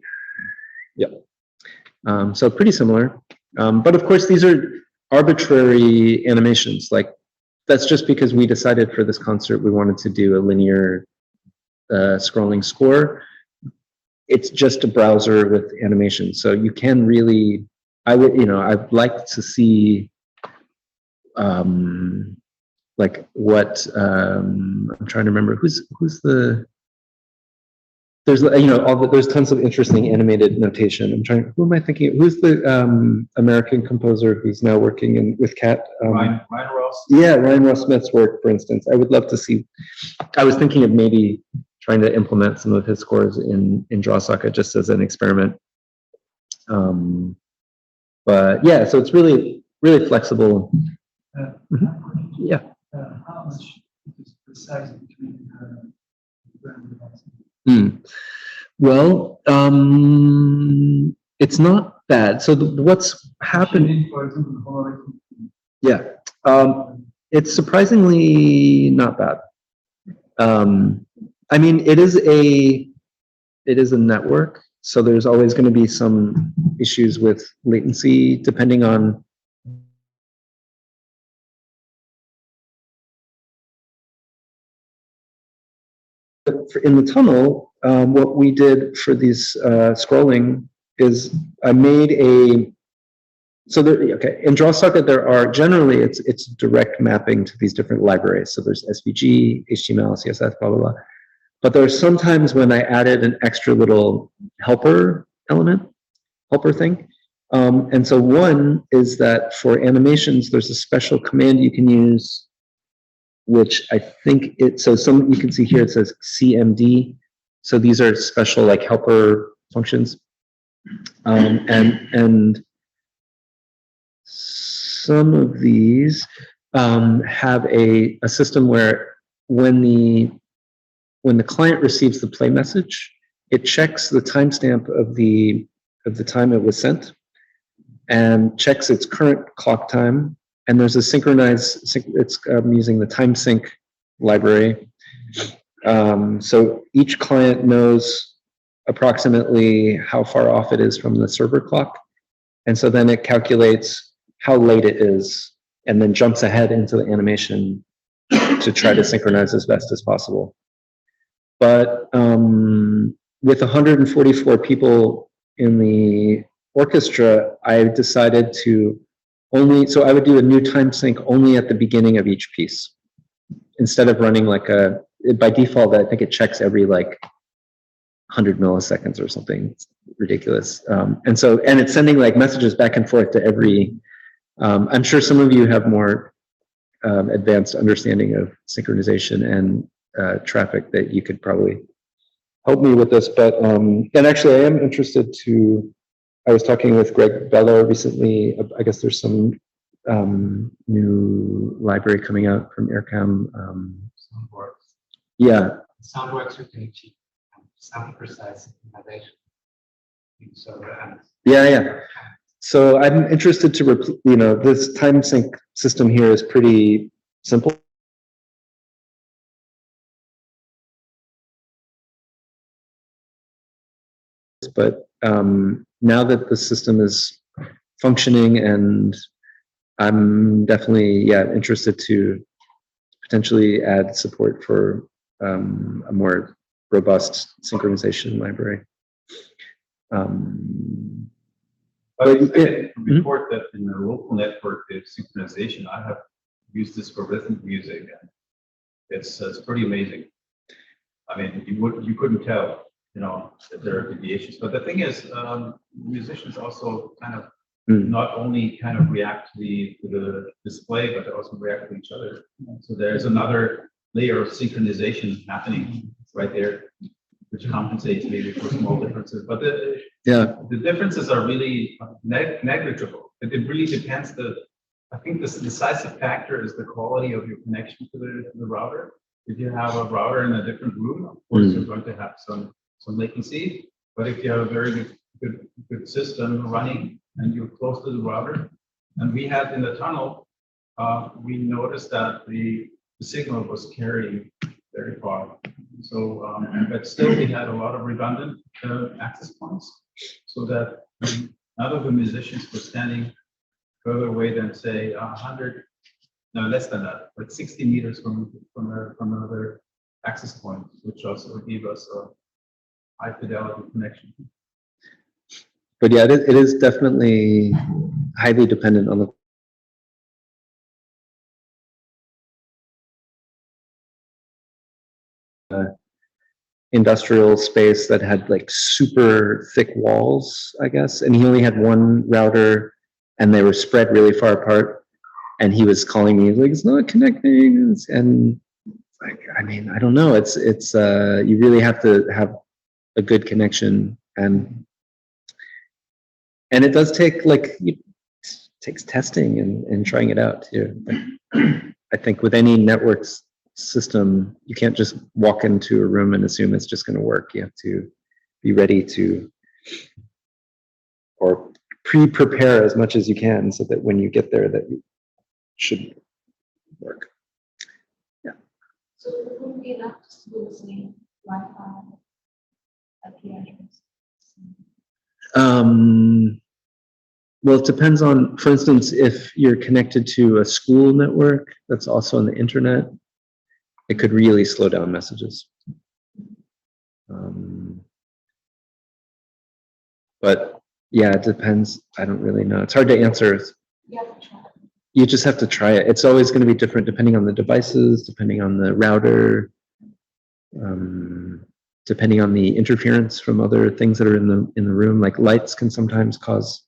so pretty similar. But of course, these are arbitrary animations. Like that's just because we decided for this concert we wanted to do a linear scrolling score. It's just a browser with animation, so you can really. I'd like to see like what I'm trying to remember who's the. There's there's tons of interesting animated notation. Who am I thinking of? Who's the American composer who's now working with Cat? Ryan Ross. Yeah, Ryan Ross Smith's work, for instance. I would love to see. I was thinking of maybe trying to implement some of his scores in DrawSocket just as an experiment. But yeah, so it's really flexible. Yeah. How much is precise between Well, it's not bad. So what's happened? For example, Yeah, it's surprisingly not bad. I mean, it is a network, so there's always going to be some issues with latency depending on. In the tunnel, what we did for these scrolling is I made in DrawSocket there are generally it's direct mapping to these different libraries. So there's SVG, HTML, CSS, blah blah blah. But there are sometimes when I added an extra little helper thing. And so one is that for animations, there's a special command you can use, which I think you can see here, it says CMD. So these are special like helper functions. And some of these have a system where when the client receives the play message, it checks the timestamp of the time it was sent and checks its current clock time. And there's a synchronized, it's using the time sync library. So each client knows approximately how far off it is from the server clock. And so then it calculates how late it is and then jumps ahead into the animation to try to synchronize as best as possible. But with 144 people in the orchestra, I decided to so I would do a new time sync only at the beginning of each piece. Instead of running by default, I think it checks every 100 milliseconds or something. It's ridiculous. And it's sending messages back and forth to every, I'm sure some of you have more advanced understanding of synchronization and traffic that you could probably help me with this. But, and actually I am interested I was talking with Greg Bello recently. I guess there's some new library coming out from Aircam. Soundworks. Yeah. Soundworks are pretty cheap. Sound precise innovation. Yeah. So I'm interested to, this time sync system here is pretty simple. But now that the system is functioning, and I'm definitely interested to potentially add support for a more robust synchronization library. I can report that in the local network of synchronization, I have used this for rhythmic music, and it's pretty amazing. I mean, you couldn't tell, that there are deviations. But the thing is, musicians also kind of not only kind of react to the display, but they also react to each other. So there's another layer of synchronization happening right there, which compensates maybe for small differences. But the differences are really negligible. It really depends. I think the decisive factor is the quality of your connection to the router. If you have a router in a different room, of course you're going to have some latency. But if you have a very good system running and you're close to the router, and we had in the tunnel, we noticed that the signal was carrying very far. So, but still we had a lot of redundant access points, so that none of the musicians were standing further away than say 100 no, less than that, but 60 meters from another access point, which also gave us a high fidelity connection. But yeah, it is definitely highly dependent on the industrial space that had like super thick walls, I guess, and he only had one router and they were spread really far apart. And he was calling me like, it's not connecting. And like, I mean, I don't know. It's you really have to have a good connection, and it does take like, it takes testing and trying it out too. I think with any networks system, you can't just walk into a room and assume it's just going to work. You have to be ready to, or prepare as much as you can so that when you get there that you should work. Yeah. So it wouldn't be enough just to do the same Wi-Fi IP address. Well, it depends on, for instance, if you're connected to a school network that's also on the internet, it could really slow down messages. But yeah, it depends. I don't really know. It's hard to answer. You have to try. You just have to try it. It's always going to be different depending on the devices, depending on the router, depending on the interference from other things that are in the room. Like lights can sometimes cause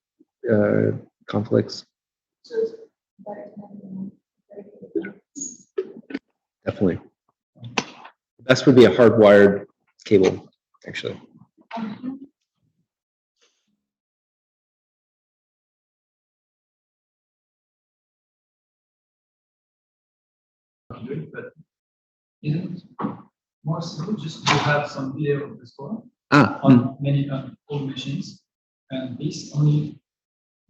conflicts. So it's better to have Definitely. The best would be a hardwired cable, actually. But isn't it more simple just to have some video of the score Ah, on many old machines, and this only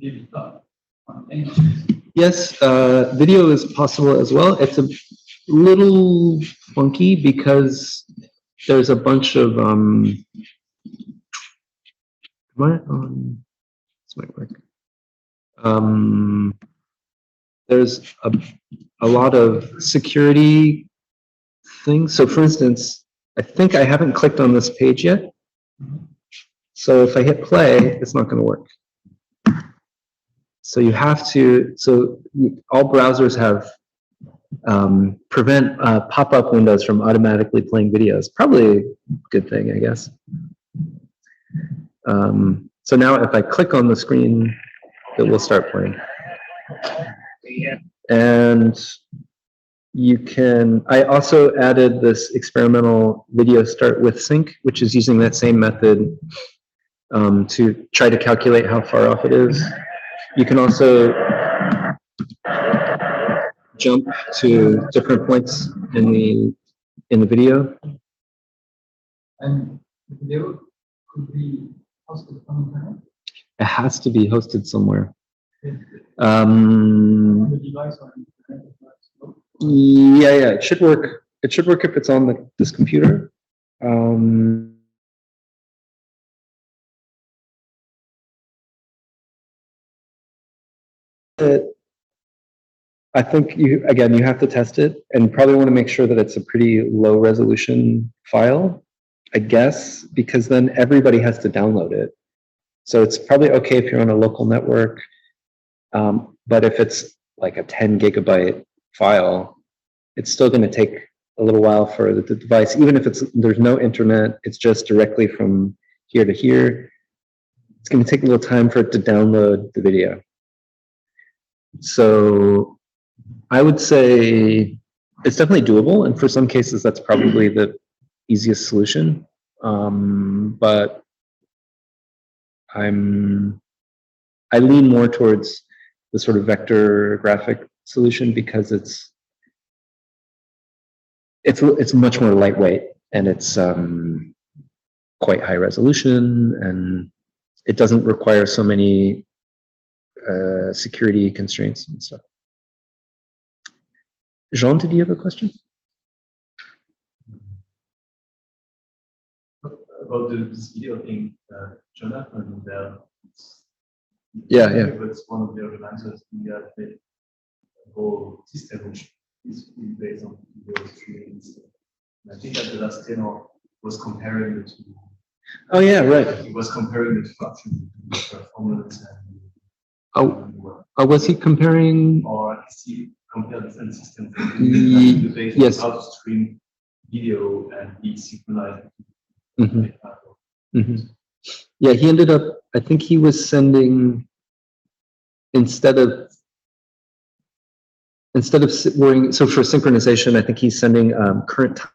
give it up on any machines? yes, video is possible as well. It's a little funky because there's a bunch of this might work. There's a lot of security things. So for instance, I think I haven't clicked on this page yet. So if I hit play, it's not going to work. So you have to, all browsers have prevent pop-up windows from automatically playing videos. Probably a good thing, I guess. So now if I click on the screen, it will start playing. And you can, I also added this experimental video start with sync, which is using that same method to try to calculate how far off it is. You can also jump to different points in the video. And the video could be hosted on the internet? It has to be hosted somewhere. On the device or internet device? Yeah, it should work. It should work if it's on this computer. I think you have to test it and probably want to make sure that it's a pretty low resolution file, I guess, because then everybody has to download it. So it's probably okay if you're on a local network, but if it's like a 10 gigabyte file, it's still going to take a little while for the device, even if there's no internet, it's just directly from here to here. It's going to take a little time for it to download the video. So I would say it's definitely doable, and for some cases that's probably the easiest solution. But I lean more towards the sort of vector graphic solution because it's much more lightweight and it's quite high resolution, and it doesn't require so many security constraints and stuff. Jean, did you have a question? About this video thing, Jonathan, Yeah. It's one of the organizers. whole system which is based on video streams. And I think that the last demo was comparing the two. Oh, yeah, right. He was comparing the function between performance and. Oh, was he comparing? Or at least he compared different systems. Yes. How to stream video and be synchronized. Mhm. Yeah, he ended up, I think he was sending, instead of worrying, so for synchronization, I think he's sending current time.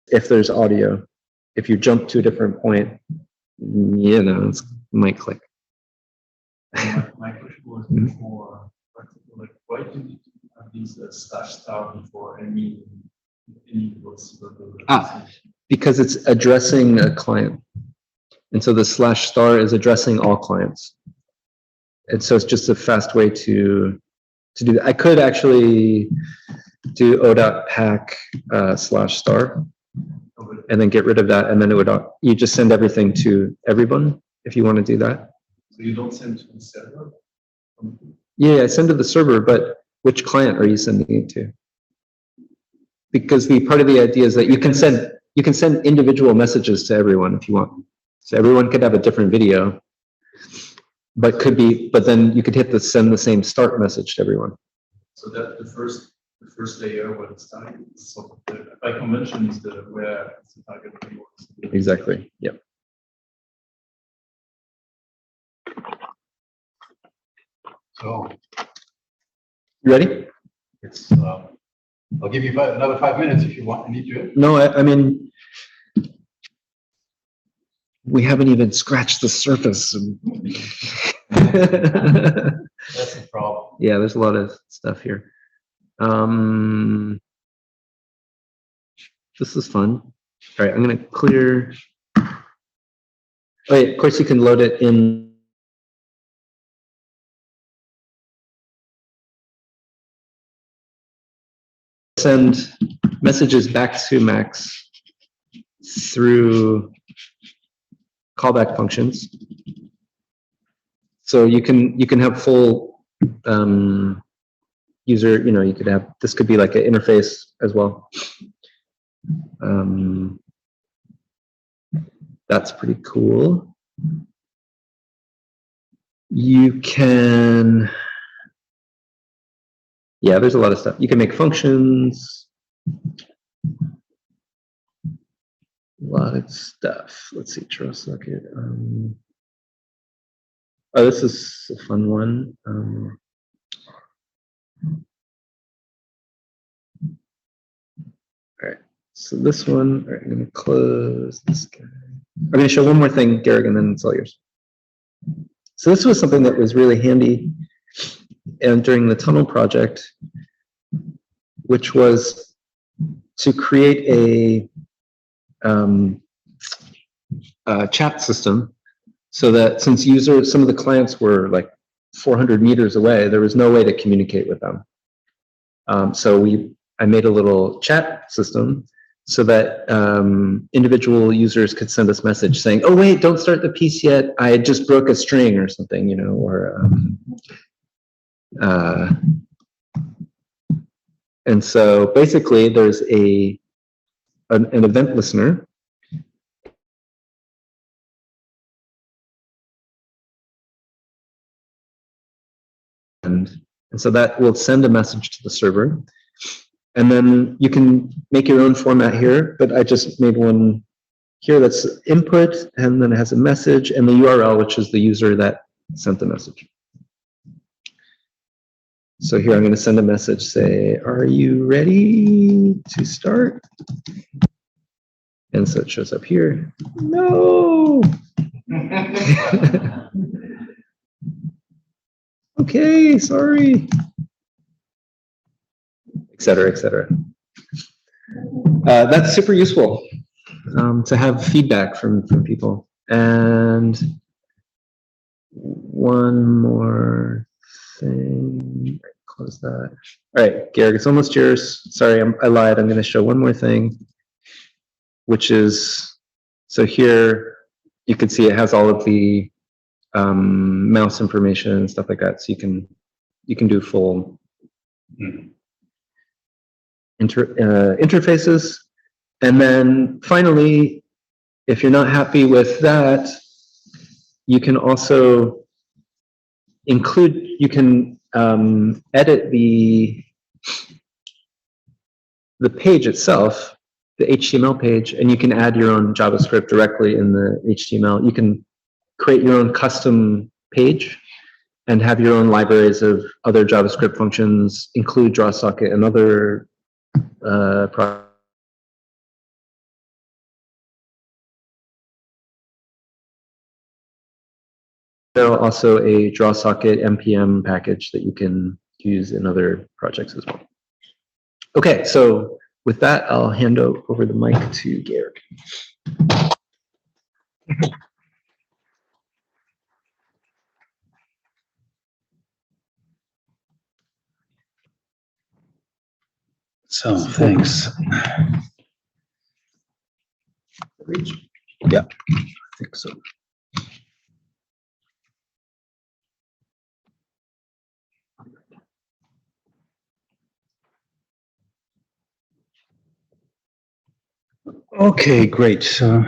If there's audio, if you jump to a different point, you know, it might click. My question was more practical, like why do you need to have these /star before any Because it's addressing a client. And so the /star is addressing all clients. And so it's just a fast way to do that. I could actually do o.pack /star and then get rid of that. And then it would, you just send everything to everyone if you want to do that. So you don't send to the server? Yeah, I send to the server, but which client are you sending it to? Because the part of the idea is that you can send individual messages to everyone if you want. So everyone could have a different video, but then you could hit send the same start message to everyone. So that the first layer where it's starting, so by convention is where it's the target video. Exactly. Yep. So You ready? it's, I'll give you another 5 minutes if you want, need to. No, I mean, we haven't even scratched the surface. That's the problem. Yeah, there's a lot of stuff here. This is fun. All right, I'm gonna clear. Oh yeah, of course you can load it in. Send messages back to Max through callback functions. So you can have full user, you could have, this could be like an interface as well. That's pretty cool. You can, yeah, there's a lot of stuff. You can make functions. A lot of stuff. Let's see, draw socket. Oh, this is a fun one. All right, so this one, all right, I'm gonna close this guy. I'm gonna show one more thing, Garrick, and then it's all yours. So this was something that was really handy and during the tunnel project, which was to create a chat system so that since some of the clients were like 400 meters away, there was no way to communicate with them. So I made a little chat system so that individual users could send us message saying, oh wait, don't start the piece yet, I just broke a string or something, or and so basically there's an event listener. And so that will send a message to the server. And then you can make your own format here, but I just made one here that's input, and then it has a message and the URL, which is the user that sent the message. So here I'm going to send a message, say, are you ready to start? And so it shows up here. No! Okay, sorry. Et cetera, et cetera. That's super useful to have feedback from people. And one more thing. Close that. All right, Garrick, it's almost yours. Sorry, I lied. I'm going to show one more thing, which is, so here you can see it has all of the mouse information and stuff like that. So you can do full interfaces. And then finally, if you're not happy with that, you can also include, you can edit the page itself, the HTML page, and you can add your own JavaScript directly in the HTML. You can create your own custom page and have your own libraries of other JavaScript functions, include DrawSocket and other products. There's also a DrawSocket npm package that you can use in other projects as well. Okay, so with that, I'll hand over the mic to Garrett. So, thanks. Yeah, I think so. Okay, great. So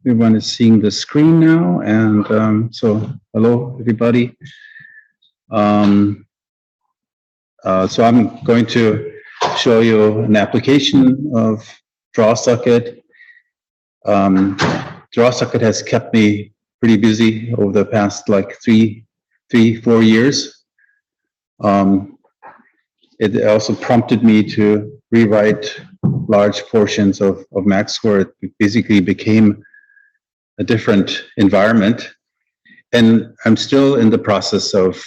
everyone is seeing the screen now, and so hello, everybody. So I'm going to show you an application of DrawSocket. DrawSocket has kept me pretty busy over the past like 4 years. It also prompted me to rewrite large portions of MaxScore. It basically became a different environment. And I'm still in the process of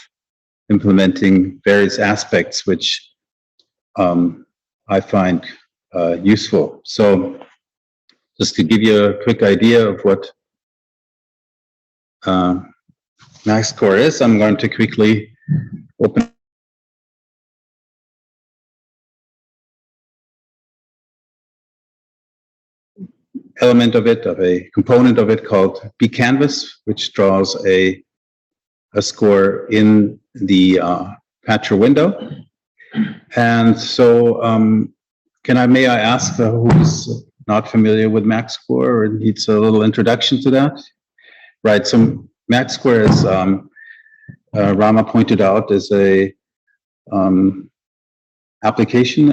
implementing various aspects which I find useful. So just to give you a quick idea of what MaxScore is, I'm going to quickly open element of it, of a component of it called bcanvas, which draws a score in the patcher window. And so may I ask who's not familiar with MaxScore or needs a little introduction to that? Right, so MaxScore, as Rama pointed out, is a application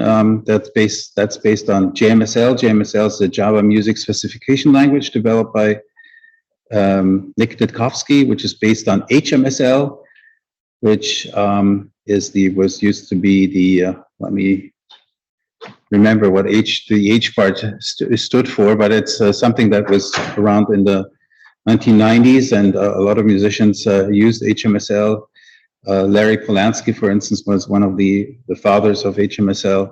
that's based on JMSL. JMSL is the Java Music Specification Language developed by Nick Ditkovsky, which is based on HMSL, which was used to be the let me remember what the H part stood for, but it's something that was around in the 1990s, and a lot of musicians used HMSL. Larry Polanski, for instance, was one of the fathers of HMSL,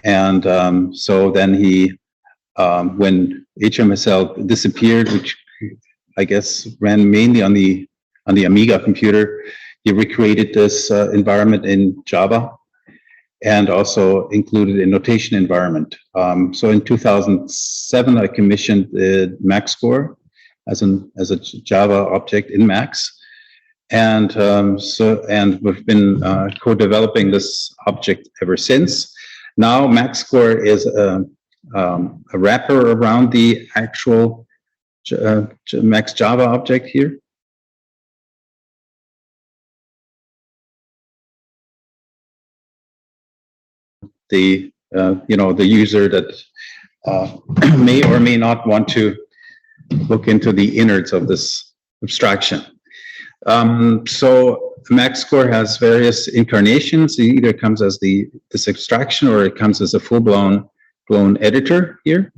and so then he, when HMSL disappeared, which I guess ran mainly on the Amiga computer, he recreated this environment in Java, and also included a notation environment. So in 2007, I commissioned the MaxScore as a Java object in Max. And we've been co-developing this object ever since. Now MaxScore is a wrapper around the actual Max Java object here. The the user that may or may not want to look into the innards of this abstraction. So MaxScore has various incarnations. It either comes as this abstraction, or it comes as a full-blown editor here,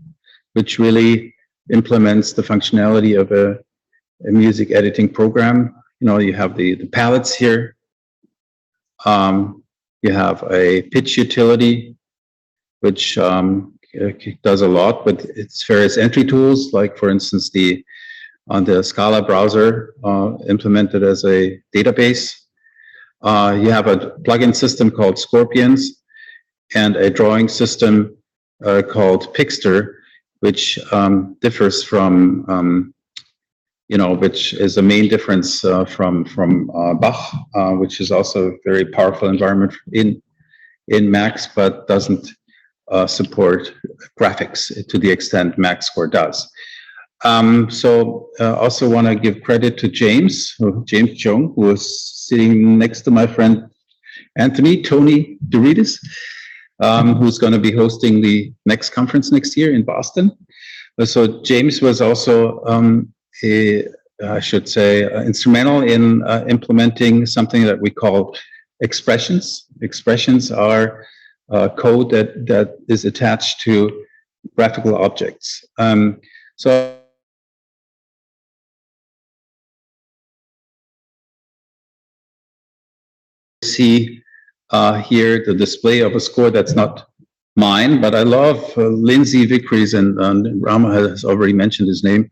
which really implements the functionality of a music editing program. You have the palettes here. You have a pitch utility, which does a lot with its various entry tools, like for instance on the Scala browser, implemented as a database. You have a plugin system called Scorpions and a drawing system called Pixter. which differs from, which is a main difference from Bach, which is also a very powerful environment in Max, but doesn't support graphics to the extent MaxScore does. Also want to give credit to James Chung, who is sitting next to my friend Tony Dourides, who's going to be hosting the next conference next year in Boston. So James was also, I should say, instrumental in implementing something that we call expressions. Expressions are code that is attached to graphical objects. So see here the display of a score that's not mine, but I love Lindsay Vickery's, and Rama has already mentioned his name.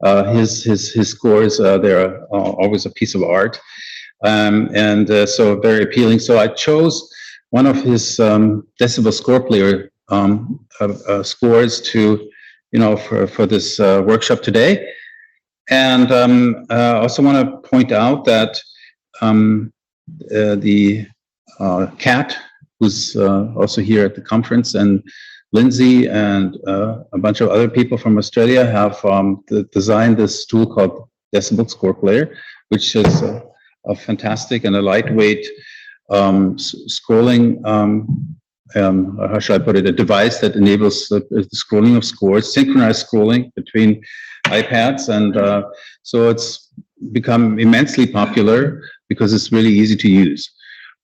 His scores, they're always a piece of art, so very appealing. So I chose one of his decibel score player scores to, for this workshop today. And I also want to point out that the Kat, who's also here at the conference, and Lindsay and a bunch of other people from Australia have designed this tool called Decibel Score Player, which is a fantastic and a lightweight scrolling, how should I put it, a device that enables the scrolling of scores, synchronized scrolling between iPads. And so it's become immensely popular because it's really easy to use.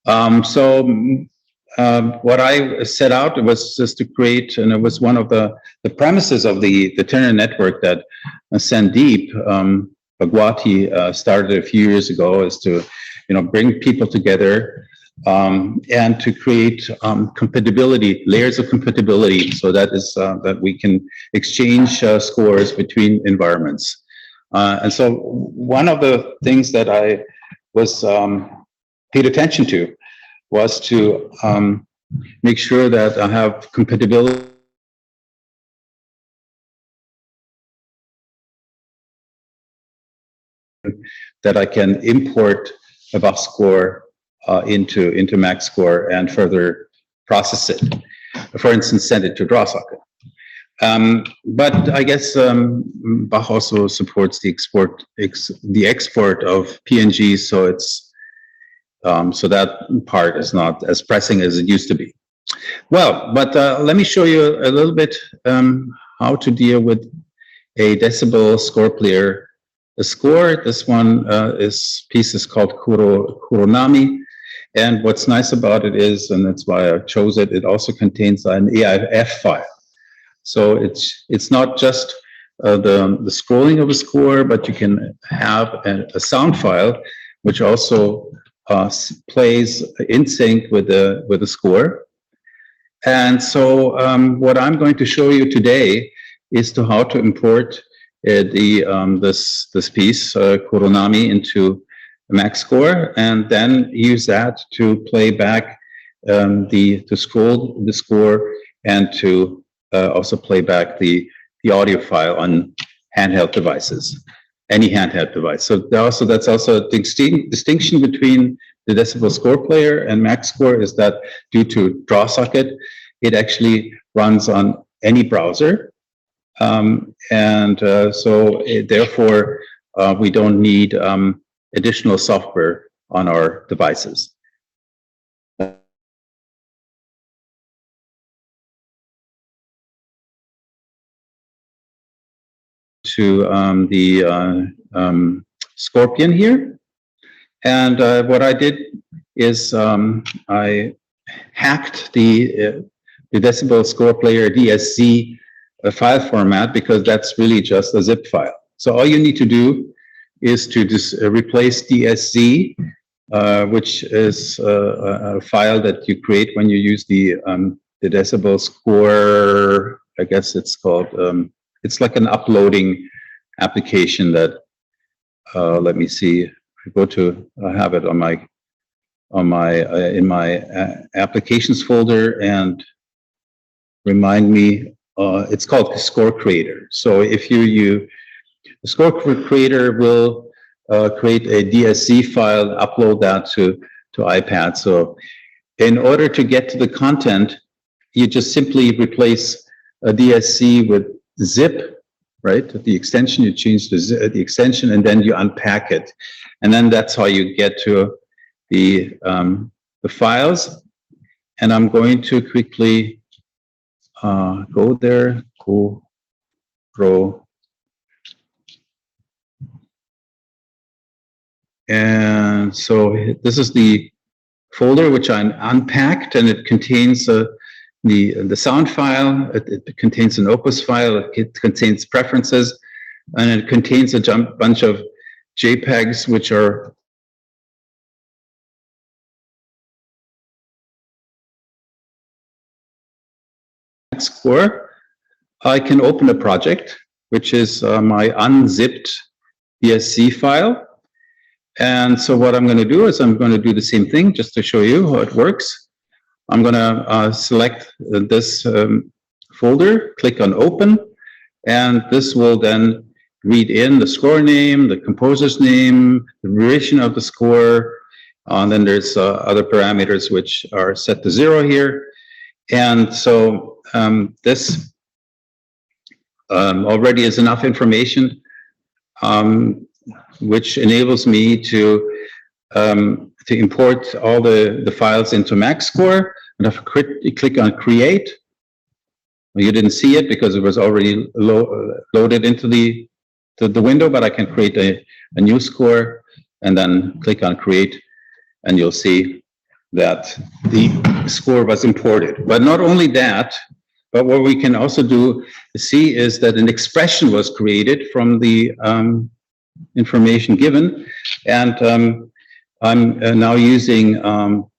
What I set out was just to create, and it was one of the premises of the Turner network that Sandeep Bhagwati started a few years ago, is to bring people together and to create compatibility, layers of compatibility, so that is that we can exchange scores between environments. And so one of the things that I was paid attention to was to make sure that I have compatibility that I can import a Bach score into MaxScore and further process it. For instance, send it to DrawSocket. But I guess Bach also supports the export of PNGs, so it's so that part is not as pressing as it used to be. Well, but let me show you a little bit how to deal with a decibel score player. The score, this one, piece is called Kuronami. And what's nice about it is, and that's why I chose it, it also contains an AIF file. So it's not just the scrolling of a score, but you can have a sound file, which also plays in sync with the score. And so what I'm going to show you today is how to import this piece, Kuronami, into MaxScore, and then use that to play back to scroll the score and to also play back the audio file on handheld devices, any handheld device. So that's also a distinction between the decibel score player and MaxScore, is that due to DrawSocket, it actually runs on any browser. Therefore, we don't need additional software on our devices. To the Scorpion here. And what I did is I hacked the decibel score player DSC file format, because that's really just a zip file. So all you need to do is to just replace DSC, which is a file that you create when you use the decibel score. I guess it's called. It's like an uploading application that. Let me see. I have it on my in my applications folder, and remind me it's called Score Creator. So if the Score Creator will create a DSC file, upload that to iPad. So in order to get to the content, you just simply replace a DSC with zip, right? The extension, you change the extension, and then you unpack it. And then that's how you get to the files. And I'm going to quickly go there, GoPro. And so this is the folder which I unpacked, and it contains the sound file, it contains an Opus file, it contains preferences, and it contains a bunch of JPEGs which are Score. I can open a project, which is my unzipped DSC file. And so what I'm going to do is I'm going to do the same thing just to show you how it works. I'm going to select this folder, click on open, and this will then read in the score name, the composer's name, the duration of the score, and then there's other parameters which are set to 0 here. And so this already is enough information which enables me to import all the files into MaxScore. And if I click on Create, well, you didn't see it because it was already loaded into the window, but I can create a new score and then click on Create, and you'll see that the score was imported. But not only that, but what we can also see is that an expression was created from the information given, and I'm now using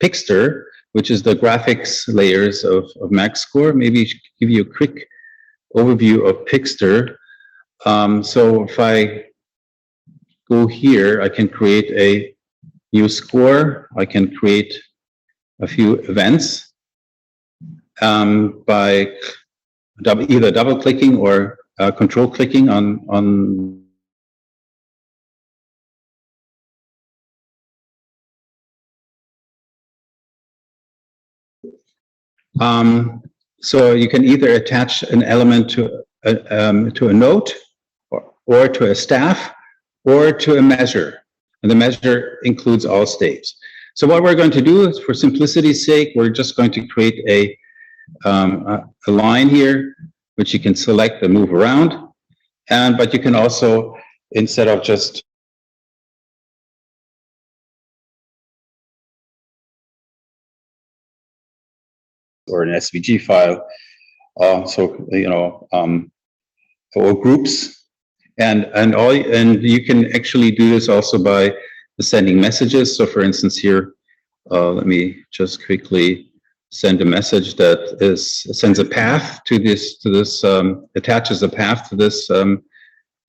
Pixter, which is the graphics layers of MaxScore. Maybe give you a quick overview of Pixter. So if I go here, I can create a new score. I can create a few events by either double clicking or control clicking on so you can either attach an element to a note or to a staff or to a measure, and the measure includes all staves. So what we're going to do is, for simplicity's sake, we're just going to create a line here, which you can select and move around, but you can also, instead of just or an SVG file, or groups, and you can actually do this also by sending messages. So, for instance, here, let me just quickly send a message that sends a path to this attaches a path to this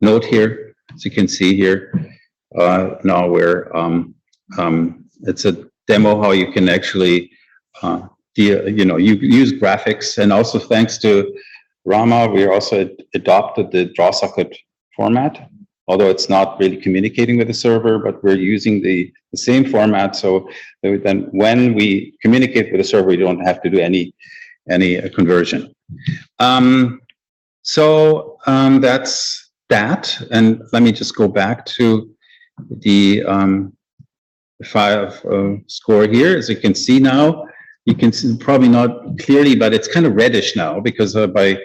note here. As you can see here, now where it's a demo how you can actually you use graphics, and also thanks to Rama, we also adopted the draw socket format, although it's not really communicating with the server, but we're using the same format. So then when we communicate with the server, we don't have to do any conversion. So that's that. And let me just go back to the file score here. As you can see now, you can see, probably not clearly, but it's kind of reddish now because by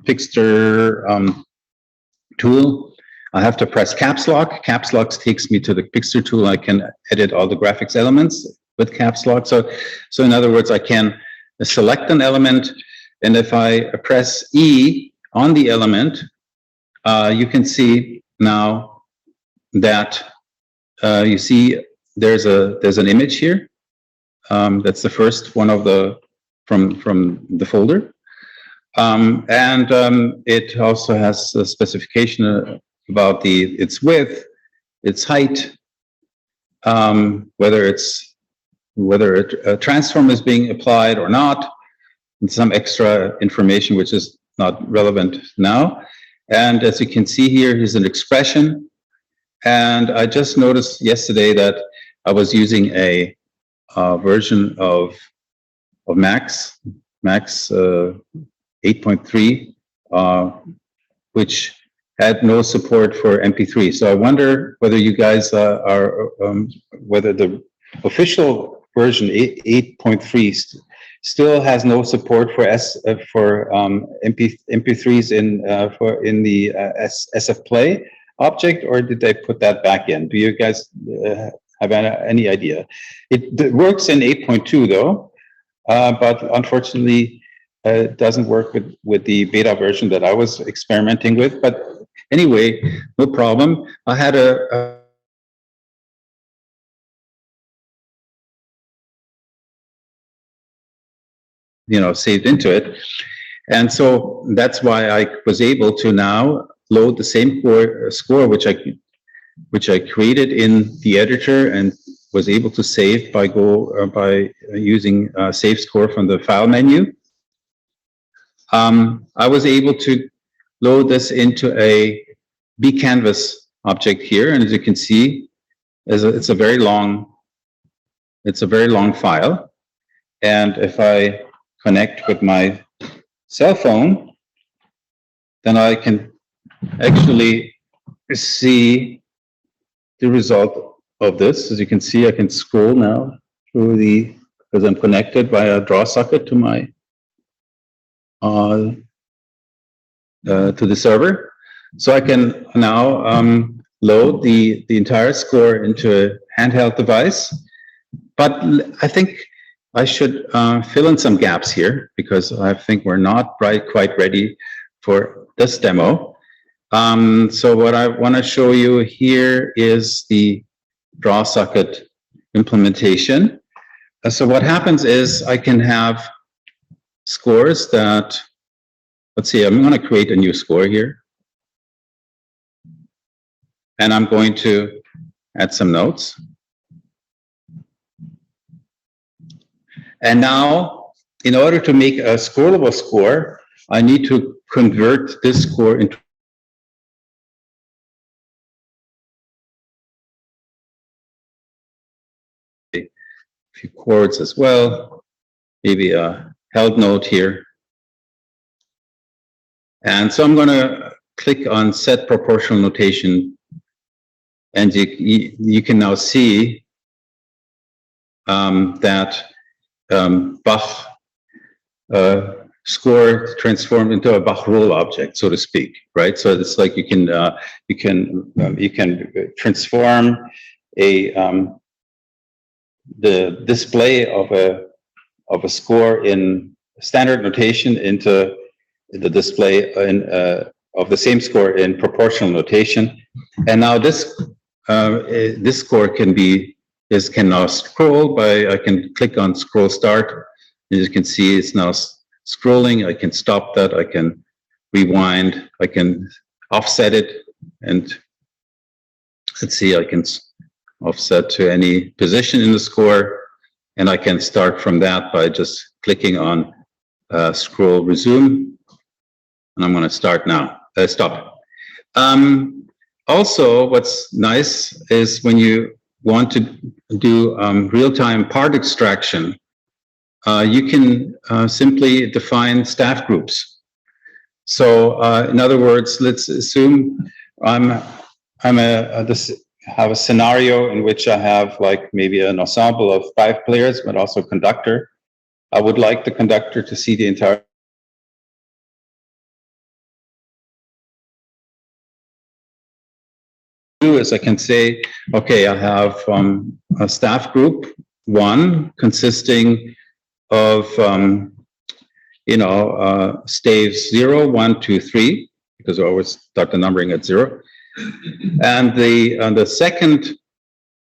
Pixter tool, I have to press caps lock. Caps lock takes me to the Pixter tool. I can edit all the graphics elements with caps lock. So in other words, I can select an element, and if I press E on the element, you can see now that you see there's an image here. That's the first one of the from the folder. It also has a specification about its width, its height, whether it's whether a transform is being applied or not, and some extra information which is not relevant now. And as you can see here, here's an expression. And I just noticed yesterday that I was using a version of Max 8.3, which had no support for MP3. So I wonder whether you guys whether the official version 8.3 still has no support for MP3s in the SF Play object, or did they put that back in? Do you guys have any idea? It works in 8.2 though, but unfortunately it doesn't work with the beta version that I was experimenting with. But anyway, no problem. I had saved into it. And so that's why I was able to now load the same score which I created in the editor and was able to save by using save score from the file menu. I was able to load this into a bcanvas object here, and as you can see, it's a very long file. And if I connect with my cell phone, then I can actually see the result of this. As you can see, I can scroll now through because I'm connected by a draw socket to my to the server. So I can now load the entire score into a handheld device. But I think I should fill in some gaps here, because I think we're not quite ready for this demo. So what I want to show you here is the draw socket implementation. So what happens is I can have scores that, let's see, I'm going to create a new score here. And I'm going to add some notes. And now, in order to make a scrollable score, I need to convert this score into a few chords as well, maybe a held note here. And so I'm going to click on Set Proportional Notation, and you can now see that Bach score transformed into a Bach rule object, so to speak, right? So it's like you can transform the display of a score in standard notation into the display of the same score in proportional notation. And now this score can now scroll I can click on scroll start. As you can see, it's now scrolling. I can stop that. I can rewind. I can offset it. And let's see, I can offset to any position in the score. And I can start from that by just clicking on scroll resume. And I'm going to start now. Stop. Also, what's nice is when you want to do real-time part extraction, you can simply define staff groups. So, in other words, let's assume I have a scenario in which I have like maybe an ensemble of 5 players, but also conductor. I would like the conductor to see the entire is I can say, okay, I have a staff group 1 consisting of staves 0, 1, 2, 3, because I always start the numbering at 0, and the second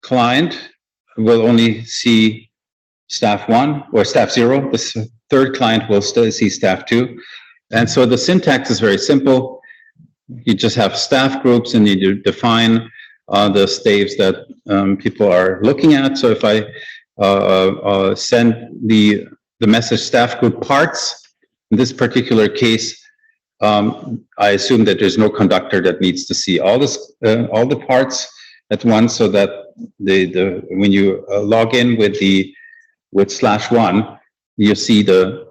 client will only see staff 1 or staff 0. The third client will still see staff 2, and so the syntax is very simple. You just have staff groups, and you define the staves that people are looking at. So if I send the message staff group parts. In this particular case, I assume that there's no conductor that needs to see all the parts at once, so that when you log in with /1, you see the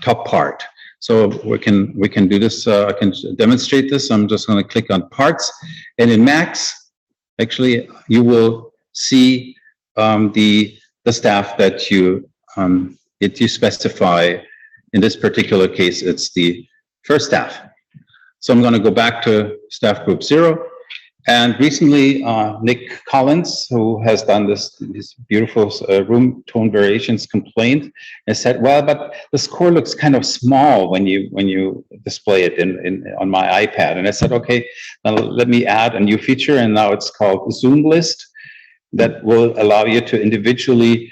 top part. So we can do this. I can demonstrate this. I'm just going to click on parts, and in Max, actually, you will see the staff that you specify. In this particular case, it's the first staff. So I'm going to go back to staff group 0. And recently, Nick Collins, who has done these beautiful room tone variations, complained and said, "Well, but the score looks kind of small when you display it on my iPad." And I said, "Okay, now let me add a new feature, and now it's called Zoom List, that will allow you to individually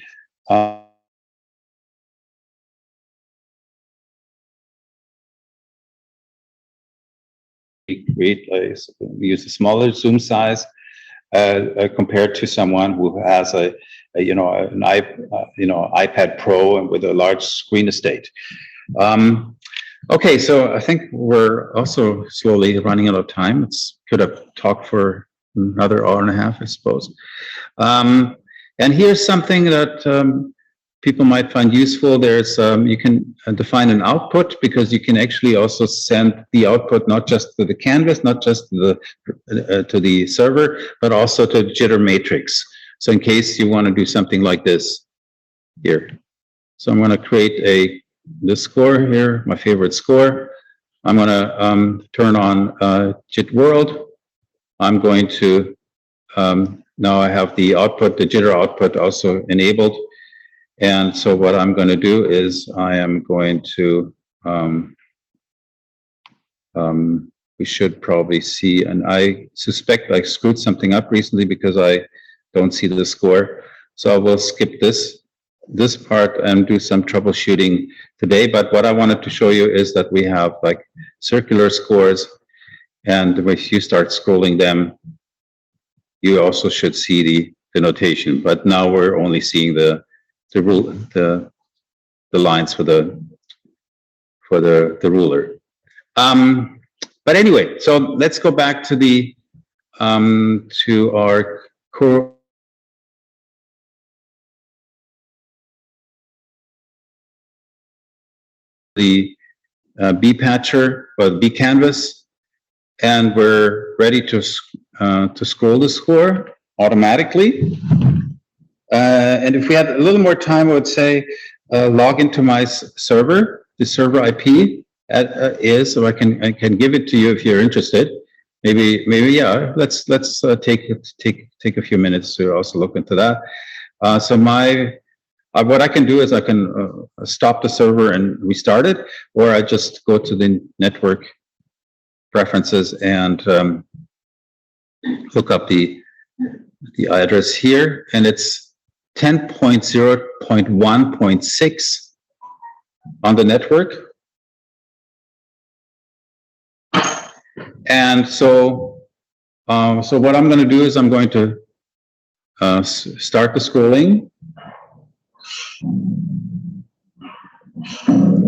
use a smaller zoom size compared to someone who has an iPad Pro and with a large screen estate." Okay, so I think we're also slowly running out of time. Could have talked for another hour and a half, I suppose. And here's something that people might find useful. There's you can define an output, because you can actually also send the output not just to the canvas, not just to the server, but also to jitter matrix. So in case you want to do something like this here. So I'm going to create this score here, my favorite score. I'm going to turn on JIT World. I'm going to now I have the output, the jitter output also enabled. And so what I'm going to do is I am going to, we should probably see, and I suspect I screwed something up recently because I don't see the score. So I will skip this part and do some troubleshooting today. But what I wanted to show you is that we have like circular scores, and if you start scrolling them, you also should see the notation. But now we're only seeing the lines for the ruler. But anyway, so let's go back to to our core. The B patcher or the B canvas, and we're ready to scroll the score automatically. And if we had a little more time, I would say log into my server. The server IP is, so I can give it to you if you're interested. Maybe yeah. Let's take a few minutes to also look into that. So what I can do is I can stop the server and restart it, or I just go to the network preferences and look up the address here, and it's 10.0.1.6 on the network. And so what I'm going to do is I'm going to start the scrolling.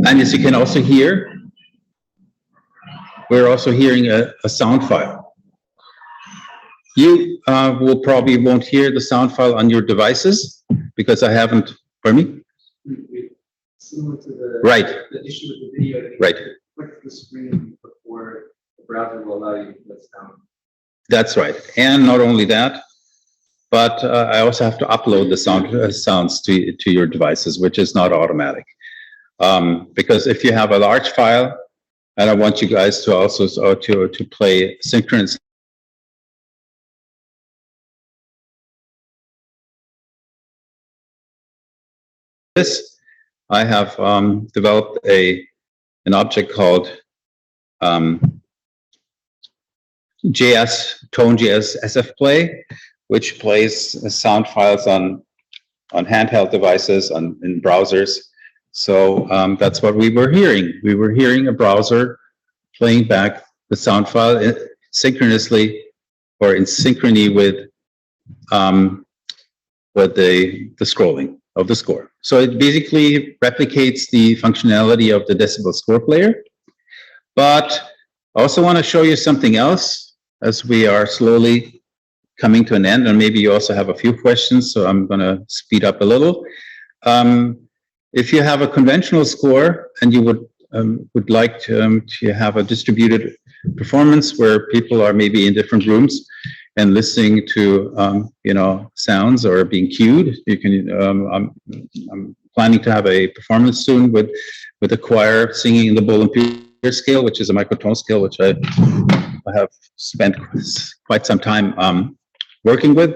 And as you can also hear, we're also hearing a sound file. You will probably won't hear the sound file on your devices because I haven't, pardon me? Similar to the, right. The issue with the video. Right. Click the screen before the browser will allow you to put sound. That's right. And not only that, but I also have to upload the sounds to your devices, which is not automatic. Because if you have a large file, and I want you guys to also to play synchronous. This, I have developed an object called ToneJS SFPlay, which plays sound files on handheld devices in browsers. So that's what we were hearing. We were hearing a browser playing back the sound file synchronously or in synchrony with the scrolling. of the score. So it basically replicates the functionality of the decibel score player. But I also want to show you something else as we are slowly coming to an end, and maybe you also have a few questions, so I'm going to speed up a little. If you have a conventional score and you would like to have a distributed performance where people are maybe in different rooms and listening to sounds or being cued, you can. I'm planning to have a performance soon with a choir singing in the bull and pewter scale, which is a microtone scale, which I have spent quite some time working with.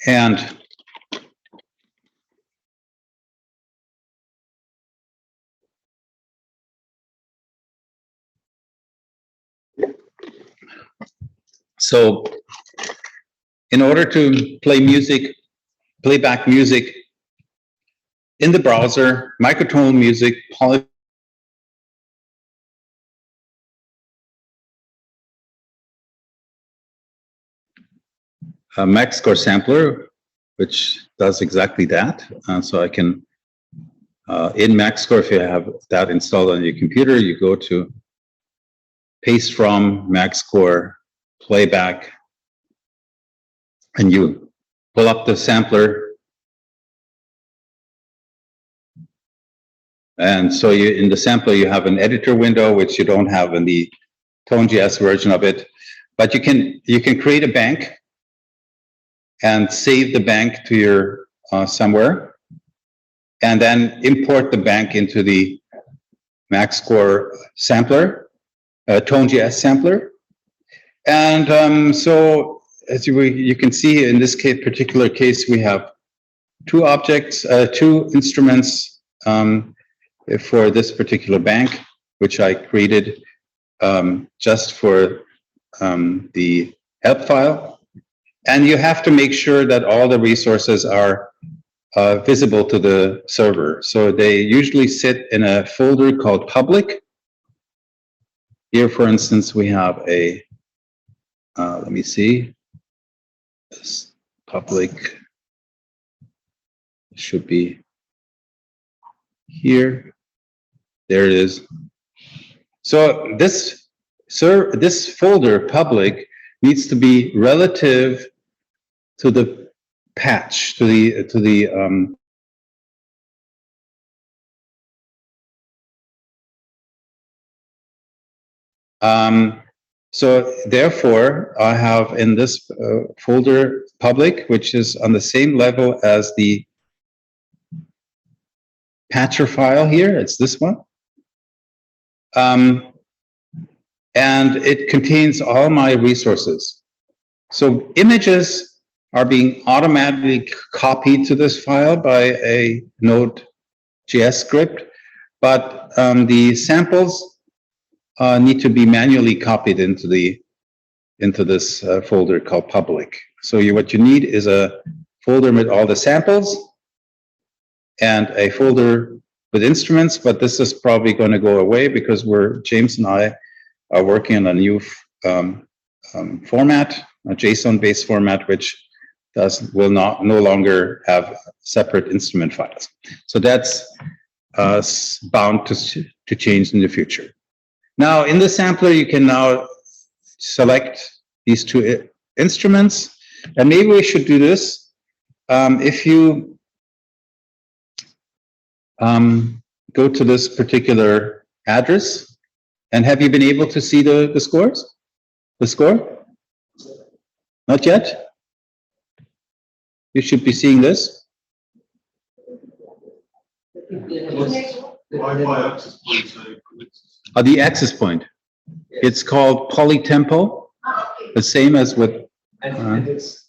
And so in order to play music, playback music in the browser, microtonal music, a MaxScore sampler, which does exactly that. So I can, in MaxScore, if you have that installed on your computer, you go to paste from MaxScore playback, and you pull up the sampler. And so in the sampler, you have an editor window, which you don't have in the Tone.js version of it. But you can create a bank and save the bank to your somewhere, and then import the bank into the MaxScore sampler, Tone.js sampler. And so as you can see in this particular case, we have two objects, two instruments for this particular bank, which I created just for the help file. And you have to make sure that all the resources are visible to the server. So they usually sit in a folder called public. Here, for instance, we have a, let me see, this public should be here. There it is. So this folder public needs to be relative to the patch, to the so therefore I have in this folder public, which is on the same level as the patcher file here. It's this one. And it contains all my resources. So images are being automatically copied to this file by a Node.js script, but the samples need to be manually copied into this folder called public. So what you need is a folder with all the samples and a folder with instruments, but this is probably going to go away because James and I are working on a new format, a JSON-based format, which will no longer have separate instrument files. So that's bound to change in the future. Now, in the sampler, you can now select these two instruments, and maybe we should do this. If you go to this particular address, and have you been able to see the scores? The score? Not yet? You should be seeing this. Wi-Fi access point. The access point. It's called polytempo, the same as with. And it's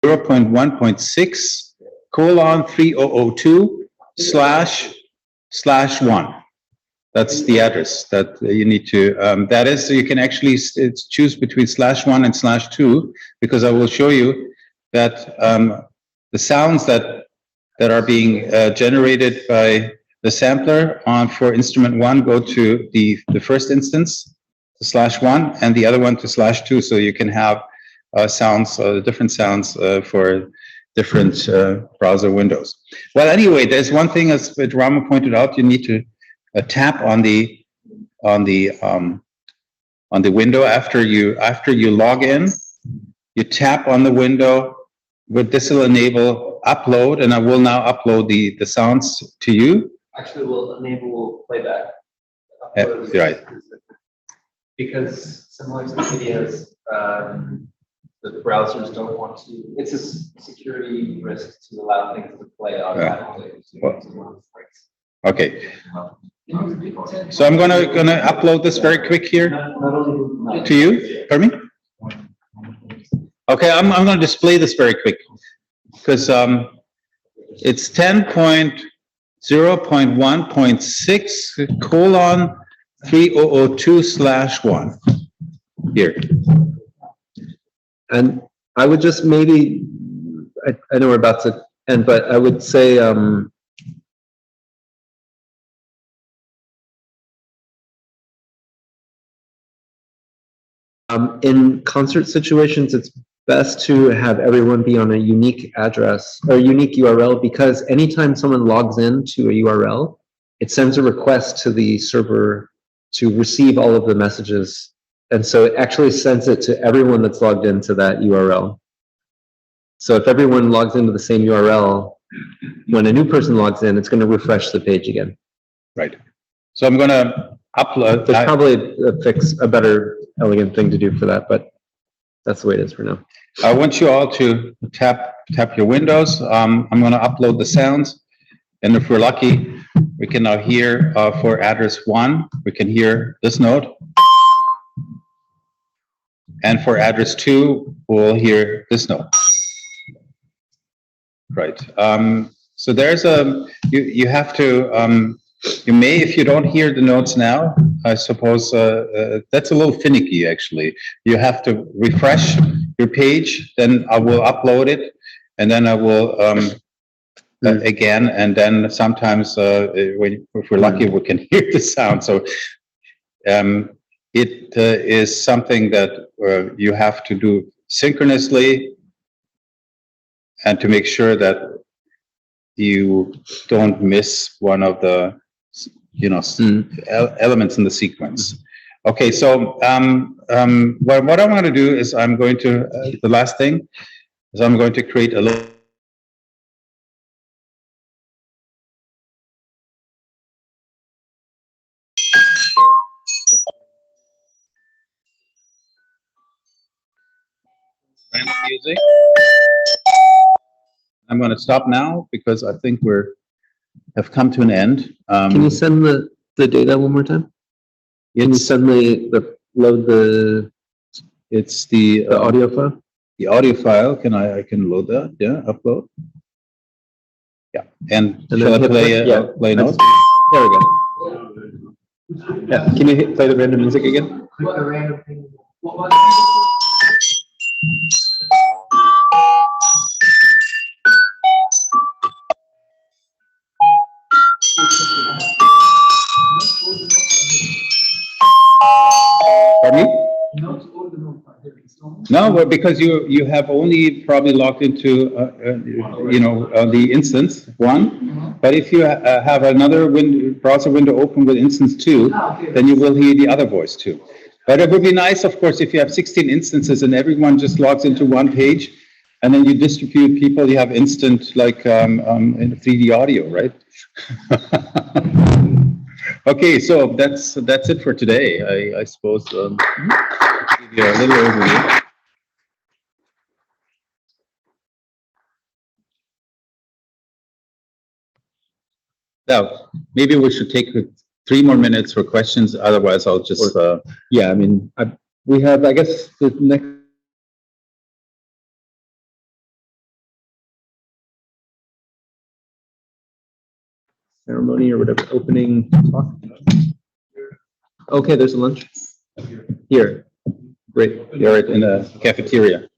0.1.6:3002//1. That's the address that you need to, that is, so you can actually choose between /1 and /2, because I will show you that the sounds that are being generated by the sampler for instrument 1 go to the first instance, to /1 and the other one to /2, so you can have sounds, different sounds for different browser windows. Well, anyway, there's one thing, as Rama pointed out, you need to tap on the window after you log in. You tap on the window. This will enable upload, and I will now upload the sounds to you. Actually, will enable playback. Right. Because similar to the videos, the browsers don't want to, it's a security risk to allow things to play automatically. Okay. So I'm gonna upload this very quick here to you. Pardon me? Okay, I'm gonna display this very quick because it's 10.0.1.6:3002/1 here. And I would just maybe, I know we're about to end, but I would say, in concert situations, it's best to have everyone be on a unique address or unique URL, because anytime someone logs into a URL, it sends a request to the server to receive all of the messages. And so it actually sends it to everyone that's logged into that URL. So if everyone logs into the same URL, when a new person logs in, it's going to refresh the page again. Right. So I'm going to upload. There's probably a better elegant thing to do for that, but that's the way it is for now. I want you all to tap your windows. I'm going to upload the sounds, and if we're lucky, we can now hear for address 1, we can hear this note, and for address 2, we'll hear this note. Right. So there's you have to. You may, if you don't hear the notes now, I suppose that's a little finicky, actually. You have to refresh your page, then I will upload it, and then I will again, and then sometimes if we're lucky, we can hear the sound. So it is something that you have to do synchronously, and to make sure that you don't miss one of the elements in the sequence. Okay, so what I'm going to do is I'm going to the last thing is I'm going to create a little random music. I'm going to stop now because I think have come to an end. Can you send the data one more time? Can you send load the It's the audio file? The audio file. I can load that? Yeah, upload. Yeah, and shall I play play notes? There we go. Yeah, can you play the random music again? Click the random thing. What was Pardon me? No, well, because you have only probably logged into the instance 1, but if you have another browser window open with instance 2, then you will hear the other voice too. But it would be nice, of course, if you have 16 instances and everyone just logs into one page, and then you distribute people. You have instant like in 3D audio, right? Okay, so that's it for today. I suppose give you a little overview. Now, maybe we should take 3 more minutes for questions. Otherwise, I'll just yeah. I mean, we have, I guess, the next. Ceremony or whatever, opening talk. Okay, there's a lunch. Here. Great. You're in the cafeteria.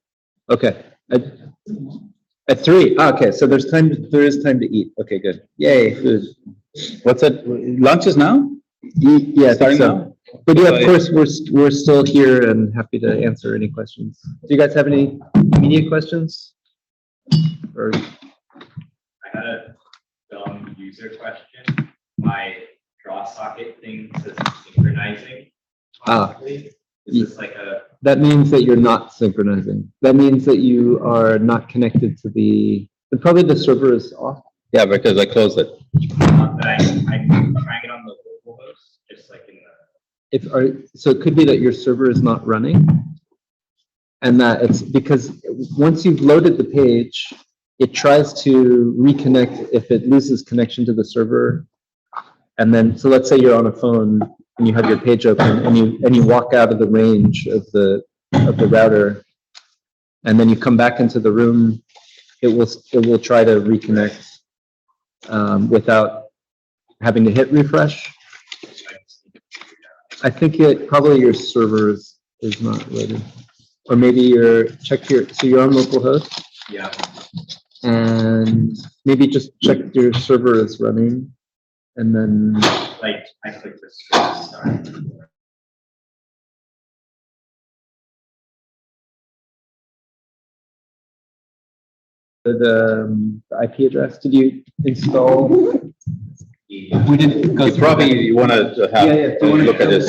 Okay. At 3. Okay, so there is time to eat. Okay, good. Yay, food. What's that? Lunch is now? Yeah, I think so. But yeah, of course, we're still here and happy to answer any questions. Do you guys have any immediate questions? Or I had a dumb user question. My draw socket thing says synchronizing. Possibly. Is this like a? that means that you're not synchronizing. That means that you are not connected to probably the server is off. Yeah, because I closed it. But I'm trying it on the local host, just like in the. So it could be that your server is not running. And that it's because once you've loaded the page, it tries to reconnect if it loses connection to the server. And then, so let's say you're on a phone and you have your page open and you walk out of the range of the router, and then you come back into the room, it will try to reconnect without having to hit refresh. I think probably your server is not ready. Or maybe so you're on localhost? Yeah. And maybe just check your server is running, and then. Like, I clicked this. Sorry. The IP address, did you install? We didn't go You through probably that. want to have Yeah, a look at this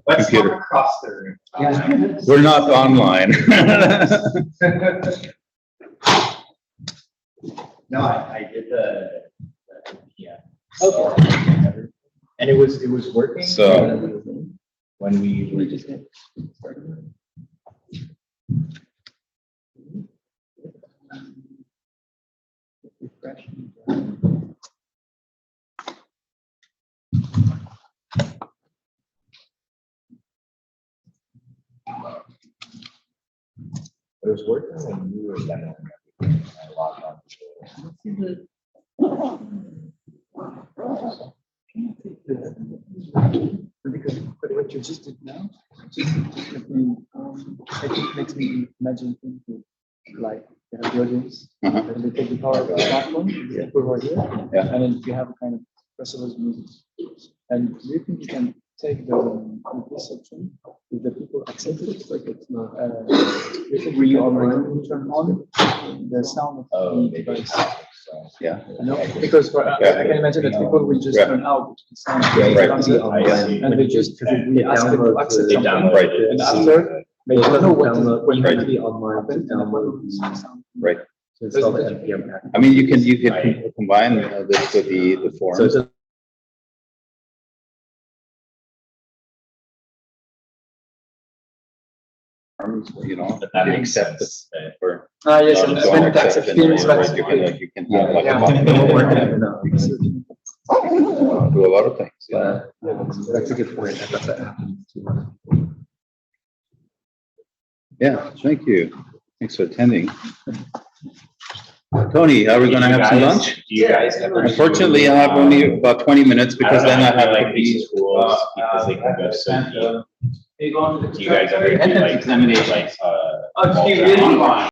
Let's computer. not cross the room. Yeah. We're not online. No, I did the yeah. Okay. And it was working. So- When we were just. It was working when you were demoing everything. I logged on. Because what you just did now, I think makes me imagine into like you have the audience, Uh-huh. and they take the power of the smartphone, people who are here, Yeah. and then you have a kind of festivals music. And do you think you can take this option if the people accept it, like it's not, you think we already turn on the sound of the device? Yeah. You know, because I can imagine that people will just Yeah. turn out the sound. Yeah, right. comes in, I see. And they just, we ask them to access They something, download it. and after, they don't know what When you Right. have to be online to download Right. to install the NPM package. I mean, you can combine this with the So forms. it's You know, But that you makes accept sense. it for. yes, not and just then one that's a exception, feelings, right? but You can, you can have like a Yeah. button, It won't work do enough. a lot of things. Yeah. That's a good point. I thought that happened too. Yeah, thank you. Thanks for attending. Tony, are we gonna have some lunch? Do you guys ever? Unfortunately, I have only about 20 minutes because then I have to like be. these tools because they can go so deep. Do you guys ever do like examination like Oh, do you really?